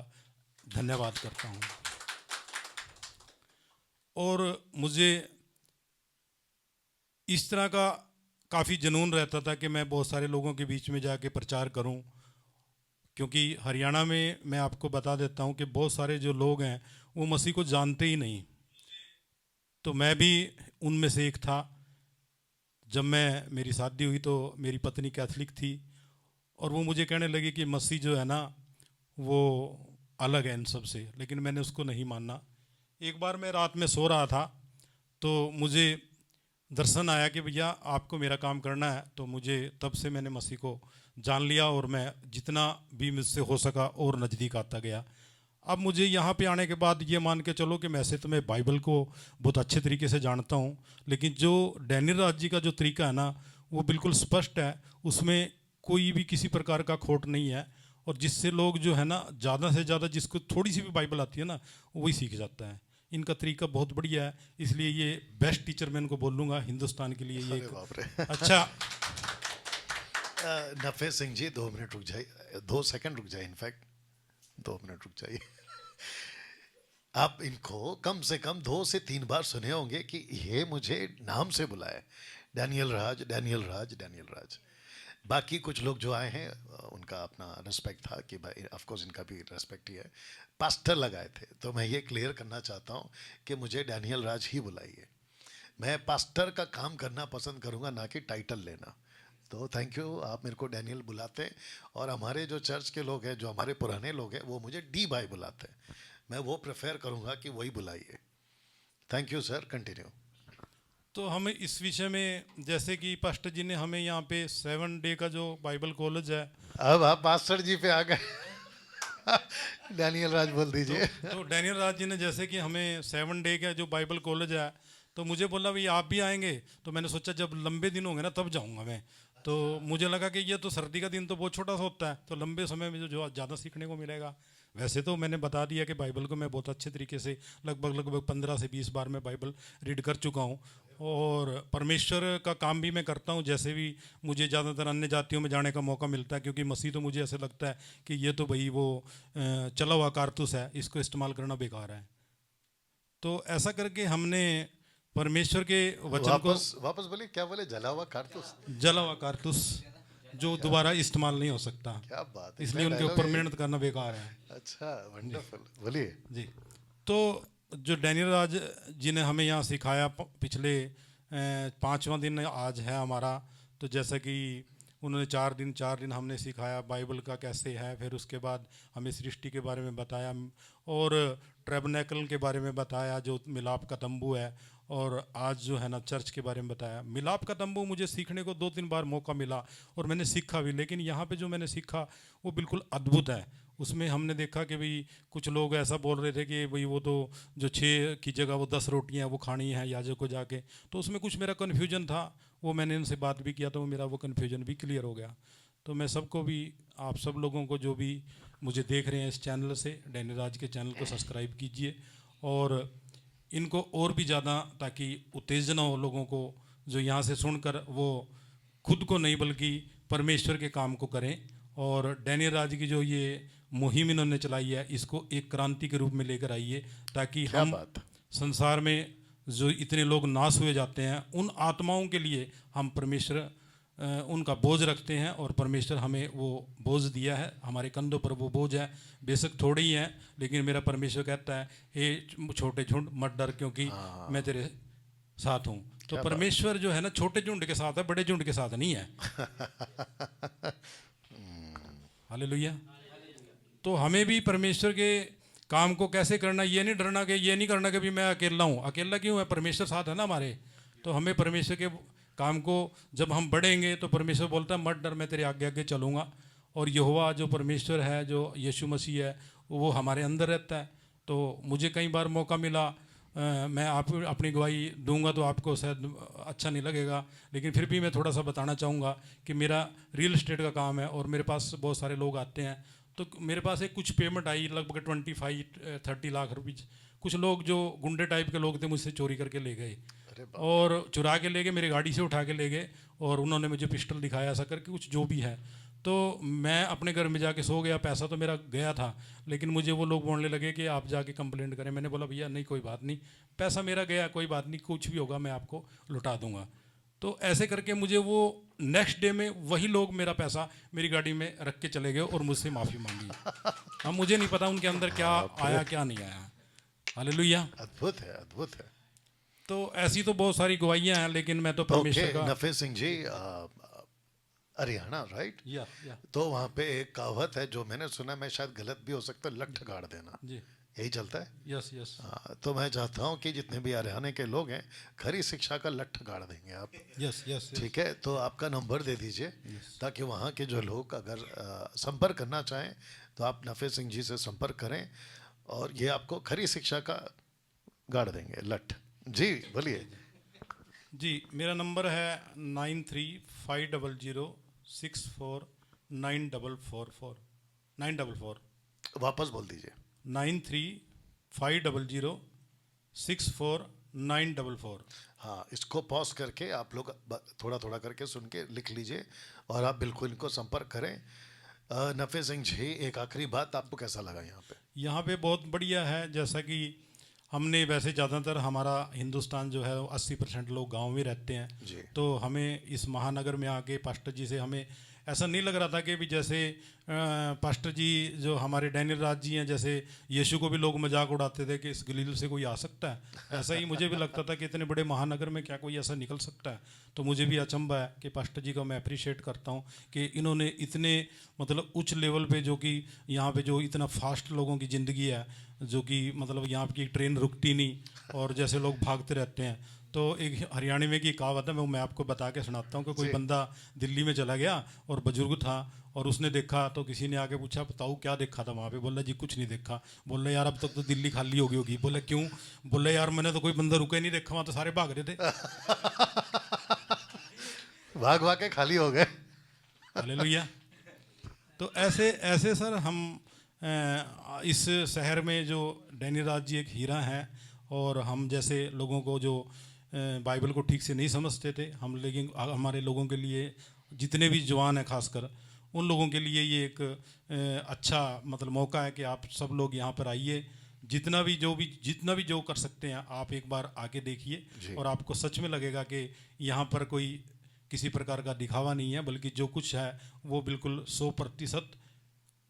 धन्यवाद करता हूँ। और मुझे इस तरह का काफ़ी जुनून रहता था कि मैं बहुत सारे लोगों के बीच में जाके प्रचार करूं, क्योंकि हरियाणा में मैं आपको बता देता हूं कि बहुत सारे जो लोग हैं वो मसीह को जानते ही नहीं। तो मैं भी उनमें से एक था। जब मेरी शादी हुई तो मेरी पत्नी कैथलिक थी और वो मुझे कहने लगी कि मसीह जो है ना वो अलग है इन सब से, लेकिन मैंने उसको नहीं माना। एक बार मैं रात में सो रहा था तो मुझे दर्शन आया कि भैया आपको मेरा काम करना है। तो मुझे तब से मैंने मसीह को जान लिया और मैं जितना भी मुझसे हो सका और नज़दीक आता गया। अब मुझे यहाँ पे आने के बाद ये मान के चलो कि वैसे तो मैं बाइबल को बहुत अच्छे तरीके से जानता हूँ, लेकिन जो डैनियल राज जी का जो तरीका है ना वो बिल्कुल स्पष्ट है, उसमें कोई भी किसी प्रकार का खोट नहीं है। और जिससे लोग जो है ना ज़्यादा से ज़्यादा जिसको थोड़ी सी भी बाइबल आती है ना वही सीख जाता है। इनका तरीका बहुत बढ़िया है, इसलिए ये बेस्ट टीचर मैं इनको बोलूँगा हिंदुस्तान के लिए। ये अरे बाप रे। अच्छा नफे सिंह जी 2 मिनट रुक जाइए, 2 सेकंड रुक जाइए, इनफैक्ट 2 मिनट रुक जाइए। आप इनको कम से कम 2 से 3 बार सुने होंगे कि ये मुझे नाम से बुलाए, डैनियल राज, डैनियल राज, डैनियल राज। बाकी कुछ लोग जो आए हैं उनका अपना रिस्पेक्ट था कि भाई ऑफ कोर्स इनका भी रिस्पेक्ट ही है। पास्टर लगाए थे, तो मैं ये क्लियर करना चाहता हूँ कि मुझे डैनियल राज ही बुलाइए। मैं पास्टर का काम करना पसंद करूँगा, ना कि टाइटल लेना। तो थैंक यू, आप मेरे को डैनियल बुलाते हैं। और हमारे जो चर्च के लोग हैं, जो हमारे पुराने लोग हैं, वो मुझे डी भाई बुलाते हैं। मैं वो प्रेफर करूँगा कि वही बुलाइए। Thank you sir, continue. तो हमें इस विषय में, जैसे कि पास्टर जी ने हमें यहाँ पे 7 डे का जो बाइबल कॉलेज है, अब आप पास्टर जी पे आ गए। डैनियल राज बोल दीजिए। तो डैनियल राज जी ने जैसे कि हमें 7 डे का जो बाइबल कॉलेज है, तो मुझे बोला भाई आप भी आएंगे। तो मैंने सोचा जब लंबे दिन होंगे ना तब जाऊंगा मैं। तो मुझे लगा कि ये तो सर्दी का दिन तो बहुत छोटा सा होता है, तो लंबे समय में जो ज़्यादा सीखने को मिलेगा। वैसे तो मैंने बता दिया कि बाइबल को मैं बहुत अच्छे तरीके से लगभग 15 से 20 बार मैं बाइबल रीड कर चुका हूँ। और परमेश्वर का काम भी मैं करता हूँ, जैसे भी मुझे ज़्यादातर अन्य जातियों में जाने का मौका मिलता है, क्योंकि मसीह तो मुझे ऐसे लगता है कि ये तो भाई वो चला हुआ कारतूस है, इसको इस्तेमाल करना बेकार है। तो ऐसा करके हमने परमेश्वर के वचन को, वापस बोलिए, क्या बोले? जला हुआ कारतूस? जला हुआ कारतूस जो दोबारा इस्तेमाल नहीं हो सकता, क्या बात है, इसलिए उनके ऊपर मेहनत करना बेकार है। अच्छा, वंडरफुल, बोलिए जी। तो जो डैनियल राज जी ने हमें यहाँ सिखाया, पिछले 5वां दिन आज है हमारा। तो जैसा कि उन्होंने 4 दिन हमने सिखाया बाइबल का कैसे है, फिर उसके बाद हमें सृष्टि के बारे में बताया और ट्रैबरनेकल के बारे में बताया जो मिलाप का तंबू है, और आज जो है ना चर्च के बारे में बताया। मिलाप का तंबू मुझे सीखने को 2-3 बार मौका मिला और मैंने सीखा भी, लेकिन यहाँ पे जो मैंने सीखा वो बिल्कुल अद्भुत है। उसमें हमने देखा कि भाई कुछ लोग ऐसा बोल रहे थे कि भाई वो तो जो 6 की जगह वो 10 रोटियाँ वो खानी है याजक को जाके। तो उसमें कुछ मेरा कन्फ्यूजन था, वो मैंने इनसे बात भी किया, तो मेरा वो कन्फ्यूजन भी क्लियर हो गया। तो मैं सबको भी, आप सब लोगों को जो भी मुझे देख रहे हैं इस चैनल से, डैनियल राज के चैनल को सब्सक्राइब कीजिए और इनको और भी ज़्यादा, ताकि उत्तेजना हो लोगों को, जो यहाँ से सुनकर वो खुद को नहीं बल्कि परमेश्वर के काम को करें। और डैनियल राज की जो ये मुहिम इन्होंने चलाई है, इसको एक क्रांति के रूप में लेकर आइए, ताकि हम संसार में जो इतने लोग नाश हुए जाते हैं, उन आत्माओं के लिए हम परमेश्वर उनका बोझ रखते हैं। और परमेश्वर हमें वो बोझ दिया है, हमारे कंधों पर वो बोझ है। बेशक थोड़े ही हैं, लेकिन मेरा परमेश्वर कहता है हे छोटे झुंड मत डर, क्योंकि मैं तेरे साथ हूँ। तो परमेश्वर जो है ना छोटे झुंड के साथ है, बड़े झुंड के साथ नहीं है। हालेलुया। तो हमें भी परमेश्वर के काम को कैसे करना, ये नहीं डरना कि ये नहीं करना कि भी मैं अकेला हूँ। अकेला क्यों है? परमेश्वर साथ है ना हमारे। तो हमें परमेश्वर के काम को जब हम बढ़ेंगे तो परमेश्वर बोलता है मत डर, मैं तेरे आगे आगे चलूँगा। और यहोवा जो परमेश्वर है, जो यीशु मसीह है, वो हमारे अंदर रहता है। तो मुझे कई बार मौका मिला, मैं आप अपनी गवाही दूंगा तो आपको शायद अच्छा नहीं लगेगा, लेकिन फिर भी मैं थोड़ा सा बताना चाहूँगा कि मेरा रियल एस्टेट का काम है और मेरे पास बहुत सारे लोग आते हैं। तो मेरे पास एक कुछ पेमेंट आई, लगभग 25-30 लाख रुपये। कुछ लोग जो गुंडे टाइप के लोग थे मुझसे चोरी करके ले गए और चुरा के ले गए, मेरी गाड़ी से उठा के ले गए और उन्होंने मुझे पिस्टल दिखाया, ऐसा करके कुछ जो भी है। तो मैं अपने घर में जाके सो गया, पैसा तो मेरा गया था, लेकिन मुझे वो लोग बोलने लगे कि आप जाके कंप्लेंट करें। मैंने बोला भैया नहीं, कोई बात नहीं, पैसा मेरा गया, कोई बात नहीं, कुछ भी होगा मैं आपको लौटा दूंगा। तो ऐसे करके मुझे वो नेक्स्ट डे में वही लोग मेरा पैसा मेरी गाड़ी में रख के चले गए और मुझसे माफ़ी मांगी। अब मुझे नहीं पता उनके अंदर क्या आया क्या नहीं आया। हालेलुया। अद्भुत है, अद्भुत है। तो ऐसी तो बहुत सारी गवाहियाँ हैं, लेकिन मैं तो परमेश्वर का। नफे सिंह जी, हरियाणा राइट? या तो वहाँ पे एक कहावत है जो मैंने सुना, मैं शायद गलत भी हो सकता, लठ गाड़ देना, जी यही चलता है। Yes yes. हाँ, तो मैं चाहता हूँ कि जितने भी हरियाणा के लोग हैं, खरी शिक्षा का लठ गाड़ देंगे आप। Yes yes. ठीक है, तो आपका नंबर दे दीजिए ताकि वहाँ के जो लोग अगर संपर्क करना चाहें तो आप नफे सिंह जी से संपर्क करें और ये आपको खरी शिक्षा का गाड़ देंगे लठ। जी बोलिए। जी, मेरा नंबर है 9350649444 वापस बोल दीजिए। 9350649444। हाँ, इसको पॉज करके आप लोग थोड़ा थोड़ा करके सुन के लिख लीजिए और आप बिल्कुल इनको संपर्क करें। नफे सिंह जी, एक आखिरी बात, आपको कैसा लगा यहाँ पे? यहाँ पे बहुत बढ़िया है। जैसा कि हमने वैसे ज़्यादातर हमारा हिंदुस्तान जो है 80% लोग गांव में रहते हैं, तो हमें इस महानगर में आके पास्टर जी से हमें ऐसा नहीं लग रहा था कि भी जैसे पास्टर जी जो हमारे डैनियल राज जी हैं, जैसे यीशु को भी लोग मजाक उड़ाते थे कि इस गलील से कोई आ सकता है, ऐसा ही मुझे भी लगता था कि इतने बड़े महानगर में क्या कोई ऐसा निकल सकता है। तो मुझे भी अचंभा है कि पास्टर जी का मैं अप्रिशिएट करता हूँ कि इन्होंने इतने मतलब उच्च लेवल पे, जो कि यहाँ पे जो इतना फास्ट लोगों की ज़िंदगी है, जो कि मतलब यहाँ की ट्रेन रुकती नहीं और जैसे लोग भागते रहते हैं। तो एक हरियाणा में की कहावत है, मैं आपको बता के सुनाता हूँ कि कोई बंदा दिल्ली में चला गया और बुजुर्ग था और उसने देखा, तो किसी ने आके पूछा बताओ क्या देखा था वहाँ पे? बोला जी कुछ नहीं देखा। बोला यार अब तक तो दिल्ली खाली हो गई होगी। बोले क्यों? बोला यार मैंने तो कोई बंदा रुके नहीं देखा, वहाँ तो सारे भाग रहे थे। भाग भाग के खाली हो गए। हालेलुया। तो ऐसे ऐसे सर हम इस शहर में जो डैनियल राज जी एक हीरा हैं, और हम जैसे लोगों को जो बाइबल को ठीक से नहीं समझते थे, हम लेकिन हमारे लोगों के लिए, जितने भी जवान हैं खासकर, उन लोगों के लिए ये एक अच्छा मतलब मौका है कि आप सब लोग यहाँ पर आइए। जितना भी जो कर सकते हैं आप एक बार आके देखिए, और आपको सच में लगेगा कि यहाँ पर कोई किसी प्रकार का दिखावा नहीं है, बल्कि जो कुछ है वो बिल्कुल 100%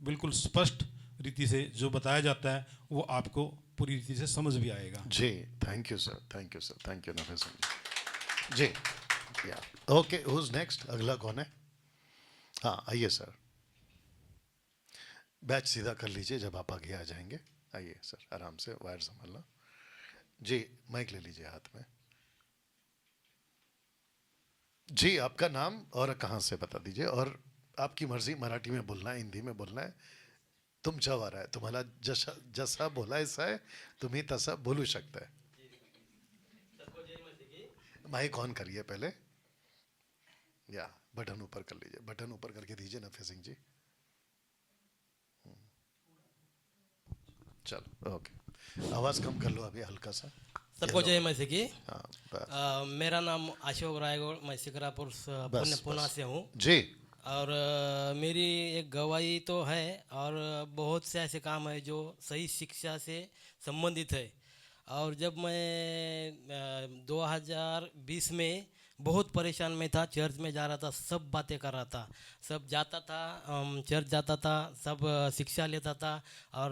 बिल्कुल स्पष्ट रीति से जो बताया जाता है वो आपको पूरी रीति से समझ भी आएगा। जी thank you sir, thank you sir, thank you Nafe Singh जी। या ओके, हुज नेक्स्ट? अगला कौन है? हाँ आइए सर, बैच सीधा कर लीजिए जब आप आगे आ जाएंगे। आइए सर, आराम से वायर संभालना जी। माइक ले लीजिए हाथ में जी। आपका नाम और कहाँ से बता दीजिए, और आपकी मर्जी, मराठी में बोलना है, हिंदी में बोलना है, तुमच्या वर आहे। तुम्हाला जसा जसा बोलायचं आहे तुम्ही तसा बोलू शकता है। माइक ऑन करिए पहले, या बटन ऊपर कर लीजिए, बटन ऊपर करके दीजिए नफे सिंह जी। चलो ओके, आवाज कम कर लो अभी हल्का सा। सबको जय मसीह की। हाँ बस। मेरा नाम अशोक रायगौड़, मैं सिकरापुर पुणे से हूँ जी। और मेरी एक गवाही तो है, और बहुत से ऐसे काम है जो सही शिक्षा से संबंधित है। और जब मैं 2020 में बहुत परेशान में था, चर्च में जा रहा था, सब बातें कर रहा था, सब जाता था, चर्च जाता था, सब शिक्षा लेता था और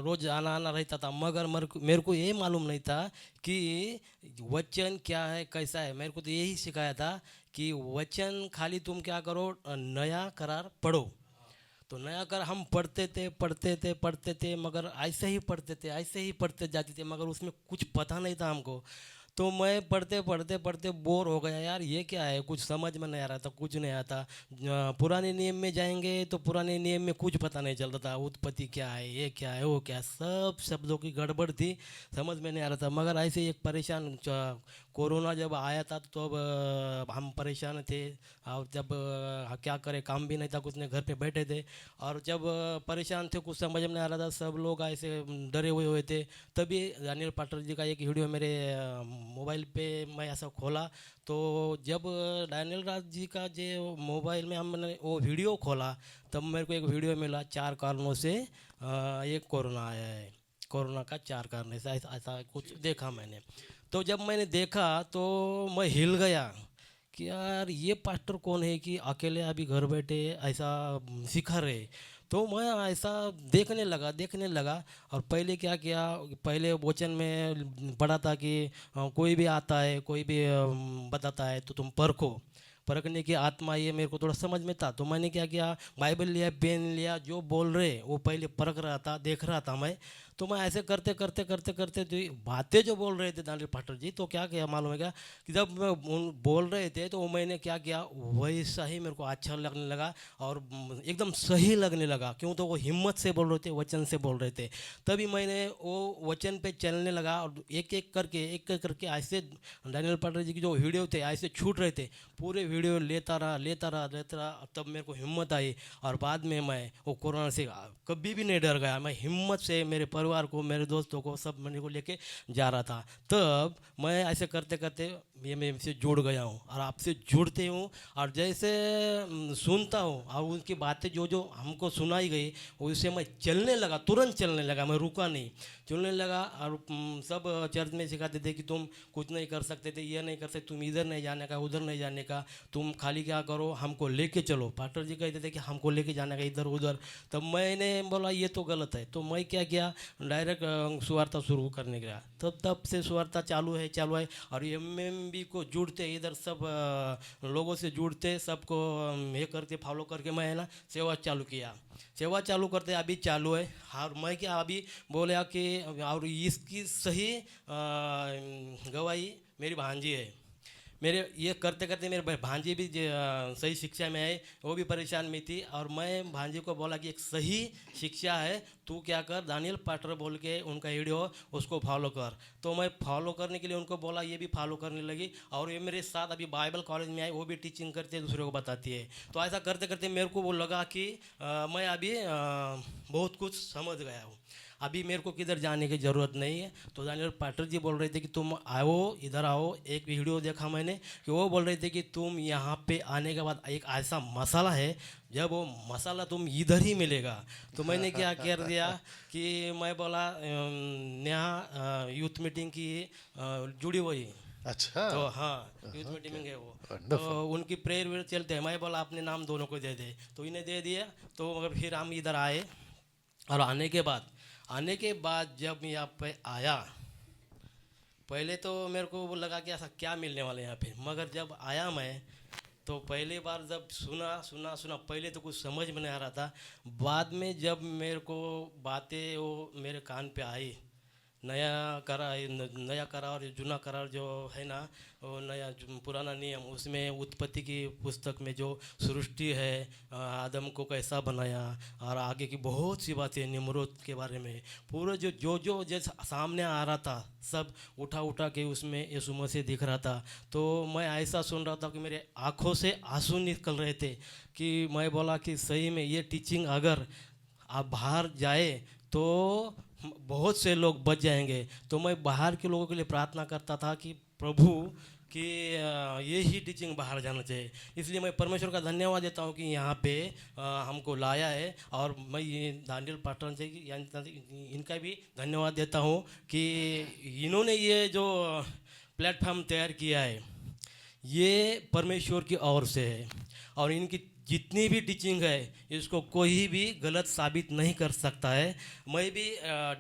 रोज़ आना आना रहता था, मगर मेरे को ये मालूम नहीं था कि वचन क्या है, कैसा है। मेरे को तो यही सिखाया था कि वचन खाली तुम क्या करो, नया करार पढ़ो। तो नया करार हम पढ़ते थे, मगर ऐसे ही पढ़ते जाते थे, मगर उसमें कुछ पता नहीं था हमको। तो मैं पढ़ते बोर हो गया, यार ये क्या है, कुछ समझ में नहीं आ रहा था, कुछ नहीं आता। पुराने नियम में जाएंगे तो पुराने नियम में कुछ पता नहीं चलता था, उत्पत्ति क्या है, ये क्या है, वो क्या है, सब शब्दों की गड़बड़ थी, समझ में नहीं आ रहा था। मगर ऐसे एक परेशान, कोरोना जब आया था तो अब हम परेशान थे, और जब क्या करें, काम भी नहीं था, कुछ नहीं, घर पे बैठे थे, और जब परेशान थे, कुछ समझ में नहीं आ रहा था, सब लोग ऐसे डरे हुए थे। तभी डैनियल पास्टर जी का एक वीडियो मेरे मोबाइल पे मैं ऐसा खोला, तो जब डैनियल राज जी का जो मोबाइल में हमने वो वीडियो खोला, तब मेरे को एक वीडियो मिला, 4 कारणों से ये कोरोना आया है, कोरोना का 4 कारण, ऐसा कुछ देखा मैंने। तो जब मैंने देखा तो मैं हिल गया कि यार ये पास्टर कौन है कि अकेले अभी घर बैठे ऐसा सिखा रहे। तो मैं ऐसा देखने लगा, और पहले क्या किया, पहले वचन में पढ़ा था कि कोई भी आता है, कोई भी बताता है तो तुम परखने की आत्मा, ये मेरे को थोड़ा समझ में था। तो मैंने क्या किया, बाइबल लिया, पेन लिया, जो बोल रहे वो पहले परख रहा था, देख रहा था मैं। तो मैं ऐसे करते जो बातें जो बोल रहे थे डैनियल पास्टर जी, तो क्या किया मालूम है क्या, कि जब बोल रहे थे तो मैंने क्या किया, वैसा ही मेरे को अच्छा लगने लगा और एकदम सही लगने लगा। क्यों, तो वो हिम्मत से बोल रहे थे, वचन से बोल रहे थे। तभी मैंने वो वचन पे चलने लगा, और एक एक करके ऐसे डैनियल पास्टर जी की जो वीडियो थे ऐसे छूट रहे थे, पूरे वीडियो लेता रहा। तब मेरे को हिम्मत आई, और बाद में मैं वो कोरोना से कभी भी नहीं डर गया। मैं हिम्मत से मेरे परिवार को, मेरे दोस्तों को, सब मेरे को लेके जा रहा था। तब मैं ऐसे करते करते ये मैं इनसे जुड़ गया हूँ और आपसे जुड़ते हूँ, और जैसे सुनता हूँ और उनकी बातें जो जो हमको सुनाई गई उससे मैं चलने लगा, तुरंत चलने लगा, मैं रुका नहीं, चलने लगा। और सब चर्च में सिखाते थे कि तुम कुछ नहीं कर सकते थे, ये नहीं कर सकते, तुम इधर नहीं जाने का, उधर नहीं जाने का, तुम खाली क्या करो, हमको लेके चलो। पास्टर जी कहते थे कि हमको लेके जाने का इधर उधर। तब मैंने बोला ये तो गलत है, तो मैं क्या किया, डायरेक्ट सुवार्ता शुरू करने गया। तब से सुवार्ता चालू है। और एमएमबी को जुड़ते, इधर सब लोगों से जुड़ते, सबको ये करके फॉलो करके मैं है ना सेवा चालू किया। सेवा चालू करते अभी चालू है। और मैं क्या अभी बोला कि और इसकी सही गवाही मेरी भांजी है। मेरे ये करते करते मेरे भांजी भी सही शिक्षा में है, वो भी परेशान में थी। और मैं भांजी को बोला कि एक सही शिक्षा है, तू क्या कर, दानियल पास्टर बोल के उनका वीडियो उसको फॉलो कर। तो मैं फॉलो करने के लिए उनको बोला, ये भी फॉलो करने लगी। और ये मेरे साथ अभी बाइबल कॉलेज में आई, वो भी टीचिंग करती है, दूसरे को बताती है। तो ऐसा करते करते मेरे को वो लगा कि मैं अभी बहुत कुछ समझ गया हूँ, अभी मेरे को किधर जाने की ज़रूरत नहीं है। तो दानियल पास्टर जी बोल रहे थे कि तुम आओ, इधर आओ। एक वीडियो देखा मैंने कि वो बोल रहे थे कि तुम यहाँ पे आने के बाद एक ऐसा मसाला है, जब वो मसाला तुम इधर ही मिलेगा। तो मैंने क्या कर दिया कि मैं बोला यहाँ यूथ मीटिंग की जुड़ी हुई। अच्छा, तो हाँ, यूथ मीटिंग है वो, तो उनकी प्रेयर वेयर चलते हैं। मैं बोला अपने नाम दोनों को दे दे, तो इन्हें दे दिया। तो मगर फिर हम इधर आए, और आने के बाद जब यहाँ पे आया, पहले तो मेरे को वो लगा कि ऐसा क्या मिलने वाला है यहाँ पे। मगर जब आया मैं, तो पहली बार जब सुना पहले तो कुछ समझ में नहीं आ रहा था। बाद में जब मेरे को बातें वो मेरे कान पे आई, नया करार, जुना करार जो है ना, वो नया पुराना नियम, उसमें उत्पत्ति की पुस्तक में जो सृष्टि है, आदम को कैसा बनाया, और आगे की बहुत सी बातें निम्रोद के बारे में, पूरा जो जैसा सामने आ रहा था, सब उठा के उसमें यीशु मसीह दिख रहा था। तो मैं ऐसा सुन रहा था कि मेरे आँखों से आंसू निकल रहे थे, कि मैं बोला कि सही में ये टीचिंग अगर आप बाहर जाए तो बहुत से लोग बच जाएंगे। तो मैं बाहर के लोगों के लिए प्रार्थना करता था कि प्रभु कि ये ही टीचिंग बाहर जाना चाहिए। इसलिए मैं परमेश्वर का धन्यवाद देता हूँ कि यहाँ पे हमको लाया है। और मैं ये दानियल पास्टर से इनका भी धन्यवाद देता हूँ कि इन्होंने ये जो प्लेटफॉर्म तैयार किया है, ये परमेश्वर की ओर से है। और इनकी जितनी भी टीचिंग है, इसको कोई भी गलत साबित नहीं कर सकता है। मैं भी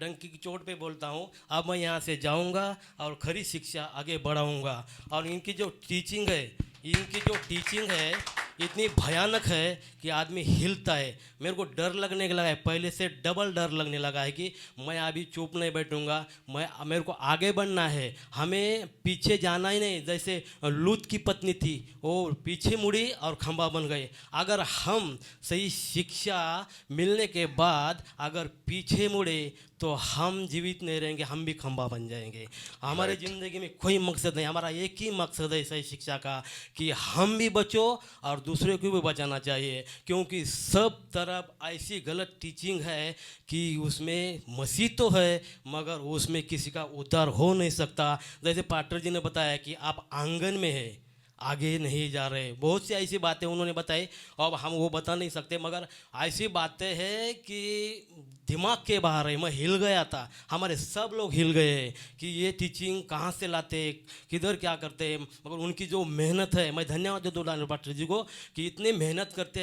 डंकी की चोट पे बोलता हूँ, अब मैं यहाँ से जाऊँगा और खरी शिक्षा आगे बढ़ाऊँगा। और इनकी जो टीचिंग है इतनी भयानक है कि आदमी हिलता है। मेरे को डर लगने लगा है, पहले से डबल डर लगने लगा है कि मैं अभी चुप नहीं बैठूंगा, मेरे को आगे बढ़ना है, हमें पीछे जाना ही नहीं। जैसे लूत की पत्नी थी, वो पीछे मुड़ी और खंबा बन गए। अगर हम सही शिक्षा मिलने के बाद अगर पीछे मुड़े तो हम जीवित नहीं रहेंगे, हम भी खंबा बन जाएंगे। हमारे ज़िंदगी में कोई मकसद नहीं, हमारा एक ही मकसद है सही शिक्षा का, कि हम भी बचो और दूसरे को भी बचाना चाहिए। क्योंकि सब तरफ ऐसी गलत टीचिंग है कि उसमें मसीह तो है मगर उसमें किसी का उद्धार हो नहीं सकता। जैसे पास्टर जी ने बताया कि आप आंगन में है, आगे नहीं जा रहे। बहुत सी ऐसी बातें उन्होंने बताई, अब हम वो बता नहीं सकते, मगर ऐसी बातें हैं कि दिमाग के बाहर है। मैं हिल गया था, हमारे सब लोग हिल गए कि ये टीचिंग कहाँ से लाते, किधर क्या करते। मगर उनकी जो मेहनत है, मैं धन्यवाद देता हूँ दानियल पास्टर जी को कि इतनी मेहनत करते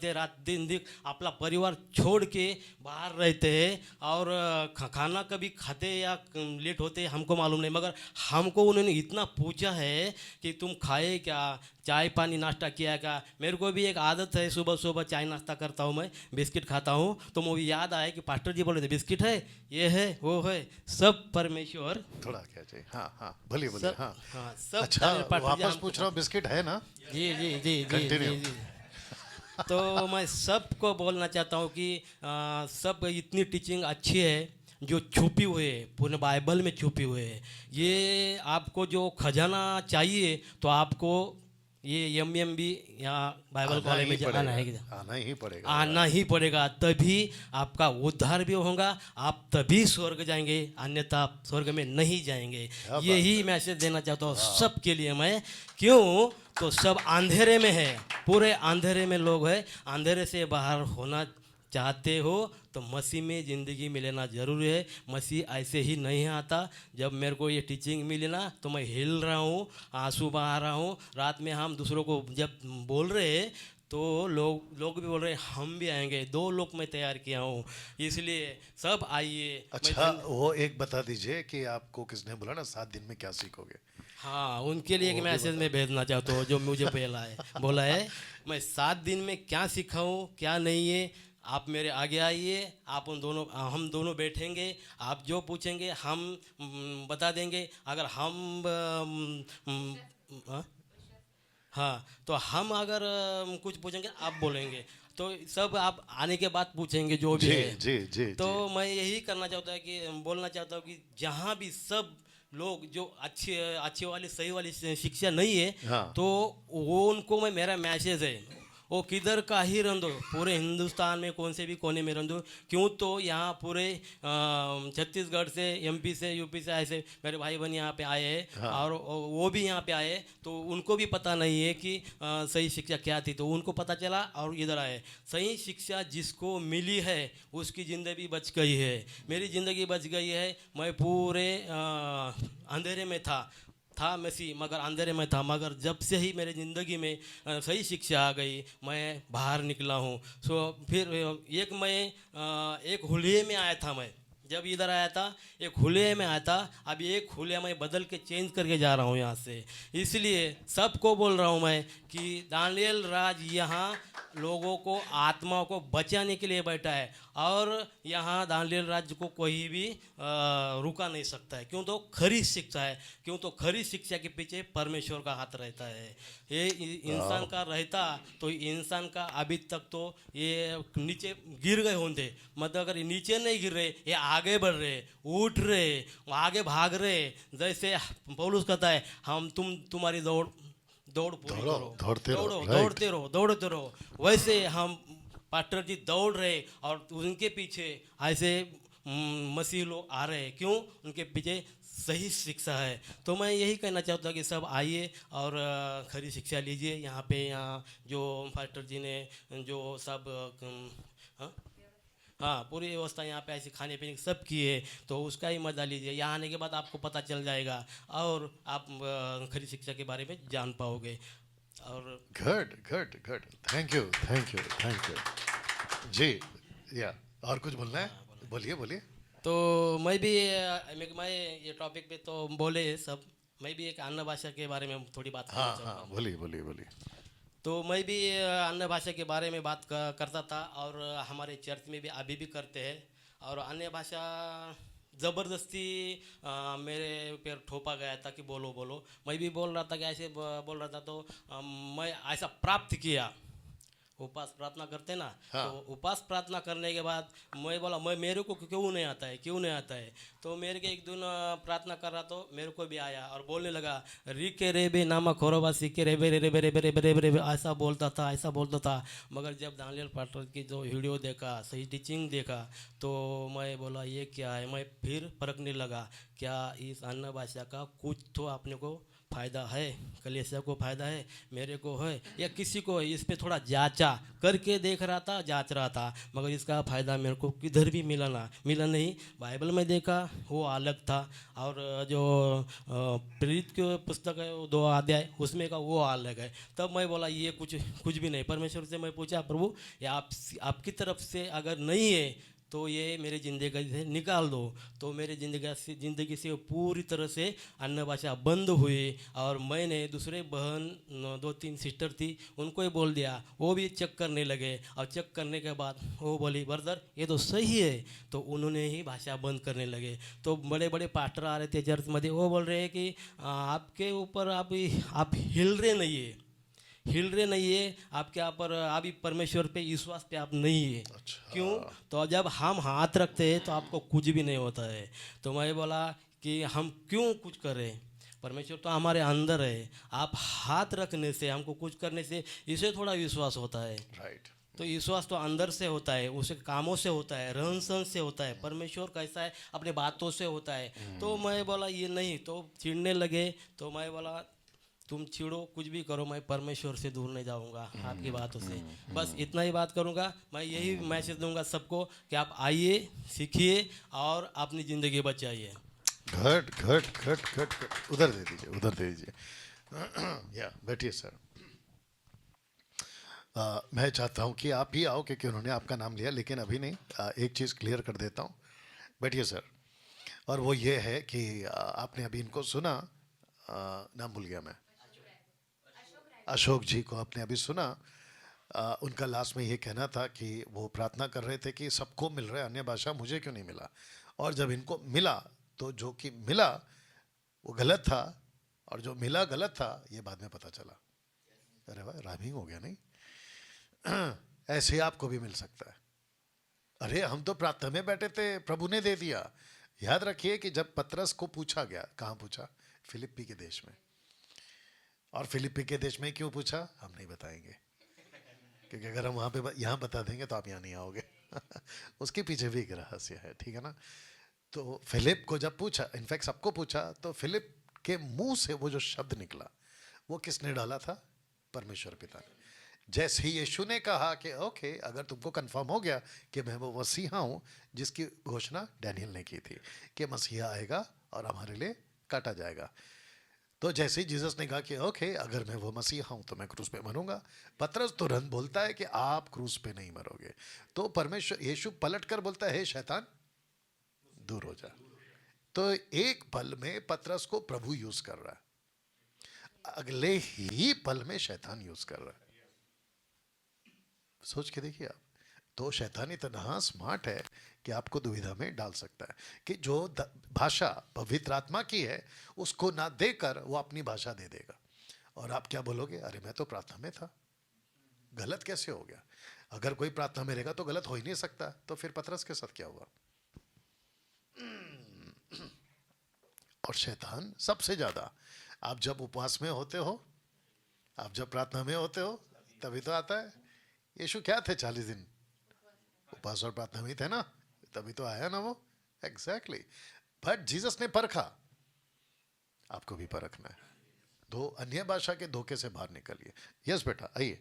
हैं, रात दिन अपना परिवार छोड़ के बाहर रहते हैं। और खाना कभी खाते या लेट होते हमको मालूम नहीं, मगर हमको उन्होंने इतना पूछा है कि तुम खाए क्या, चाय पानी नाश्ता किया क्या। मेरे को भी एक आदत है, सुबह सुबह चाय नाश्ता करता हूँ, मैं बिस्किट खाता हूँ। तो मुझे याद आया कि पास्टर जी बोले थे बिस्किट है, ये है, वो है, सब परमेश्वर। थोड़ा क्या चाहिए, हाँ भले हाँ सब अच्छा, पास्टर जी वापस पूछ रहा हूँ, बिस्किट है ना? जी जी जी जी Continue. जी। तो मैं सबको बोलना चाहता हूँ कि सब इतनी टीचिंग अच्छी है जो छुपी हुई है, पूरे बाइबल में छुपी हुई है। ये आपको जो खजाना चाहिए तो आपको ये MMB यहाँ बाइबल आना कॉलेज ही में जाना है पड़ेगा, आना ही पड़ेगा। आना ही पड़ेगा, तभी आपका उद्धार भी होगा, आप तभी स्वर्ग जाएंगे, अन्यथा आप स्वर्ग में नहीं जाएंगे। यही मैसेज देना चाहता हूँ सबके लिए मैं। क्यों? तो सब अंधेरे में है, पूरे अंधेरे में लोग हैं। अंधेरे से बाहर होना चाहते हो तो मसीह में ज़िंदगी मिलना ज़रूरी है। मसीह ऐसे ही नहीं आता। जब मेरे को ये टीचिंग मिली ना तो मैं हिल रहा हूँ, आंसू बहा रहा हूँ। रात में हम दूसरों को जब बोल रहे हैं तो लोग भी बोल रहे हैं हम भी आएंगे। 2 लोग मैं तैयार किया हूँ, इसलिए सब आइए। अच्छा, वो एक बता दीजिए कि आपको किसने बोला ना 7 दिन में क्या सीखोगे? हाँ, उनके लिए एक मैसेज मैं भेजना चाहता हूँ जो मुझे बोला है मैं 7 दिन में क्या सीखा हूँ क्या नहीं है। आप मेरे आगे आइए, हम दोनों बैठेंगे, आप जो पूछेंगे हम बता देंगे। अगर हाँ, तो हम अगर कुछ पूछेंगे आप बोलेंगे, तो सब आप आने के बाद पूछेंगे जो भी है। जी। तो मैं यही करना चाहता हूँ कि बोलना चाहता हूँ कि जहाँ भी सब लोग जो अच्छी वाली सही वाली शिक्षा नहीं है, हाँ। तो वो उनको मेरा मैसेज है, वो किधर का ही रह दो, पूरे हिंदुस्तान में कौन से भी कोने में रह दो। क्यों? तो यहाँ पूरे छत्तीसगढ़ से, MP से, UP से ऐसे मेरे भाई बहन यहाँ पे आए हैं। हाँ। और वो भी यहाँ पे आए, तो उनको भी पता नहीं है कि सही शिक्षा क्या थी, तो उनको पता चला और इधर आए। सही शिक्षा जिसको मिली है उसकी ज़िंदगी बच गई है। मेरी ज़िंदगी बच गई है। मैं पूरे अंधेरे में था मसीह, मगर अंधेरे में था, मगर जब से ही मेरे ज़िंदगी में सही शिक्षा आ गई मैं बाहर निकला हूँ। फिर एक हुलिये में आया था। मैं जब इधर आया था एक हुलिये में आया था, अब एक हुलिया मैं बदल के चेंज करके जा रहा हूँ यहाँ से। इसलिए सबको बोल रहा हूँ मैं कि दानिएल राज यहाँ लोगों को, आत्माओं को बचाने के लिए बैठा है, और यहाँ दानिएल राज को कोई भी रुका नहीं सकता है। क्यों? तो खरी शिक्षा है। क्यों? तो खरी शिक्षा के पीछे परमेश्वर का हाथ रहता है। ये इंसान का रहता तो इंसान का अभी तक तो ये नीचे गिर गए होंगे, मतलब अगर ये नीचे नहीं गिर रहे, ये आगे बढ़ रहे, उठ रहे, आगे भाग रहे। जैसे पौलुस कहता है हम तुम्हारी दौड़ पूरी करो, दौड़ते रहो। वैसे हम पास्टर जी दौड़ रहे और उनके पीछे ऐसे मसीह लोग आ रहे हैं। क्यों? उनके पीछे सही शिक्षा है। तो मैं यही कहना चाहता हूँ कि सब आइए और खरी शिक्षा लीजिए। यहाँ जो पास्टर जी ने जो सब हाँ पूरी व्यवस्था यहाँ पे ऐसी खाने पीने की सब की है, तो उसका ही मजा लीजिए। यहाँ आने के बाद आपको पता चल जाएगा और आप खरी शिक्षा के बारे में जान पाओगे। और गुड, थैंक यू जी। या और कुछ बोलना है? बोलिए। तो मैं ये टॉपिक पे तो बोले सब, मैं भी एक अन्य भाषा के बारे में थोड़ी बात करना चाहता हूँ। बोलिए। तो मैं भी अन्य भाषा के बारे में बात करता था, और हमारे चर्च में भी अभी भी करते हैं। और अन्य भाषा ज़बरदस्ती मेरे पैर ठोपा गया था कि बोलो। मैं भी बोल रहा था कि ऐसे बोल रहा था, तो मैं ऐसा प्राप्त किया। उपास प्रार्थना करते ना, हाँ। तो उपास प्रार्थना करने के बाद मैं बोला मेरे को क्यों नहीं आता है। तो मेरे के एक दिन प्रार्थना कर रहा, तो मेरे को भी आया और बोलने लगा रिके रेबे नामा खोरोबा सीखे रेबे रे ऐसा बोलता था। मगर जब दानिएल पास्टर की जो वीडियो देखा, सही टीचिंग देखा, तो मैं बोला ये क्या है। मैं फिर परखने लगा क्या इस अन्य भाषा का कुछ तो अपने को फ़ायदा है, कलीसिया को फ़ायदा है, मेरे को है या किसी को है। इस पे थोड़ा जांचा करके जांच रहा था, मगर इसका फ़ायदा मेरे को किधर भी मिला नहीं। बाइबल में देखा वो अलग था, और जो प्रेरित की पुस्तक है वो 2 अध्याय उसमें का वो अलग है। तब मैं बोला ये कुछ भी नहीं। परमेश्वर से मैं पूछा प्रभु ये आपकी तरफ से अगर नहीं है तो ये मेरी ज़िंदगी से निकाल दो। तो मेरे ज़िंदगी से पूरी तरह से अन्य भाषा बंद हुई। और मैंने दूसरे बहन 2-3 सिस्टर थी उनको ही बोल दिया, वो भी चेक करने लगे। और चेक करने के बाद वो बोली ब्रदर ये तो सही है, तो उन्होंने ही भाषा बंद करने लगे। तो बड़े बड़े पास्टर आ रहे थे चर्च में, वो बोल रहे हैं कि आपके ऊपर आप हिल रहे नहीं है, आपके यहाँ पर अभी परमेश्वर पे विश्वास पे आप नहीं है। अच्छा। क्यों? तो जब हम हाथ रखते हैं तो आपको कुछ भी नहीं होता है। तो मैं बोला कि हम क्यों कुछ करें। परमेश्वर तो हमारे अंदर है। आप हाथ रखने से, हमको कुछ करने से, इसे थोड़ा विश्वास होता है। राइट। तो विश्वास तो अंदर से होता है, उसके कामों से होता है, रहन सहन से होता है। परमेश्वर कैसा है, अपने बातों से होता है। तो मैं बोला ये नहीं, तो चिढ़ने लगे। तो मैं बोला तुम चिढ़ो, कुछ भी करो, मैं परमेश्वर से दूर नहीं जाऊंगा आपकी बातों से। बस इतना ही बात करूंगा। मैं यही मैसेज दूंगा सबको कि आप आइए, सीखिए और अपनी ज़िंदगी बचाइए। घट घट घट घट घट। उधर दे दीजिए, उधर दे दीजिए। या बैठिए सर। मैं चाहता हूँ कि आप ही आओ, क्योंकि उन्होंने आपका नाम लिया, लेकिन अभी नहीं। एक चीज़ क्लियर कर देता हूँ। बैठिए सर। और वो ये है कि आपने अभी इनको सुना, नाम भूल गया मैं, अशोक जी को आपने अभी सुना। उनका लास्ट में ये कहना था कि वो प्रार्थना कर रहे थे कि सबको मिल रहा है अन्य भाषा, मुझे क्यों नहीं मिला। और जब इनको मिला तो जो कि मिला वो गलत था, और जो मिला गलत था, ये बाद में पता चला। अरे वाह, राइमिंग हो गया नहीं? ऐसे आपको भी मिल सकता है। अरे हम तो प्रार्थना में बैठे थे, प्रभु ने दे दिया। याद रखिए कि जब पतरस को पूछा गया, कहाँ पूछा? फिलिप्पी के देश में। और फिलिप्पी के देश में क्यों पूछा, हम नहीं बताएंगे, क्योंकि अगर हम वहाँ पे यहाँ बता देंगे तो आप यहाँ नहीं आओगे। उसके पीछे भी एक रहस्य है, ठीक है ना? तो फिलिप को जब पूछा, इनफैक्ट सबको पूछा, तो फिलिप के मुंह से वो जो शब्द निकला, वो किसने डाला था? परमेश्वर पिता ने। जैसे ही यीशु ने कहा कि ओके, अगर तुमको कंफर्म हो गया कि मैं वो मसीहा हूँ जिसकी घोषणा डैनियल ने की थी कि मसीहा आएगा और हमारे लिए काटा जाएगा, तो जैसे ही जीसस ने कहा कि ओके, अगर मैं वो मसीहा हूँ तो मैं क्रूस पे मरूंगा, पतरस तुरंत बोलता है कि आप क्रूस पे नहीं मरोगे। तो परमेश्वर, यीशु पलट कर बोलता है, हे शैतान दूर हो जा। तो एक पल में पतरस को प्रभु यूज कर रहा है, अगले ही पल में शैतान यूज कर रहा है। सोच के देखिए आप। तो शैतान इतना स्मार्ट है कि आपको दुविधा में डाल सकता है कि जो भाषा पवित्र आत्मा की है उसको ना देकर वो अपनी भाषा दे देगा, और आप क्या बोलोगे? अरे मैं तो प्रार्थना में था, गलत कैसे हो गया? अगर कोई प्रार्थना में रहेगा तो गलत हो ही नहीं सकता। तो फिर पतरस के साथ क्या हुआ? और शैतान सबसे ज्यादा, आप जब उपवास में होते हो, आप जब प्रार्थना में होते हो, तभी तो आता है। यीशु क्या थे? 40 दिन उपवास और प्रार्थना में थे ना, तभी तो आया ना वो। एग्जैक्टली। बट जीसस ने परखा, आपको भी परखना है। दो अन्य भाषा के धोखे से बाहर निकलिए। यस बेटा, आइए।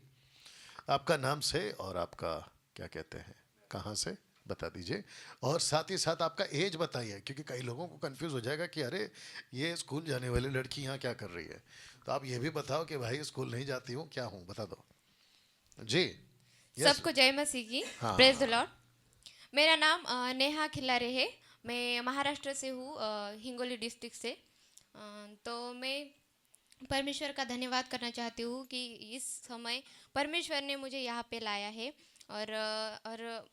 आपका नाम से और आपका क्या कहते हैं, कहाँ से, बता दीजिए, और साथ ही साथ आपका एज बताइए, क्योंकि कई लोगों को कंफ्यूज हो जाएगा कि अरे ये स्कूल जाने वाली लड़की यहाँ क्या कर रही है। तो आप ये भी बताओ कि भाई स्कूल नहीं जाती हूँ, क्या हूँ, बता दो जी। सबको जय मसीह की। हाँ। Praise the Lord. मेरा नाम नेहा खिल्लारे है। मैं महाराष्ट्र से हूँ, हिंगोली डिस्ट्रिक्ट से। तो मैं परमेश्वर का धन्यवाद करना चाहती हूँ कि इस समय परमेश्वर ने मुझे यहाँ पे लाया है। और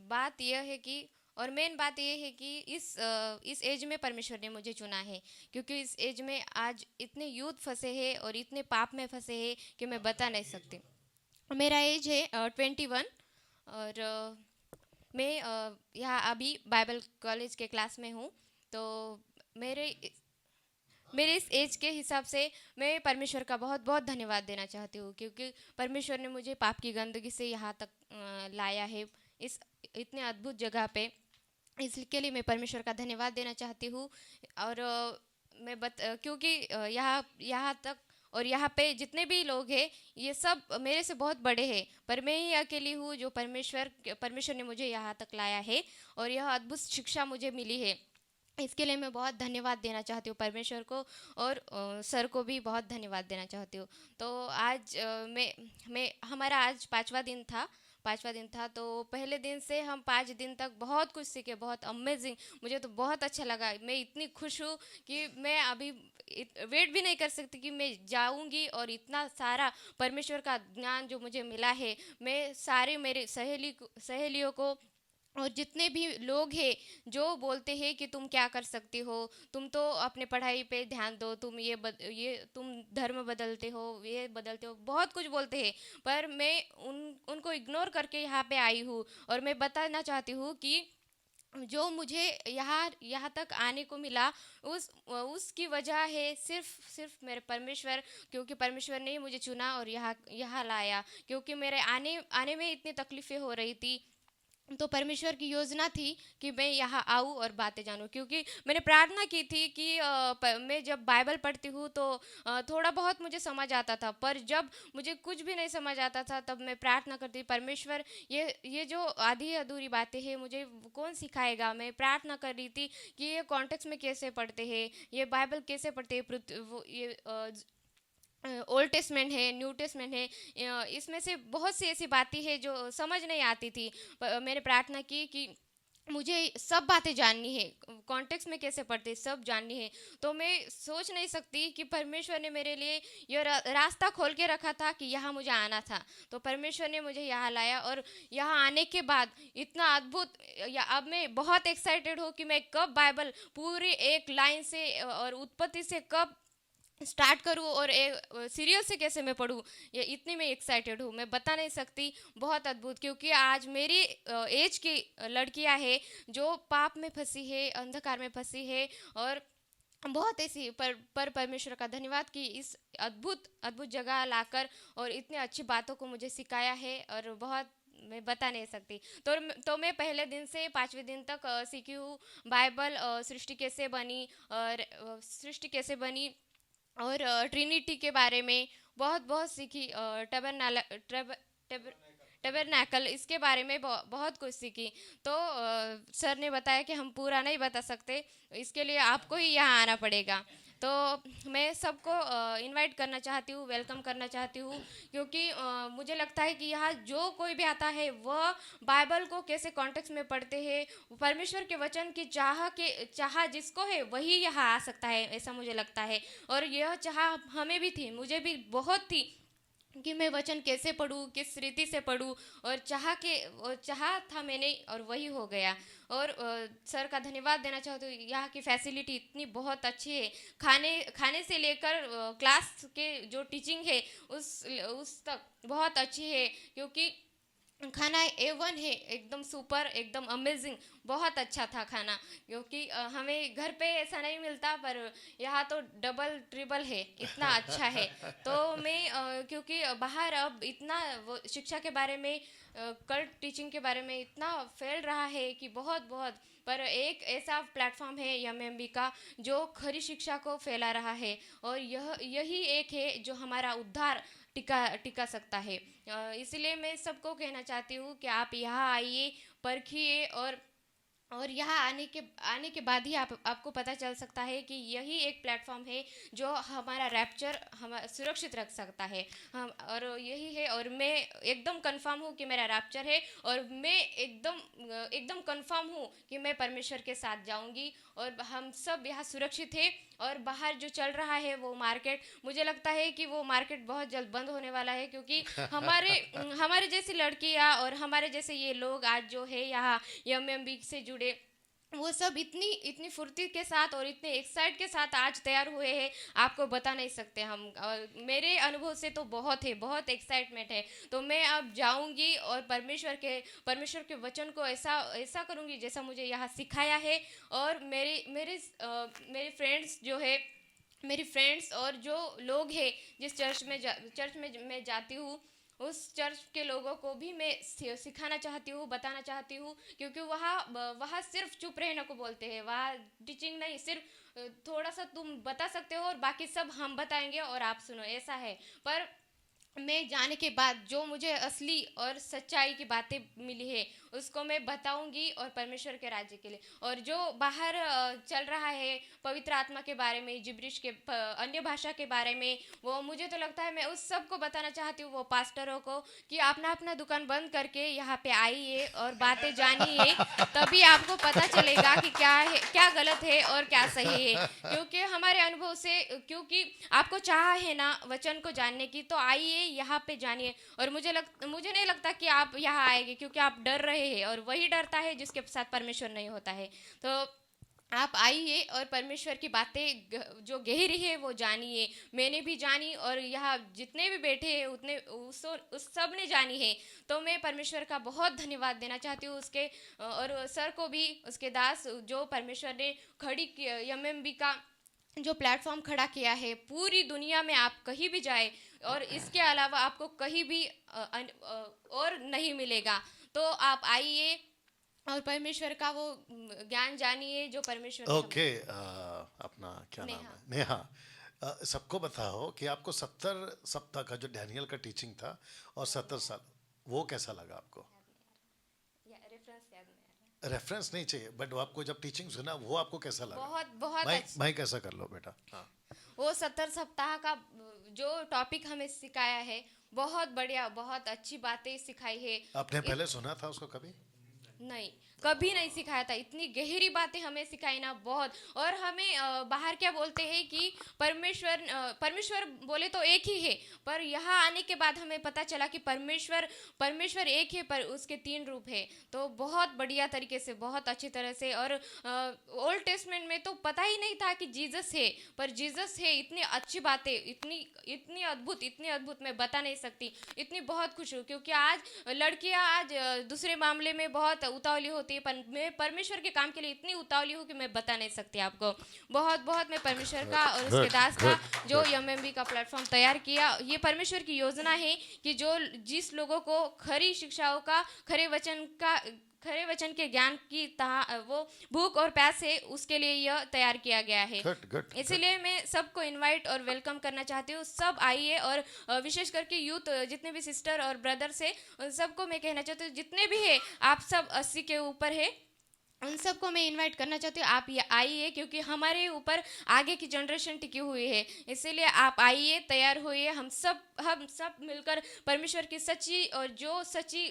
बात यह है कि, और मेन बात यह है कि इस एज में परमेश्वर ने मुझे चुना है, क्योंकि इस एज में आज इतने यूथ फंसे हैं और इतने पाप में फंसे हैं कि मैं बता नहीं सकती। मेरा एज है 21, और मैं यहाँ अभी बाइबल कॉलेज के क्लास में हूँ। तो मेरे इस एज के हिसाब से मैं परमेश्वर का बहुत बहुत धन्यवाद देना चाहती हूँ, क्योंकि परमेश्वर ने मुझे पाप की गंदगी से यहाँ तक लाया है, इस इतने अद्भुत जगह पे। इसके लिए मैं परमेश्वर का धन्यवाद देना चाहती हूँ। और क्योंकि यहाँ तक, और यहाँ पे जितने भी लोग हैं ये सब मेरे से बहुत बड़े हैं, पर मैं ही अकेली हूँ जो परमेश्वर ने मुझे यहाँ तक लाया है, और यह अद्भुत शिक्षा मुझे मिली है। इसके लिए मैं बहुत धन्यवाद देना चाहती हूँ परमेश्वर को, और सर को भी बहुत धन्यवाद देना चाहती हूँ। तो आज हमारा आज पाँचवा दिन था। तो पहले दिन से हम 5 दिन तक बहुत कुछ सीखे, बहुत अमेजिंग, मुझे तो बहुत अच्छा लगा। मैं इतनी खुश हूँ कि मैं अभी वेट भी नहीं कर सकती कि मैं जाऊँगी, और इतना सारा परमेश्वर का ज्ञान जो मुझे मिला है, मैं सारे मेरे सहेलियों को और जितने भी लोग हैं जो बोलते हैं कि तुम क्या कर सकती हो, तुम तो अपने पढ़ाई पे ध्यान दो, तुम तुम धर्म बदलते हो, ये बदलते हो, बहुत कुछ बोलते हैं, पर मैं उनको इग्नोर करके यहाँ पे आई हूँ। और मैं बताना चाहती हूँ कि जो मुझे यहाँ तक आने को मिला, उसकी वजह है सिर्फ मेरे परमेश्वर, क्योंकि परमेश्वर ने ही मुझे चुना और यहाँ लाया। क्योंकि मेरे आने में इतनी तकलीफ़ें हो रही थी, तो परमेश्वर की योजना थी कि मैं यहाँ आऊँ और बातें जानूँ। क्योंकि मैंने प्रार्थना की थी कि मैं जब बाइबल पढ़ती हूँ तो थोड़ा बहुत मुझे समझ आता था, पर जब मुझे कुछ भी नहीं समझ आता था तब मैं प्रार्थना करती, परमेश्वर ये जो आधी अधूरी बातें हैं मुझे कौन सिखाएगा। मैं प्रार्थना कर रही थी कि ये कॉन्टेक्स्ट में कैसे पढ़ते हैं, ये बाइबल कैसे पढ़ते हैं, ये ओल्ड टेस्टमेंट है, न्यू टेस्टमेंट है, इसमें से बहुत सी ऐसी बातें हैं जो समझ नहीं आती थी। मैंने प्रार्थना की कि मुझे सब बातें जाननी है, कॉन्टेक्स्ट में कैसे पढ़ते सब जाननी है। तो मैं सोच नहीं सकती कि परमेश्वर ने मेरे लिए ये रास्ता खोल के रखा था कि यहाँ मुझे आना था। तो परमेश्वर ने मुझे यहाँ लाया और यहाँ आने के बाद इतना अद्भुत, अब मैं बहुत एक्साइटेड हूँ कि मैं कब बाइबल पूरी एक लाइन से और उत्पत्ति से कब स्टार्ट करूँ और सीरियल से कैसे मैं पढ़ूँ, ये इतनी मैं एक्साइटेड हूँ, मैं बता नहीं सकती। बहुत अद्भुत, क्योंकि आज मेरी एज की लड़कियाँ हैं जो पाप में फंसी है, अंधकार में फंसी है, और बहुत ऐसी पर परमेश्वर का धन्यवाद कि इस अद्भुत जगह लाकर और इतने अच्छी बातों को मुझे सिखाया है, और बहुत मैं बता नहीं सकती। तो मैं पहले दिन से 5वें दिन तक सीखी हूँ बाइबल, सृष्टि कैसे बनी और ट्रिनिटी के बारे में बहुत सीखी, टबरनैकल इसके बारे में बहुत कुछ सीखी। तो सर ने बताया कि हम पूरा नहीं बता सकते, इसके लिए आपको ही यहाँ आना पड़ेगा। तो मैं सबको इनवाइट करना चाहती हूँ, वेलकम करना चाहती हूँ, क्योंकि मुझे लगता है कि यहाँ जो कोई भी आता है वह बाइबल को कैसे कॉन्टेक्स्ट में पढ़ते हैं, परमेश्वर के वचन की चाह जिसको है वही यहाँ आ सकता है, ऐसा मुझे लगता है। और यह चाह हमें भी थी, मुझे भी बहुत थी कि मैं वचन कैसे पढूं, किस रीति से पढूं, और चाहा था मैंने और वही हो गया। और सर का धन्यवाद देना चाहती हूँ, यहाँ की फैसिलिटी इतनी बहुत अच्छी है, खाने से लेकर क्लास के जो टीचिंग है उस तक बहुत अच्छी है, क्योंकि खाना A1 है, एकदम सुपर, एकदम अमेजिंग, बहुत अच्छा था खाना। क्योंकि हमें घर पे ऐसा नहीं मिलता, पर यहाँ तो डबल ट्रिपल है, इतना अच्छा है। तो मैं क्योंकि बाहर अब इतना वो शिक्षा के बारे में, कल्ट टीचिंग के बारे में इतना फैल रहा है कि बहुत पर एक ऐसा प्लेटफॉर्म है MMB का जो खरी शिक्षा को फैला रहा है, और यही एक है जो हमारा उद्धार टिका सकता है। इसलिए मैं सबको कहना चाहती हूँ कि आप यहाँ आइए, परखिए, और यहाँ आने के बाद ही आपको पता चल सकता है कि यही एक प्लेटफॉर्म है जो हमारा रैप्चर सुरक्षित रख सकता है। और यही है, और मैं एकदम कंफर्म हूँ कि मेरा रैप्चर है, और मैं एकदम कंफर्म हूँ कि मैं परमेश्वर के साथ जाऊँगी, और हम सब यहाँ सुरक्षित है। और बाहर जो चल रहा है वो मार्केट, मुझे लगता है कि वो मार्केट बहुत जल्द बंद होने वाला है, क्योंकि हमारे जैसी लड़कियाँ और हमारे जैसे ये लोग आज जो है यहाँ MMB से जुड़े, वो सब इतनी फुर्ती के साथ और इतने एक्साइट के साथ आज तैयार हुए हैं, आपको बता नहीं सकते हम। और मेरे अनुभव से तो बहुत एक्साइटमेंट है। तो मैं अब जाऊंगी और परमेश्वर के वचन को ऐसा करूंगी जैसा मुझे यहाँ सिखाया है। और मेरे फ्रेंड्स और जो लोग हैं जिस चर्च में मैं जाती हूँ, उस चर्च के लोगों को भी मैं सिखाना चाहती हूँ, बताना चाहती हूँ, क्योंकि वहाँ सिर्फ चुप रहने को बोलते हैं, वहाँ टीचिंग नहीं, सिर्फ थोड़ा सा तुम बता सकते हो और बाकी सब हम बताएंगे और आप सुनो, ऐसा है। पर मैं जाने के बाद जो मुझे असली और सच्चाई की बातें मिली है उसको मैं बताऊंगी, और परमेश्वर के राज्य के लिए। और जो बाहर चल रहा है पवित्र आत्मा के बारे में, जिब्रिश के अन्य भाषा के बारे में, वो मुझे तो लगता है मैं उस सब को बताना चाहती हूँ, वो पास्टरों को, कि अपना दुकान बंद करके यहाँ पे आइए और बातें जानिए, तभी आपको पता चलेगा कि क्या गलत है और क्या सही है। क्योंकि हमारे अनुभव से, क्योंकि आपको चाह है ना वचन को जानने की, तो आइए यहाँ पे जानिए। और मुझे नहीं लगता कि आप यहाँ आएंगे क्योंकि आप डर रहे हैं, और वही डरता है जिसके साथ परमेश्वर नहीं होता है। तो आप आइए और परमेश्वर की बातें जो गहरी है वो जानिए। मैंने भी जानी और यहाँ जितने भी बैठे हैं उतने उस सब ने जानी है। तो मैं परमेश्वर का बहुत धन्यवाद देना चाहती हूँ उसके और सर को भी, उसके दास जो परमेश्वर ने खड़ी एमएमबी का जो प्लेटफॉर्म खड़ा किया है। पूरी दुनिया में आप कहीं भी जाए और इसके अलावा आपको कहीं भी और नहीं मिलेगा। तो आप आइए और परमेश्वर का वो ज्ञान जानिए जो परमेश्वर ने ओके, अपना क्या नाम है? नेहा। सबको बताओ कि आपको 70 सप्ताह का जो डैनियल का टीचिंग था और 70 साल, वो कैसा लगा आपको? रेफरेंस नहीं चाहिए, बट वो आपको जब टीचिंग सुना वो आपको कैसा लगा? बहुत बहुत माइक कैसा कर लो बेटा। हाँ, वो 70 सप्ताह का जो टॉपिक हमें सिखाया है, बहुत बढ़िया, बहुत अच्छी बातें सिखाई है। आपने पहले सुना था उसको कभी? नहीं, कभी नहीं सिखाया था। इतनी गहरी बातें हमें सिखाई ना, बहुत। और हमें बाहर क्या बोलते हैं कि परमेश्वर बोले तो एक ही है, पर यहाँ आने के बाद हमें पता चला कि परमेश्वर एक है पर उसके 3 रूप है। तो बहुत बढ़िया तरीके से, बहुत अच्छी तरह से। और ओल्ड टेस्टमेंट में तो पता ही नहीं था कि जीसस है, पर जीसस है। इतनी अच्छी बातें, इतनी अद्भुत मैं बता नहीं सकती। इतनी बहुत खुश हूँ क्योंकि आज लड़कियाँ आज दूसरे मामले में बहुत उतावली होती है, पर मैं परमेश्वर के काम के लिए इतनी उतावली हूँ कि मैं बता नहीं सकती आपको। बहुत मैं परमेश्वर का और उसके दास का जो एमएमबी का प्लेटफॉर्म तैयार किया, ये परमेश्वर की योजना है कि जिस लोगों को खरी शिक्षाओं का, खरे वचन के ज्ञान की वो भूख और प्यास है, उसके लिए यह तैयार किया गया है। इसीलिए मैं सबको इनवाइट और वेलकम करना चाहती हूँ। सब आइए और विशेष करके यूथ, जितने भी सिस्टर और ब्रदर्स है, उन सबको मैं कहना चाहती हूँ, जितने भी है आप सब 80 के ऊपर है, उन सबको मैं इनवाइट करना चाहती हूँ। आप ये आइए क्योंकि हमारे ऊपर आगे की जनरेशन टिकी हुई है। इसीलिए आप आइए, तैयार होइए। हम सब मिलकर परमेश्वर की सच्ची और जो सच्ची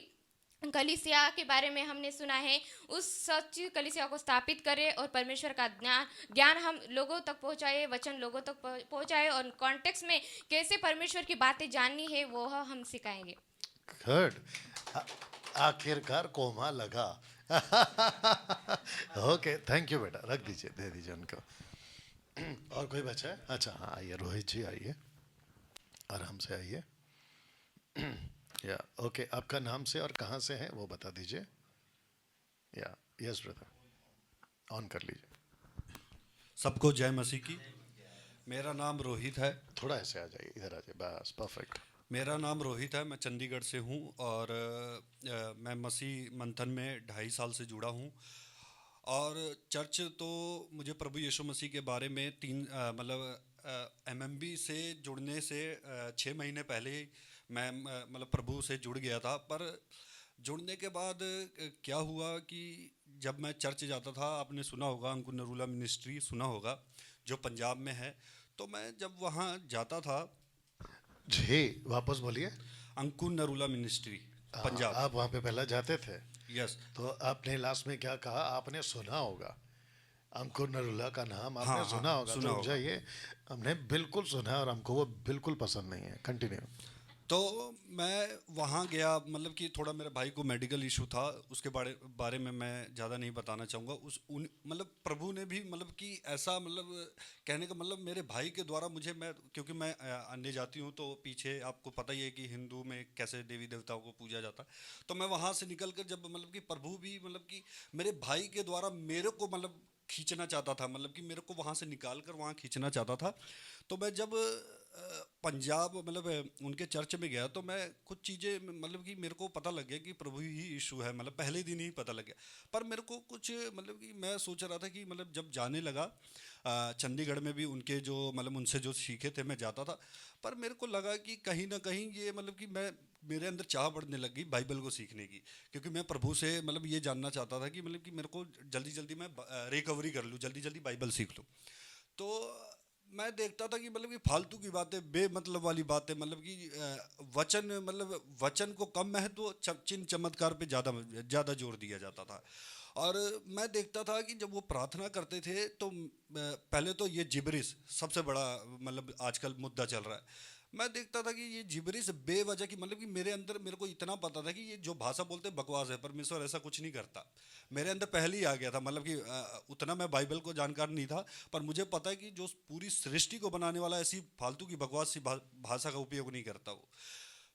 कलीसिया के बारे में हमने सुना है, उस सच्ची कलीसिया को स्थापित करें और परमेश्वर का ज्ञान हम लोगों तक पहुंचाए, वचन लोगों तक पहुंचाए और कॉन्टेक्स्ट में कैसे परमेश्वर की बातें जाननी है वो हम सिखाएंगे। गुड, आखिरकार कोमा लगा। ओके, थैंक यू बेटा, रख दीजिए, दे दीजिए उनको। और कोई बचा है? अच्छा हाँ, आइए रोहित जी, आइए, आराम से आइए। या ओके, आपका नाम से और कहाँ से है वो बता दीजिए। या यस ब्रदर, ऑन कर लीजिए। सबको जय मसीह की। मेरा नाम रोहित है। थोड़ा ऐसे आ जाइए, इधर आ जाइए, बस परफेक्ट। मेरा नाम रोहित है, मैं चंडीगढ़ से हूँ और मैं मसीह मंथन में 2.5 साल से जुड़ा हूँ। और चर्च तो मुझे प्रभु यीशु मसीह के बारे में एमएमबी से जुड़ने से 6 महीने पहले ही मैं प्रभु से जुड़ गया था। पर जुड़ने के बाद क्या हुआ कि जब मैं चर्च जाता था, आपने सुना होगा अंकुर नरूला मिनिस्ट्री सुना होगा जो पंजाब में है, तो मैं जब वहाँ जाता था। जी वापस बोलिए। अंकुर नरूला मिनिस्ट्री पंजाब। आप वहाँ पे पहले जाते थे? यस। तो आपने लास्ट में क्या कहा? आपने सुना होगा अंकुर नरूला का नाम, आपने सुना होगा। सुना होगा। जाइए, हमने बिल्कुल सुना है और हमको वो बिल्कुल पसंद नहीं है। कंटिन्यू। तो मैं वहाँ गया, मतलब कि थोड़ा मेरे भाई को मेडिकल इशू था, उसके बारे में मैं ज़्यादा नहीं बताना चाहूँगा। प्रभु ने भी कि ऐसा कहने का मेरे भाई के द्वारा मुझे, क्योंकि मैं अन्य जाति हूँ, तो पीछे आपको पता ही है कि हिंदू में कैसे देवी देवताओं को पूजा जाता है। तो मैं वहाँ से निकल कर जब कि प्रभु भी कि मेरे भाई के द्वारा मेरे को खींचना चाहता था, कि मेरे को वहाँ से निकाल कर वहाँ खींचना चाहता था। तो मैं जब पंजाब उनके चर्च में गया तो मैं कुछ चीज़ें कि मेरे को पता लग गया कि प्रभु ही यीशु है, पहले दिन ही पता लग गया। पर मेरे को कुछ कि मैं सोच रहा था कि जब जाने लगा चंडीगढ़ में भी उनके जो उनसे जो सीखे थे मैं जाता था, पर मेरे को लगा कि कहीं ना कहीं ये कि मेरे अंदर चाह बढ़ने लग गई बाइबल को सीखने की, क्योंकि मैं प्रभु से ये जानना चाहता था कि कि मेरे को जल्दी जल्दी मैं रिकवरी कर लूँ, जल्दी जल्दी बाइबल सीख लूँ। तो मैं देखता था कि फालतू की बातें, बेमतलब वाली बातें, कि वचन को कम महत्व, चिन्ह चमत्कार पे ज़्यादा जोर दिया जाता था। और मैं देखता था कि जब वो प्रार्थना करते थे तो पहले तो ये जिब्रिश सबसे बड़ा आजकल मुद्दा चल रहा है। मैं देखता था कि ये जिबरिश बेवजह की, मतलब कि मेरे अंदर मेरे को इतना पता था कि ये जो भाषा बोलते हैं बकवास है, परमेश्वर ऐसा कुछ नहीं करता। मेरे अंदर पहले ही आ गया था, मतलब कि उतना मैं बाइबल को जानकार नहीं था, पर मुझे पता है कि जो पूरी सृष्टि को बनाने वाला ऐसी फालतू की बकवास सी भाषा का उपयोग नहीं करता वो।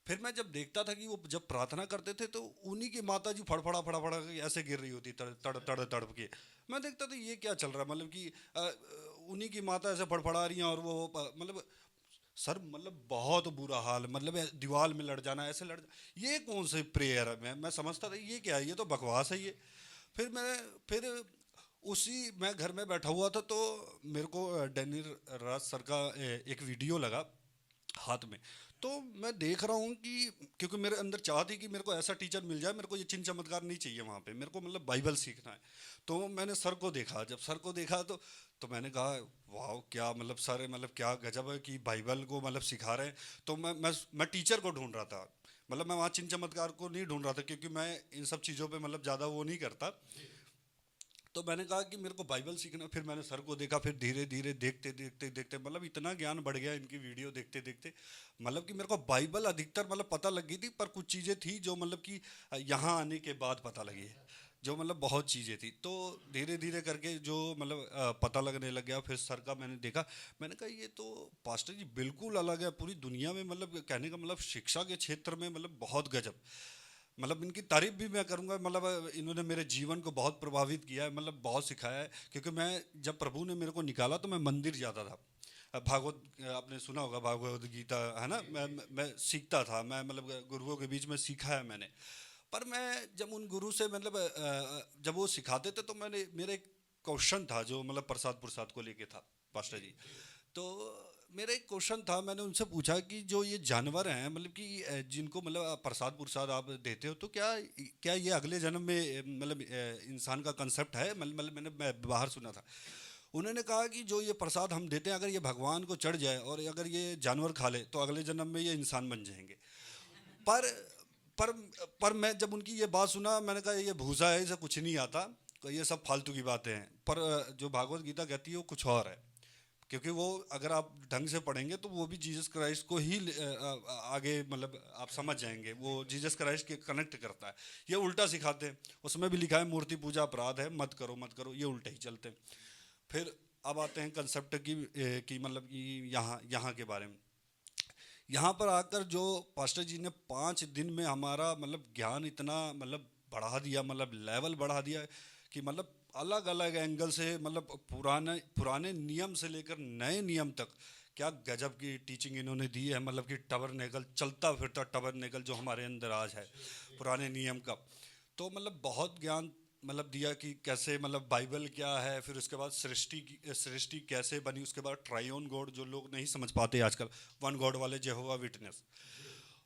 फिर मैं जब देखता था कि वो जब प्रार्थना करते थे तो उन्हीं की माता जी फड़फड़ा फड़ाफड़ा ऐसे गिर रही होती तड़ तड़ तड़ तड़प के। मैं देखता था ये क्या चल रहा है, मतलब कि उन्हीं की माता ऐसे फड़फड़ा रही हैं और वो मतलब सर, मतलब बहुत बुरा हाल, मतलब दीवार में लड़ जाना, ऐसे ये कौन सी प्रेयर है? मैं समझता था ये क्या है, ये तो बकवास है ये। फिर उसी मैं घर में बैठा हुआ था तो मेरे को डैनियल राज सर का एक वीडियो लगा हाथ में। तो मैं देख रहा हूँ कि क्योंकि मेरे अंदर चाह थी कि मेरे को ऐसा टीचर मिल जाए, मेरे को ये चिन्ह चमत्कार नहीं चाहिए वहाँ पे, मेरे को मतलब बाइबल सीखना है। तो मैंने सर को देखा, जब सर को देखा तो मैंने कहा वाह, क्या मतलब सर, मतलब क्या गजब है कि बाइबल को मतलब सिखा रहे हैं। तो मैं टीचर को ढूंढ रहा था, मतलब मैं वहाँ चिन्ह चमत्कार को नहीं ढूंढ रहा था, क्योंकि मैं इन सब चीज़ों पर मतलब ज़्यादा वो नहीं करता। तो मैंने कहा कि मेरे को बाइबल सीखना। फिर मैंने सर को देखा, फिर धीरे धीरे देखते देखते देखते मतलब इतना ज्ञान बढ़ गया इनकी वीडियो देखते देखते, मतलब कि मेरे को बाइबल अधिकतर मतलब पता लग गई थी, पर कुछ चीज़ें थी जो मतलब कि यहाँ आने के बाद पता लगी है, जो मतलब बहुत चीज़ें थी। तो धीरे धीरे करके जो मतलब पता लगने लग गया। फिर सर का मैंने देखा, मैंने कहा ये तो पास्टर जी बिल्कुल अलग है पूरी दुनिया में, मतलब कहने का मतलब शिक्षा के क्षेत्र में मतलब बहुत गजब। मतलब इनकी तारीफ भी मैं करूँगा, मतलब इन्होंने मेरे जीवन को बहुत प्रभावित किया है, मतलब बहुत सिखाया है। क्योंकि मैं जब प्रभु ने मेरे को निकाला तो मैं मंदिर जाता था, भागवत आपने सुना होगा, भागवत गीता है ना, मैं सीखता था, मैं मतलब गुरुओं के बीच में सीखा है मैंने। पर मैं जब उन गुरु से मतलब जब वो सिखाते थे तो मेरा एक क्वेश्चन था जो मतलब प्रसाद प्रसाद को लेके था पास्टर जी। तो मेरा एक क्वेश्चन था, मैंने उनसे पूछा कि जो ये जानवर हैं, मतलब कि जिनको मतलब प्रसाद प्रसाद आप देते हो, तो क्या ये अगले जन्म में मतलब इंसान का कंसेप्ट है? मतलब मैं बाहर सुना था। उन्होंने कहा कि जो ये प्रसाद हम देते हैं, अगर ये भगवान को चढ़ जाए और अगर ये जानवर खा ले तो अगले जन्म में ये इंसान बन जाएंगे। पर पर पर मैं जब उनकी ये बात सुना, मैंने कहा ये भूसा है, इसे कुछ नहीं आता, तो ये सब फालतू की बातें हैं। पर जो भागवत गीता कहती है वो कुछ और है, क्योंकि वो अगर आप ढंग से पढ़ेंगे तो वो भी जीसस क्राइस्ट को ही आगे मतलब आप समझ जाएंगे, वो जीसस क्राइस्ट के कनेक्ट करता है। ये उल्टा सिखाते हैं, उसमें भी लिखा है मूर्ति पूजा अपराध है, मत करो मत करो, ये उल्टे ही चलते हैं। फिर अब आते हैं कंसेप्ट की मतलब कि यहाँ के बारे में। यहाँ पर आकर जो पास्टर जी ने 5 दिन में हमारा मतलब ज्ञान इतना मतलब बढ़ा दिया, मतलब लेवल बढ़ा दिया कि मतलब अलग अलग एंगल से, मतलब पुराने नियम से लेकर नए नियम तक क्या गजब की टीचिंग इन्होंने दी है। मतलब कि टबरनेकल, चलता फिरता टबरनेकल जो हमारे अंदर आज है पुराने नियम का, तो मतलब बहुत ज्ञान मतलब दिया कि कैसे मतलब बाइबल क्या है, फिर उसके बाद सृष्टि कैसे बनी, उसके बाद ट्राइओन गॉड जो लोग नहीं समझ पाते आजकल, वन गॉड वाले जेहोवा विटनेस,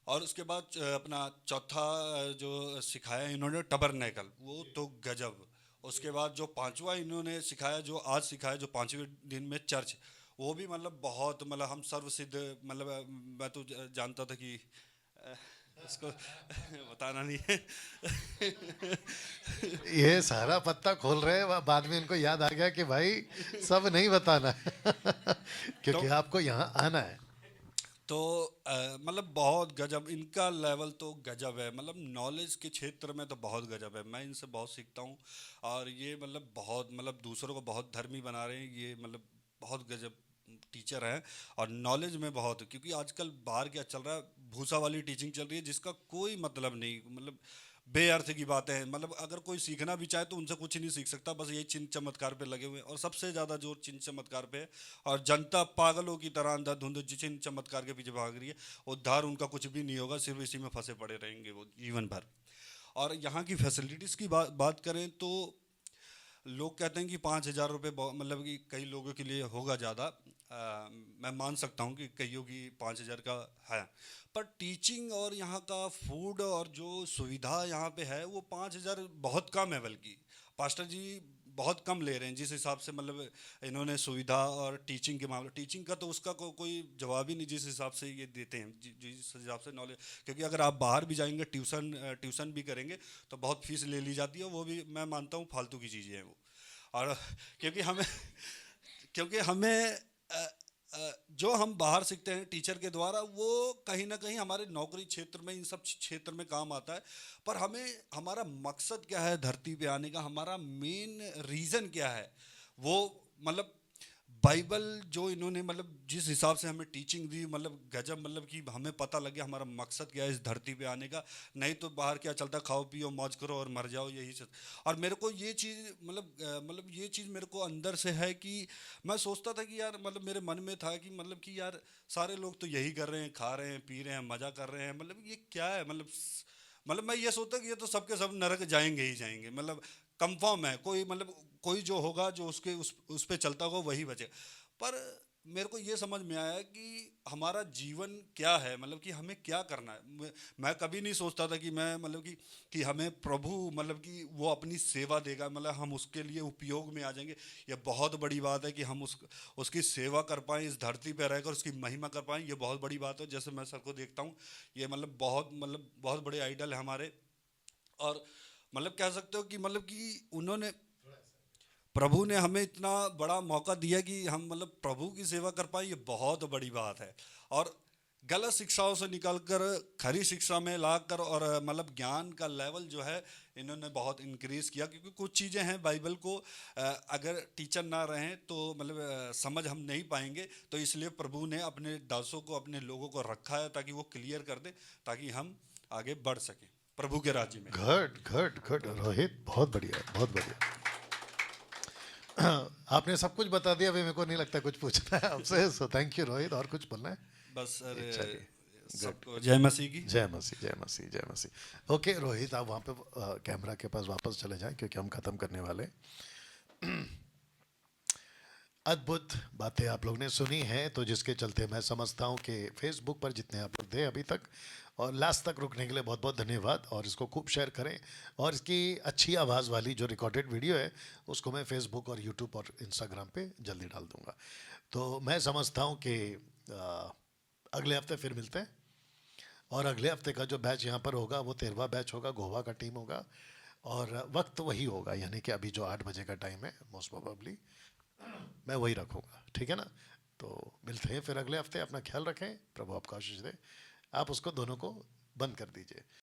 और उसके बाद अपना चौथा जो सिखाया इन्होंने टबरनेकल, वो तो गजब। उसके बाद जो पांचवा इन्होंने सिखाया, जो आज सिखाया, जो 5वें दिन में चर्च, वो भी मतलब बहुत मतलब हम सर्वसिद्ध, मतलब मैं तो जानता था कि इसको बताना नहीं है। ये सारा पत्ता खोल रहे हैं, बाद में इनको याद आ गया कि भाई सब नहीं बताना है क्योंकि आपको यहाँ आना है। तो मतलब बहुत गजब इनका लेवल, तो गजब है, मतलब नॉलेज के क्षेत्र में तो बहुत गजब है। मैं इनसे बहुत सीखता हूँ, और ये मतलब बहुत मतलब दूसरों को बहुत धर्मी बना रहे हैं, ये मतलब बहुत गजब टीचर हैं। और नॉलेज में बहुत, क्योंकि आजकल बाहर क्या चल रहा है, भूसा वाली टीचिंग चल रही है जिसका कोई मतलब नहीं, मतलब बेअर्थ की बातें हैं। मतलब अगर कोई सीखना भी चाहे तो उनसे कुछ नहीं सीख सकता, बस ये चिन्ह चमत्कार पे लगे हुए हैं, और सबसे ज़्यादा जोर चिन्ह चमत्कार पे है। और जनता पागलों की तरह अंधाधुंध चिन्ह चमत्कार के पीछे भाग रही है, उद्धार उनका कुछ भी नहीं होगा, सिर्फ इसी में फंसे पड़े रहेंगे वो जीवन भर। और यहाँ की फैसिलिटीज़ की बात करें तो लोग कहते हैं कि 5,000 रुपये मतलब कि कई लोगों के लिए होगा ज़्यादा, मैं मान सकता हूँ कि कईयों की 5,000 का है, पर टीचिंग और यहाँ का फूड और जो सुविधा यहाँ पे है वो 5,000 बहुत कम है। बल्कि पास्टर जी बहुत कम ले रहे हैं जिस हिसाब से मतलब इन्होंने सुविधा और टीचिंग के मामले, टीचिंग का तो उसका कोई जवाब ही नहीं जिस हिसाब से ये देते हैं, जिस हिसाब से नॉलेज। क्योंकि अगर आप बाहर भी जाएंगे ट्यूशन भी करेंगे तो बहुत फीस ले ली जाती है, वो भी मैं मानता हूँ फालतू की चीज़ें हैं वो। और क्योंकि हमें जो हम बाहर सीखते हैं टीचर के द्वारा वो कहीं ना कहीं हमारे नौकरी क्षेत्र में इन सब क्षेत्र में काम आता है, पर हमें हमारा मकसद क्या है धरती पे आने का, हमारा मेन रीज़न क्या है, वो मतलब बाइबल जो इन्होंने मतलब जिस हिसाब से हमें टीचिंग दी, मतलब गजब, मतलब कि हमें पता लग गया हमारा मकसद क्या है इस धरती पे आने का। नहीं तो बाहर क्या चलता, खाओ पियो मौज करो और मर जाओ, यही सब। और मेरे को ये चीज़ मतलब ये चीज़ मेरे को अंदर से है कि मैं सोचता था कि यार मतलब मेरे मन में था कि मतलब कि यार सारे लोग तो यही कर रहे हैं, खा रहे हैं, पी रहे हैं, मज़ा कर रहे हैं, मतलब ये क्या है, मतलब मैं ये सोचता कि ये तो सबके सब नरक जाएंगे ही जाएंगे, मतलब कंफर्म है, कोई मतलब कोई जो होगा जो उसके उस पे चलता होगा वही बचे। पर मेरे को ये समझ में आया कि हमारा जीवन क्या है, मतलब कि हमें क्या करना है। मैं कभी नहीं सोचता था कि मैं मतलब कि हमें प्रभु मतलब कि वो अपनी सेवा देगा, मतलब हम उसके लिए उपयोग में आ जाएंगे। ये बहुत बड़ी बात है कि हम उसकी सेवा कर पाएँ, इस धरती पर रहकर उसकी महिमा कर पाएँ, ये बहुत बड़ी बात है। जैसे मैं सर को देखता हूँ, ये मतलब बहुत बड़े आइडल है हमारे। और मतलब कह सकते हो कि मतलब कि उन्होंने, प्रभु ने हमें इतना बड़ा मौका दिया कि हम मतलब प्रभु की सेवा कर पाए, ये बहुत बड़ी बात है। और गलत शिक्षाओं से निकलकर खरी शिक्षा में लाकर और मतलब ज्ञान का लेवल जो है इन्होंने बहुत इंक्रीज किया, क्योंकि कुछ चीज़ें हैं बाइबल को अगर टीचर ना रहें तो मतलब समझ हम नहीं पाएंगे। तो इसलिए प्रभु ने अपने दासों को, अपने लोगों को रखा है ताकि वो क्लियर कर दे, ताकि हम आगे बढ़ सकें प्रभु के राज्य में। घट घट घट रोहित, बहुत बढ़िया, बहुत बढ़िया। आपने सब कुछ बता दिया, अभी मेरे को नहीं लगता कुछ पूछना है आपसे। So thank you Rohit. और कुछ बोलना है? बस सर, चलिए, सबको जय मसीह की। जय मसीह, जय मसीह, जय मसीह। ओके रोहित, आप वहाँ पे कैमरा के पास वापस चले जाएं क्योंकि हम ख़त्म करने वाले हैं। अद्भुत बातें आप लोग ने सुनी हैं, तो जिसके चलते मैं समझता हूँ कि फेसबुक पर जितने आप लोग थे अभी तक और लास्ट तक रुकने के लिए बहुत बहुत धन्यवाद। और इसको खूब शेयर करें, और इसकी अच्छी आवाज़ वाली जो रिकॉर्डेड वीडियो है उसको मैं फेसबुक और यूट्यूब और इंस्टाग्राम पे जल्दी डाल दूँगा। तो मैं समझता हूँ कि अगले हफ्ते फिर मिलते हैं, और अगले हफ्ते का जो बैच यहाँ पर होगा वो 13वां बैच होगा, गोवा का टीम होगा, और वक्त वही होगा, यानी कि अभी जो 8 बजे का टाइम है मोस्ट प्रोबेबली मैं वही रखूँगा, ठीक है ना। तो मिलते हैं फिर अगले हफ्ते। अपना ख्याल रखें, प्रभु आपका आशीष दे। आप उसको दोनों को बंद कर दीजिए।